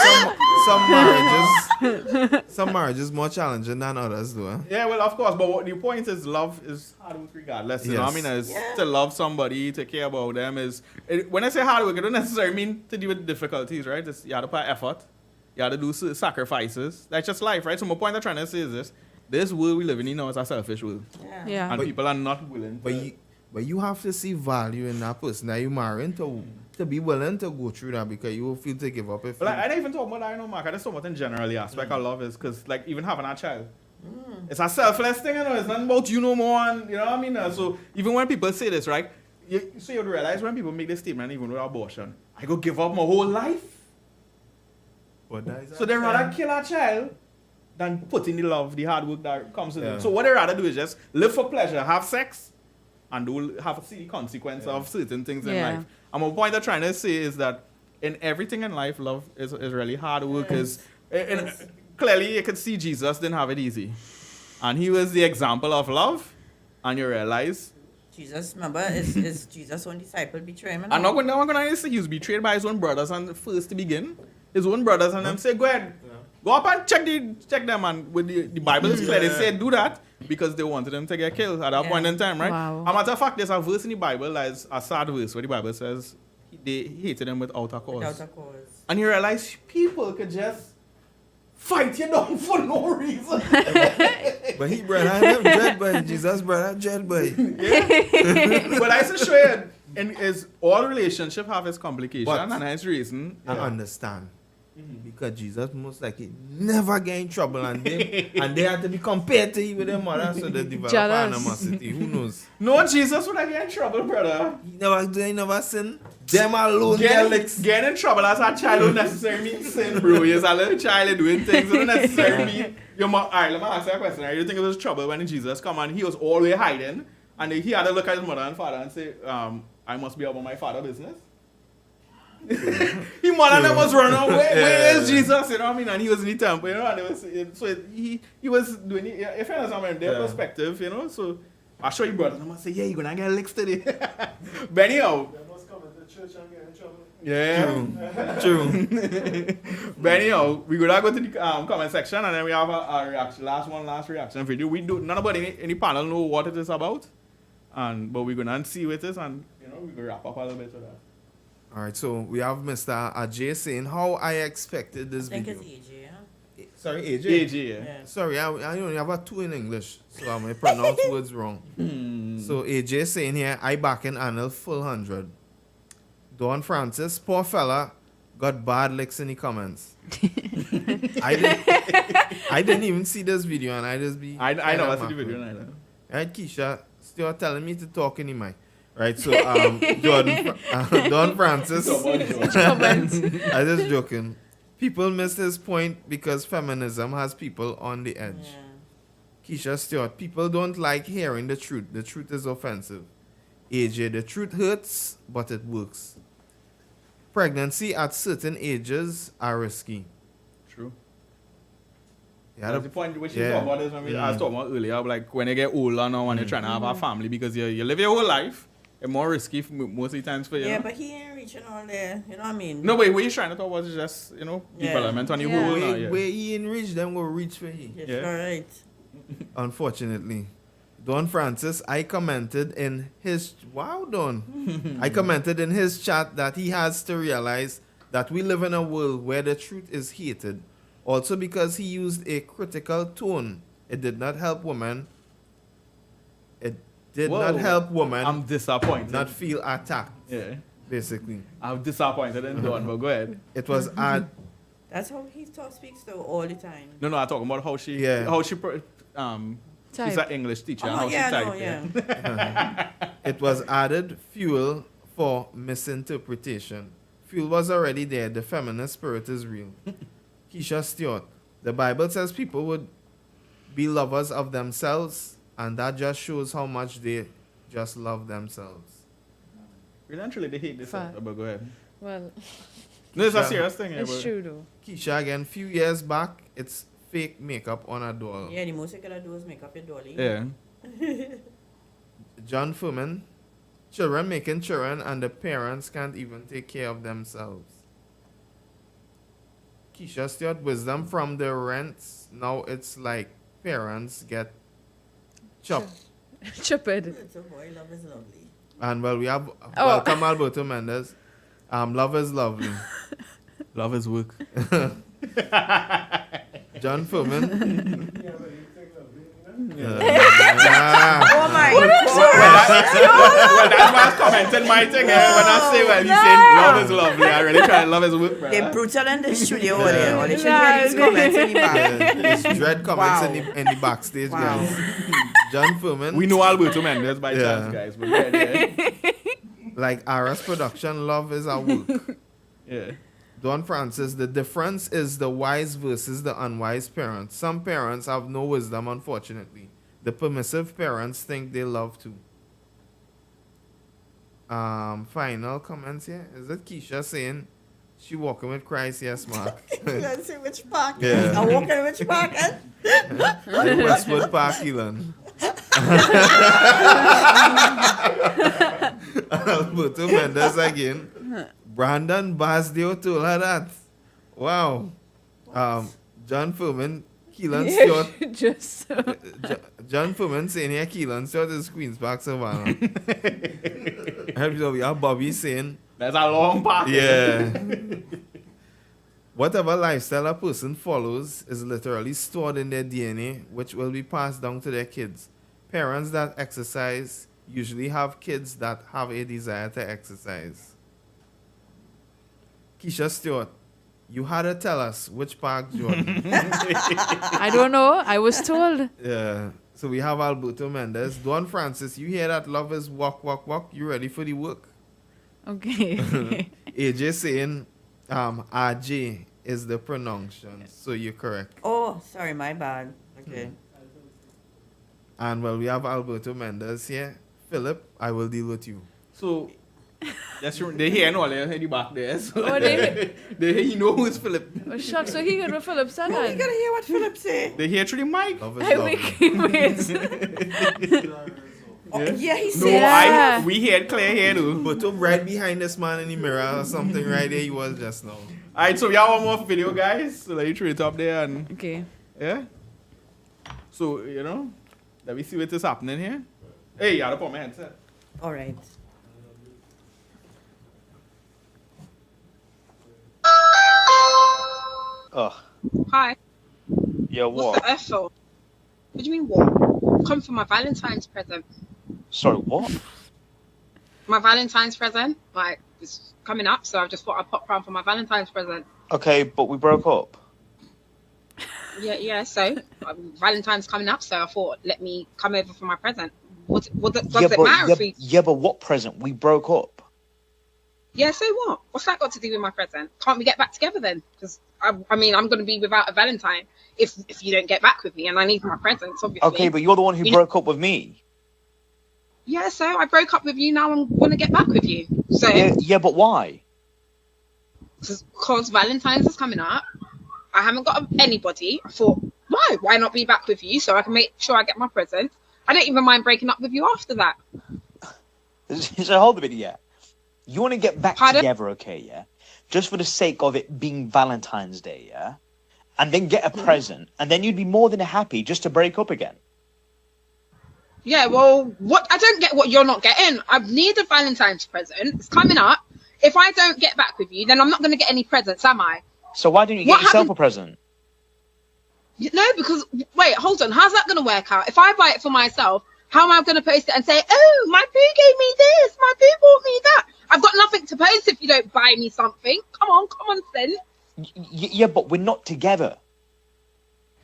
S2: some marriages more challenging than others, though. Eh?
S1: Yeah, well, of course, but what the point is, love is hard work regardless. You know what I
S2: Yes.
S1: mean? Is to love somebody, to care about them. When I say hard work, it don't necessarily mean to deal with difficulties, right? You have to put effort. You have to do sacrifices. That's just life, right? So my point I'm trying to say is this world we live in now is a selfish world.
S4: Yeah.
S1: And people are not willing to.
S2: But you have to see value in that person that you're marrying to be willing to go through that, because you will feel to give up if
S1: But like, I don't even talk about that, you know, Mark. I just talk about in general the aspect of love is because, like, even having a child, it's a selfless thing, you know. It's not about you no more, and you know what I mean. So even when people say this, right, you would realize when people make this statement, even with abortion, I go give up my whole life.
S2: But that is
S1: So they rather kill a child than put in the love, the hard work that comes with it. So what they rather do is just live for pleasure, have sex, and do have to see the consequence of certain things in life. And my point I'm trying to say is that in everything in life, love is really hard work. Clearly you could see Jesus didn't have it easy. And he was the example of love. And you realize
S3: Jesus, remember, is Jesus' own disciple betray him?
S1: I'm not going to say he was betrayed by his own brothers and first to begin. His own brothers and them say, go ahead. Go up and check them, and with the Bible is clear, they say do that because they wanted them to get killed at that point in time, right?
S4: Wow.
S1: As a matter of fact, there's a verse in the Bible that is a sad verse where the Bible says they hated them without a cause.
S3: Without a cause.
S1: And you realize people could just fight you down for no reason.
S2: But he brought them dread boy. Jesus brought dread boy.
S1: But I show you, and is all relationship have its complication
S2: But-
S1: and its reason.
S2: I understand. Because Jesus most likely never get in trouble, and they had to be compared to him with their mother, so they develop
S4: Jealous.
S2: animosity. Who knows?
S1: No, Jesus would have get in trouble, brother.
S2: He never sin. Them alone get licks.
S1: Getting in trouble as a child don't necessarily mean sin, bro. You're a little child doing things. It don't necessarily mean your mom. Alright, let me ask you a question. You think it was trouble when Jesus come and he was always hiding, and he had to look at his mother and father and say, I must be about my father's business. His mother them was running away. Where is Jesus? You know what I mean? And he was in the temple, you know, and he was doing it. If you understand their perspective, you know, so I show you brother, I'm gonna say, yeah, you're gonna get licks today. But anyhow. Yeah.
S2: True.
S1: But anyhow, we're gonna go to the comment section and then we have a reaction, last reaction video. None about any panel know what it is about. But we're gonna see what it is, and you know, we're gonna wrap up a little bit of that.
S2: All right, so we have Mr. Ajay saying how I expected this
S3: I think
S2: video.
S3: it's AJ, huh?
S2: Sorry, AJ.
S1: AJ, yeah.
S2: Sorry, I only have a 2 in English, so I may pronounce words wrong. So AJ saying here, I back in Anil full 100. Don Francis, poor fella, got bad licks in the comments. I didn't even see this video, and I just be.
S1: I know, I see the
S2: macro.
S1: video neither.
S2: Right, Keisha, still telling me to talk in the mic. Right, so Don Francis. I just joking. People miss his point because feminism has people on the edge. Keisha Stewart, people don't like hearing the truth. The truth is offensive. AJ, the truth hurts, but it works. Pregnancy at certain ages are risky.
S1: True.
S2: Yeah,
S1: That's the point which you talk about is when I was talking about earlier, like when you get older now and you're trying to have a family because you live your whole life, it's more risky most of the times for you.
S3: Yeah,
S1: know?
S3: but he ain't reaching all there. You know what I mean?
S1: No, but what he's trying to talk about is just, you know, development on the whole.
S2: Where he in reach, them will reach for he.
S3: Yes, right.
S2: Unfortunately. Don Francis, I commented in his I commented in his chat that he has to realize that we live in a world where the truth is hated. Also because he used a critical tone. It did not help women. It did not help women.
S1: I'm disappointed.
S2: Not feel attacked.
S1: Yeah.
S2: Basically.
S1: I'm disappointed in Don, but go ahead.
S2: It was
S3: That's how he speaks though all the time.
S1: No, I'm talking about how she she's an English teacher.
S3: Oh,
S1: how
S3: yeah,
S1: she typed.
S2: It was added fuel for misinterpretation. Fuel was already there. The feminist spirit is real. Keisha Stewart, the Bible says people would be lovers of themselves, and that just shows how much they just love themselves.
S1: Eventually they hate this, but go ahead.
S4: Well,
S1: no, it's a serious thing.
S4: It's true though.
S2: Keisha, again, few years back, it's fake makeup on a doll.
S3: Yeah, the most you gotta do is make up your dolly.
S1: Yeah.
S2: John Furman, children making children and the parents can't even take care of themselves. Keisha Stewart, wisdom from the rents. Now it's like parents get chopped.
S4: Chupid.
S3: So boy, love is lovely.
S2: And well, we have welcome Alberto Mendes. Love is lovely.
S1: Love is work.
S2: John Furman.
S3: Oh my
S1: Well, that's why I was commenting my thing. When I say, well, he's saying love is lovely. I really try to love his work,
S3: They
S1: brother.
S3: brutal in the studio over there. Or they should hear these comments in the back.
S2: There's dread comments
S3: Wow.
S2: in the backstage,
S3: Wow.
S2: guys. John Furman.
S1: We know Alberto Mendes by
S2: Yeah.
S1: chance, guys. But yeah.
S2: Like RS Production, love is our work.
S1: Yeah.
S2: Don Francis, the difference is the wise versus the unwise parents. Some parents have no wisdom, unfortunately. The permissive parents think they love too. Final comments here. Is it Keisha saying she walking with Christ? Yes, Mark.
S3: Let's see which park.
S2: Yeah.
S3: I'm walking which park.
S2: In Westwood Park, Elon. Alberto Mendes again. Brandon Basdio told her that. Wow. John Furman, Keelan Stewart.
S4: Just
S2: John Furman saying here Keelan Stewart is Queen's Park Savannah. We have Bobby saying,
S1: That's a long path.
S2: yeah. Whatever lifestyle a person follows is literally stored in their DNA, which will be passed down to their kids. Parents that exercise usually have kids that have a desire to exercise. Keisha Stewart, you had to tell us which park, Jordan.
S4: I don't know. I was told.
S2: Yeah. So we have Alberto Mendes. Don Francis, you hear that love is walk, walk, walk. You ready for the work?
S4: Okay.
S2: AJ saying RJ is the pronunciation. So you're correct.
S3: Oh, sorry, my bad. Okay.
S2: And well, we have Alberto Mendes here. Philip, I will deal with you.
S1: So, that's they hear and all, they hear you back there. So
S4: Oh, they
S1: he know who's Philip.
S4: Oh, shucks. So he got what Philip said.
S3: Oh, you gotta hear what Philip say.
S1: They hear through the mic.
S2: Love is
S4: I
S2: lovely.
S4: wait.
S3: Oh, yeah, he
S1: No,
S3: said.
S4: Yeah.
S1: we heard clear here though.
S2: But I'm right behind this man in the mirror or something right there he was just now.
S1: Alright, so we have one more video, guys. So let you throw it up there and
S4: Okay.
S1: yeah. So, let me see what is happening here. Hey, I gotta put my headset.
S3: All right.
S12: Ugh.
S13: Hi.
S12: Yeah,
S13: What's
S12: what?
S13: the F for? What do you mean what? Come for my Valentine's present.
S12: Sorry, what?
S13: My Valentine's present, like, it's coming up, so I just thought I'd pop round for my Valentine's present.
S12: Okay, but we broke up.
S13: Yeah, so Valentine's coming up, so I thought, let me come over for my present. Does it matter if we...
S12: Yeah, but what present? We broke up.
S13: Yeah, so what? What's that got to do with my present? Can't we get back together then? Because, I mean, I'm going to be without a Valentine if you don't get back with me, and I need my presents, obviously.
S12: Okay, but you're the one who broke up with me.
S13: Yeah, so I broke up with you, now I want to get back with you. So...
S12: Yeah, but why?
S13: Because Valentine's is coming up. I haven't got anybody. I thought, why? Why not be back with you so I can make sure I get my present? I don't even mind breaking up with you after that.
S12: So hold a minute, yeah. You want to get back
S13: Pardon?
S12: together, okay, yeah? Just for the sake of it being Valentine's Day, yeah? And then get a present, and then you'd be more than happy just to break up again.
S13: Yeah, well, what? I don't get what you're not getting. I need a Valentine's present. It's coming up. If I don't get back with you, then I'm not going to get any presents, am I?
S12: So why don't you
S13: What
S12: get yourself
S13: happened-
S12: a present?
S13: No, because, wait, hold on. How's that going to work out? If I buy it for myself, how am I going to post it and say, oh, my boo gave me this, my boo bought me that? I've got nothing to post if you don't buy me something. Come on, sense.
S12: Yeah, but we're not together.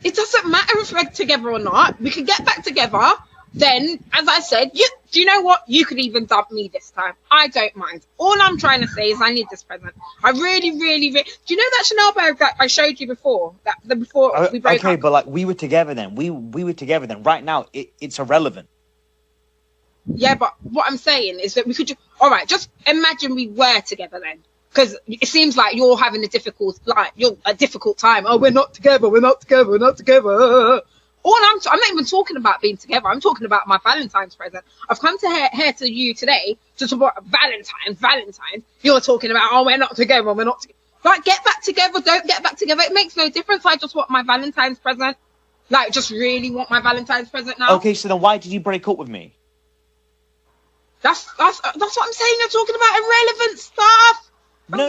S13: It doesn't matter if we're together or not. We can get back together. Then, as I said, do you know what? You could even dump me this time. I don't mind. All I'm trying to say is I need this present. I really... Do you know that Chanel bag that I showed you before? Before we broke
S12: Okay,
S13: up?
S12: but like we were together then. We were together then. Right now, it's irrelevant.
S13: Yeah, but what I'm saying is that we could... All right, just imagine we were together then. Because it seems like you're having a difficult time. Oh, we're not together. I'm not even talking about being together. I'm talking about my Valentine's present. I've come to here to you today to support Valentine's. You're talking about, oh, we're not together. Like, get back together, don't get back together. It makes no difference. I just want my Valentine's present. Like, just really want my Valentine's present now.
S12: Okay, so then why did you break up with me?
S13: That's what I'm saying. You're talking about irrelevant stuff.
S12: No,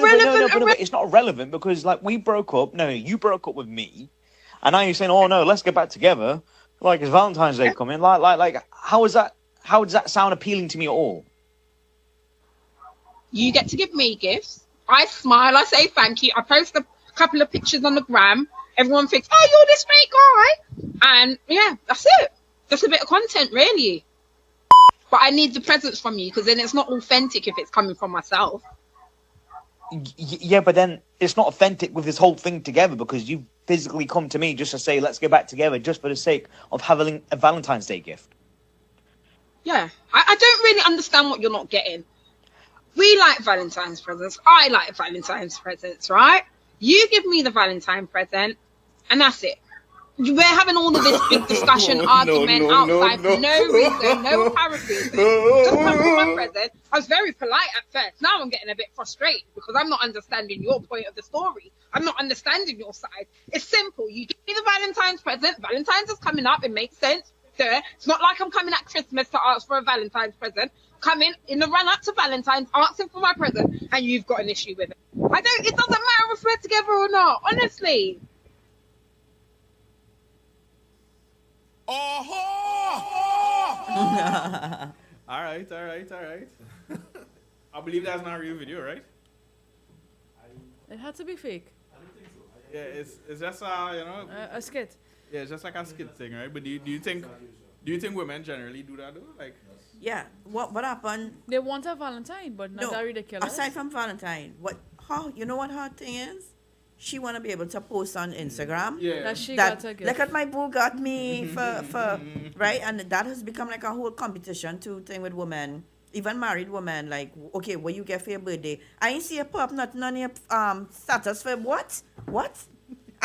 S12: it's not relevant because like we broke up. No, you broke up with me, and now you're saying, "Oh no, let's get back together." Like it's Valentine's Day coming. Like, how is that? How does that sound appealing to me at all?
S13: You get to give me gifts. I smile. I say thank you. I post a couple of pictures on the gram. Everyone thinks, "Oh, you're this great guy," and yeah, that's it. Just a bit of content, really. But I need the presents from you because then it's not authentic if it's coming from myself.
S12: Yeah, but then it's not authentic with this whole thing together because you physically come to me just to say, let's get back together just for the sake of having a Valentine's Day gift.
S13: Yeah, I don't really understand what you're not getting. We like Valentine's presents. I like Valentine's presents, right? You give me the Valentine present, and that's it. We're having all of this big discussion, argument outside for no reason, no apparent reason. Just come for my present. I was very polite at first. Now I'm getting a bit frustrated because I'm not understanding your point of the story. I'm not understanding your side. It's simple. You give me the Valentine's present. Valentine's is coming up. It makes sense. Duh. It's not like I'm coming at Christmas to ask for a Valentine's present. Coming in the run up to Valentine's, asking for my present, and you've got an issue with it. It doesn't matter if we're together or not, honestly.
S1: All right. I believe that's not a real video, right?
S4: It had to be fake.
S1: Yeah, it's just
S4: a skit.
S1: Yeah, it's just like a skit thing, right? But do you think women generally do that though? Like,
S3: Yeah. What happened?
S4: They want a Valentine, but not that ridiculous.
S3: Aside from Valentine, you know what her thing is? She wanna be able to post on Instagram.
S1: Yeah.
S4: That she got a gift.
S3: Look at my boo got me for right, and that has become like a whole competition thing with women, even married women. Like, okay, what you get for your birthday? I ain't see a pop nothing on your status for what?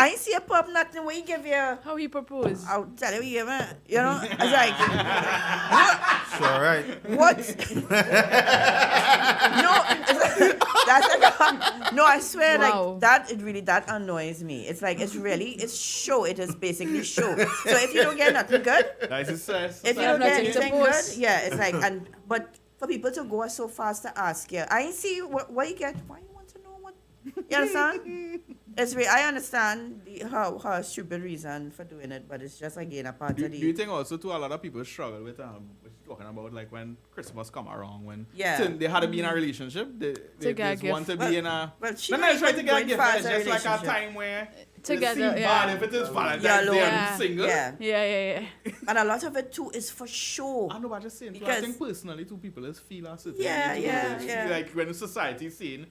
S3: I ain't see a pop nothing. What you give your?
S4: How he proposed?
S3: I'll tell you, you know. I was like,
S2: Sure, right.
S3: what? No, that's like, no, I swear,
S4: Wow.
S3: like that. It really that annoys me. It's like it's show. It is basically show. So if you don't get nothing good,
S1: that's success.
S3: if you don't get
S4: nothing to
S3: anything good,
S4: post.
S3: yeah, it's like but for people to go so fast to ask you, I ain't see what you get. Why you want to know what? You understand? It's I understand her stupid reason for doing it, but it's just again a part of
S1: Do you think also too a lot of people struggle with talking about like when Christmas come around when they had to be in a relationship they just want to be in a
S3: she
S1: no
S3: might
S1: try to get
S3: even
S1: gift.
S3: go
S1: It's
S3: fast
S1: just like a
S3: relationship.
S1: time where
S4: Together,
S1: it seems
S4: yeah.
S1: bad if it is Valentine's
S3: You're
S1: Day
S3: alone.
S1: and single.
S3: Yeah.
S4: Yeah.
S3: And a lot of it too is for show.
S1: I know, but I'm just saying. I
S3: Because-
S1: think personally, two people is feel a certain
S3: Yeah,
S1: way, too.
S3: yeah,
S1: It's
S3: yeah.
S1: Like when society is saying,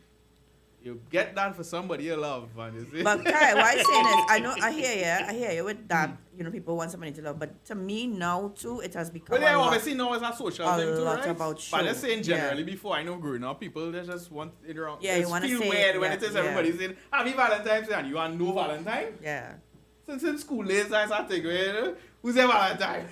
S1: you get that for somebody you love, man. You see?
S3: But Kai, what I'm saying is, I hear you with that. You know, people want somebody to love, but to me now too, it has become
S1: Well, yeah,
S3: a lot.
S1: obviously now it's a social
S3: a
S1: thing too,
S3: lot
S1: right?
S3: about
S1: But I'm
S3: show.
S1: just saying
S3: Yeah.
S1: generally before, I know growing up, people they just want it around.
S3: Yeah, you
S1: It's
S3: wanna
S1: feel
S3: say
S1: weird
S3: it,
S1: when
S3: yeah,
S1: it is
S3: yeah.
S1: everybody saying, happy Valentine's Day and you want no Valentine?
S3: Yeah.
S1: Since in school days, I think, who's your Valentine?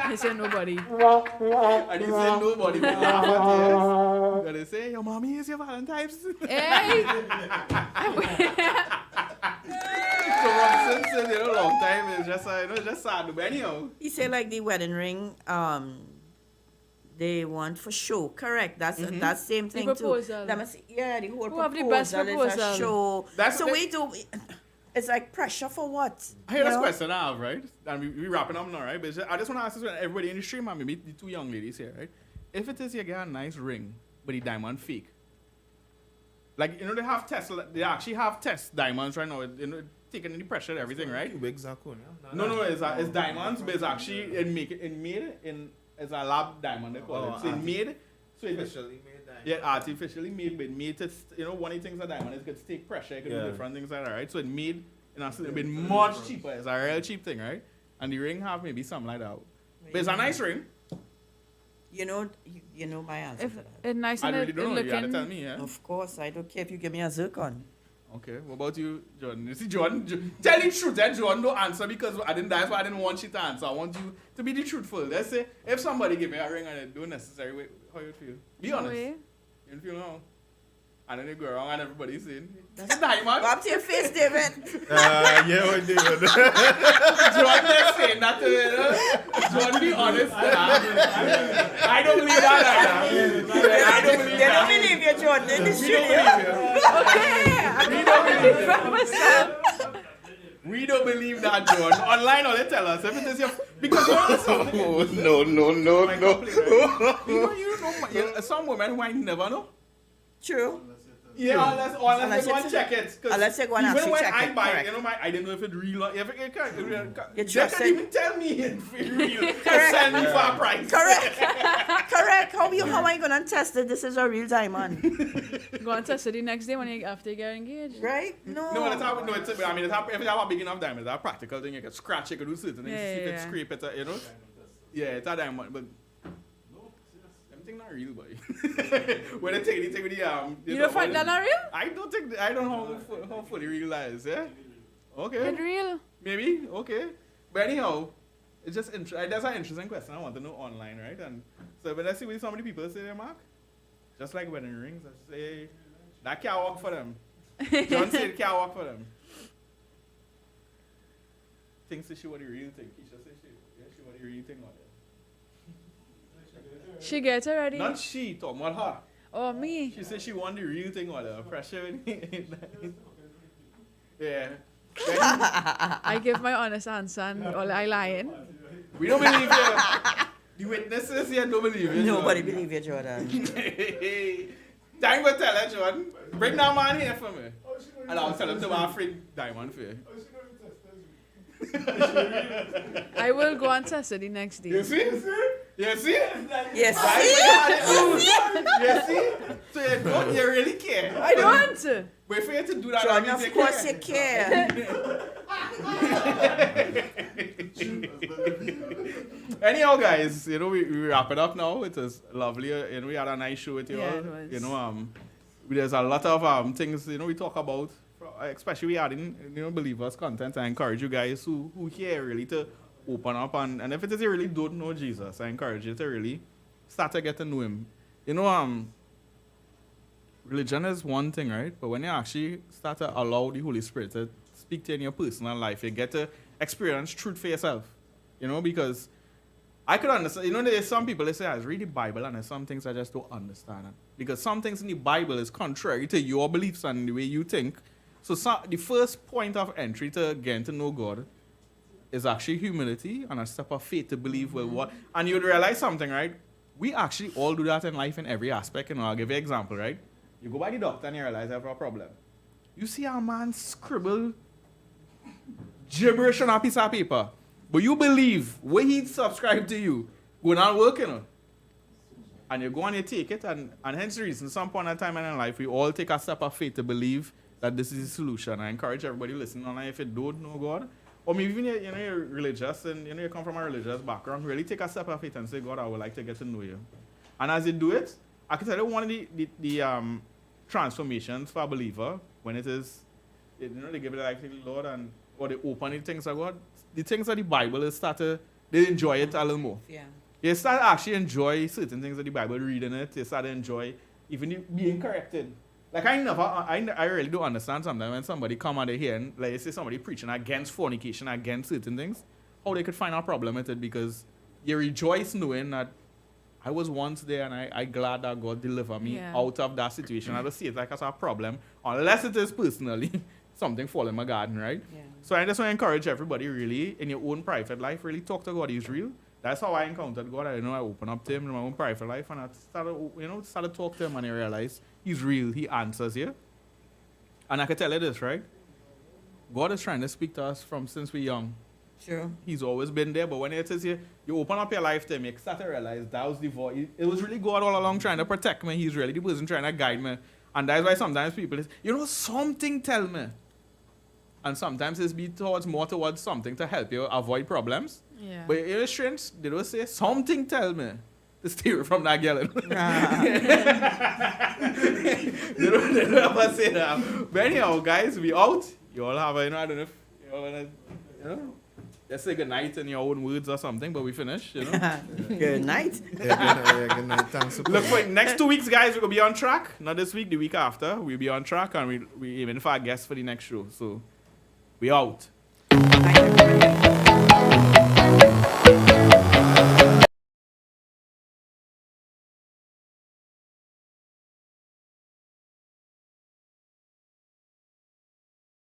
S4: He said nobody.
S1: And he said nobody will laugh at you. And they say, your mommy is your Valentine's.
S4: Hey!
S1: So since long time, it's just sad. But anyhow.
S3: He said like the wedding ring, they want for show. Correct. That's that same thing too.
S4: proposal.
S3: Let me see. Yeah, the whole
S4: Who have
S3: proposal
S4: the best
S3: is a
S4: proposal?
S3: show.
S1: That's
S3: so
S1: the-
S3: we do. It's like pressure for what?
S1: Here's
S3: You
S1: this
S3: know?
S1: question I have, right? And we wrapping up now, right? But I just want to ask this to everybody in the stream, and maybe the two young ladies here, right? If it is you get a nice ring, but the diamond fake, like they have tests, they actually have test diamonds right now, taking the pressure and everything, right? No, it's diamonds, but it's actually it's a lab diamond they call it. So it's made, so it's
S2: Officially made diamond.
S1: Yeah, artificially made, but made to one of the things a diamond is it could take pressure, it could do different things like that, right? So it made it's a bit much cheaper. It's a real cheap thing, right? And the ring have maybe something like that. But it's a nice ring.
S3: You know my answer to that.
S4: It's nice
S1: I
S4: and
S1: really don't know. You gotta
S4: looking.
S1: tell me, yeah.
S3: Of course, I don't care if you give me a zircon.
S1: Okay, what about you, John? You see, John, tell the truth, eh? John, don't answer because that's why I didn't want you to answer. I want you to be the truthful. Let's say if somebody give me a ring and it don't necessarily, how you feel? Be honest.
S4: Way.
S1: You feel how? And then you go around and everybody's saying, that's a diamond.
S3: Go up to your face, David.
S2: Yeah, we do.
S1: John just saying that to you know? John, be honest. I don't believe that. I don't believe
S3: They
S1: that.
S3: don't believe you, John. In the
S1: We
S3: studio.
S1: don't believe you. We don't believe that, John. Online, all they tell us. If it is your... Because you know something.
S2: No.
S1: You know, some women who I never know.
S3: True.
S1: Yeah, unless they go and
S3: you-
S1: check it. 'Cause
S3: unless they go and
S1: even
S3: actually
S1: when
S3: check
S1: I
S3: it,
S1: buy
S3: correct.
S1: you know, I didn't know if it's real or if it can't.
S3: You
S1: They
S3: trust
S1: can't
S3: it?
S1: even tell me it's real. Send me for a price.
S3: Correct. How am I going to test that this is a real diamond?
S4: Go and test it the next day after you get engaged.
S3: Right? No.
S1: No, it's how, no, it's, I mean, it's how, if you have a big enough diamond, it's a practical thing. You can scratch it, you can do certain things,
S4: Yeah,
S1: see if it
S4: yeah.
S1: scrape it, you know? Yeah, it's a diamond, but everything not real, boy. When they take with the
S4: You don't find that not real?
S1: I don't know how fully real that is, yeah? Okay.
S4: It's real.
S1: Maybe, okay. But anyhow, it's just that's an interesting question I want to know online, right? And so when I see what so many people say there, Mark, just like wedding rings, I say, that can't work for them. John said it can't work for them. Thinks that she what the real thing. Keisha said she what the real thing on it.
S4: She gets already.
S1: Not she, talking about her.
S4: Oh, me.
S1: She said she want the real thing on her. Pressure. Yeah.
S4: I give my honest answer and all I lying.
S1: We don't believe you. The witnesses here don't believe you.
S3: Nobody believe you, Jordan.
S1: Time will tell her, Jordan. Bring that man here for me. And I'll tell him to buy a free diamond for you.
S4: I will go and test it the next day.
S1: You see? You see?
S3: Yes.
S1: You see? So you really care.
S4: I don't.
S1: Wait for you to do that.
S3: John,
S1: that means
S3: of course you care.
S1: Anyhow, guys, you know, we wrap it up now. It was lovely. You know, we had a nice show with you
S4: Yeah,
S1: all.
S4: it was.
S1: You know, there's a lot of things, you know, we talk about, especially we adding, you know, believers content. I encourage you guys who here really to open up and if it is you really don't know Jesus, I encourage you to really start to get to know him. You know, religion is one thing, right? But when you actually start to allow the Holy Spirit to speak to you in your personal life, you get to experience truth for yourself. You know, because I could understand, you know, there's some people, they say, I read the Bible and there's some things I just don't understand. Because some things in the Bible is contrary to your beliefs and the way you think. So the first point of entry to getting to know God is actually humility and a step of faith to believe, well, what, and you'd realize something, right? We actually all do that in life in every aspect. You know, I'll give you an example, right? You go by the doctor and you realize you have a problem. You see a man scribble gibberish on a piece of paper, but you believe when he subscribed to you, go not work, you know. And you go and you take it, and hence the reason, some point in time in our life, we all take a step of faith to believe that this is the solution. I encourage everybody listening online, if you don't know God, or maybe even you know, you're religious and you know you come from a religious background, really take a step of faith and say, God, I would like to get to know you. And as you do it, I can tell you one of the transformations for a believer, when it is, you know, they give it life to the Lord and or they open the things of God, the things of the Bible is they enjoy it a little more.
S3: Yeah.
S1: You start to actually enjoy certain things of the Bible, reading it. You start to enjoy even being corrected. Like I really don't understand sometimes when somebody come out of here and like you say somebody preaching against fornication, against certain things, how they could find a problem with it because you rejoice knowing that I was once there and I glad that God delivered me out of that situation. I don't see it like as a problem unless it is personally something fall in my garden, right? Yeah. So I just want to encourage everybody really in your own private life, really talk to God. He's real. That's how I encountered God. I opened up to him in my own private life and I started to talk to him and I realized he's real. He answers you. And I can tell you this, right? God is trying to speak to us from since we're young.
S3: Sure.
S1: He's always been there, but when it is you open up your life to him, you start to realize that was the voice. It was really God all along trying to protect me. He's really the person trying to guide me. And that's why sometimes people say, something tell me. And sometimes it's more towards something to help you avoid problems.
S4: Yeah.
S1: But in strange, they don't say, something tell me to stay away from that girl. They don't ever say that. But anyhow, guys, we out. You all have I don't know if you all wanna, let's say good night in your own words or something, but we finish, you know.
S3: Good night.
S2: Good night. Thanks for
S1: Look
S2: coming.
S1: for next 2 weeks, guys. We're gonna be on track. Not this week, the week after. We'll be on track, and we aiming for our guests for the next show. So we out.
S3: Night.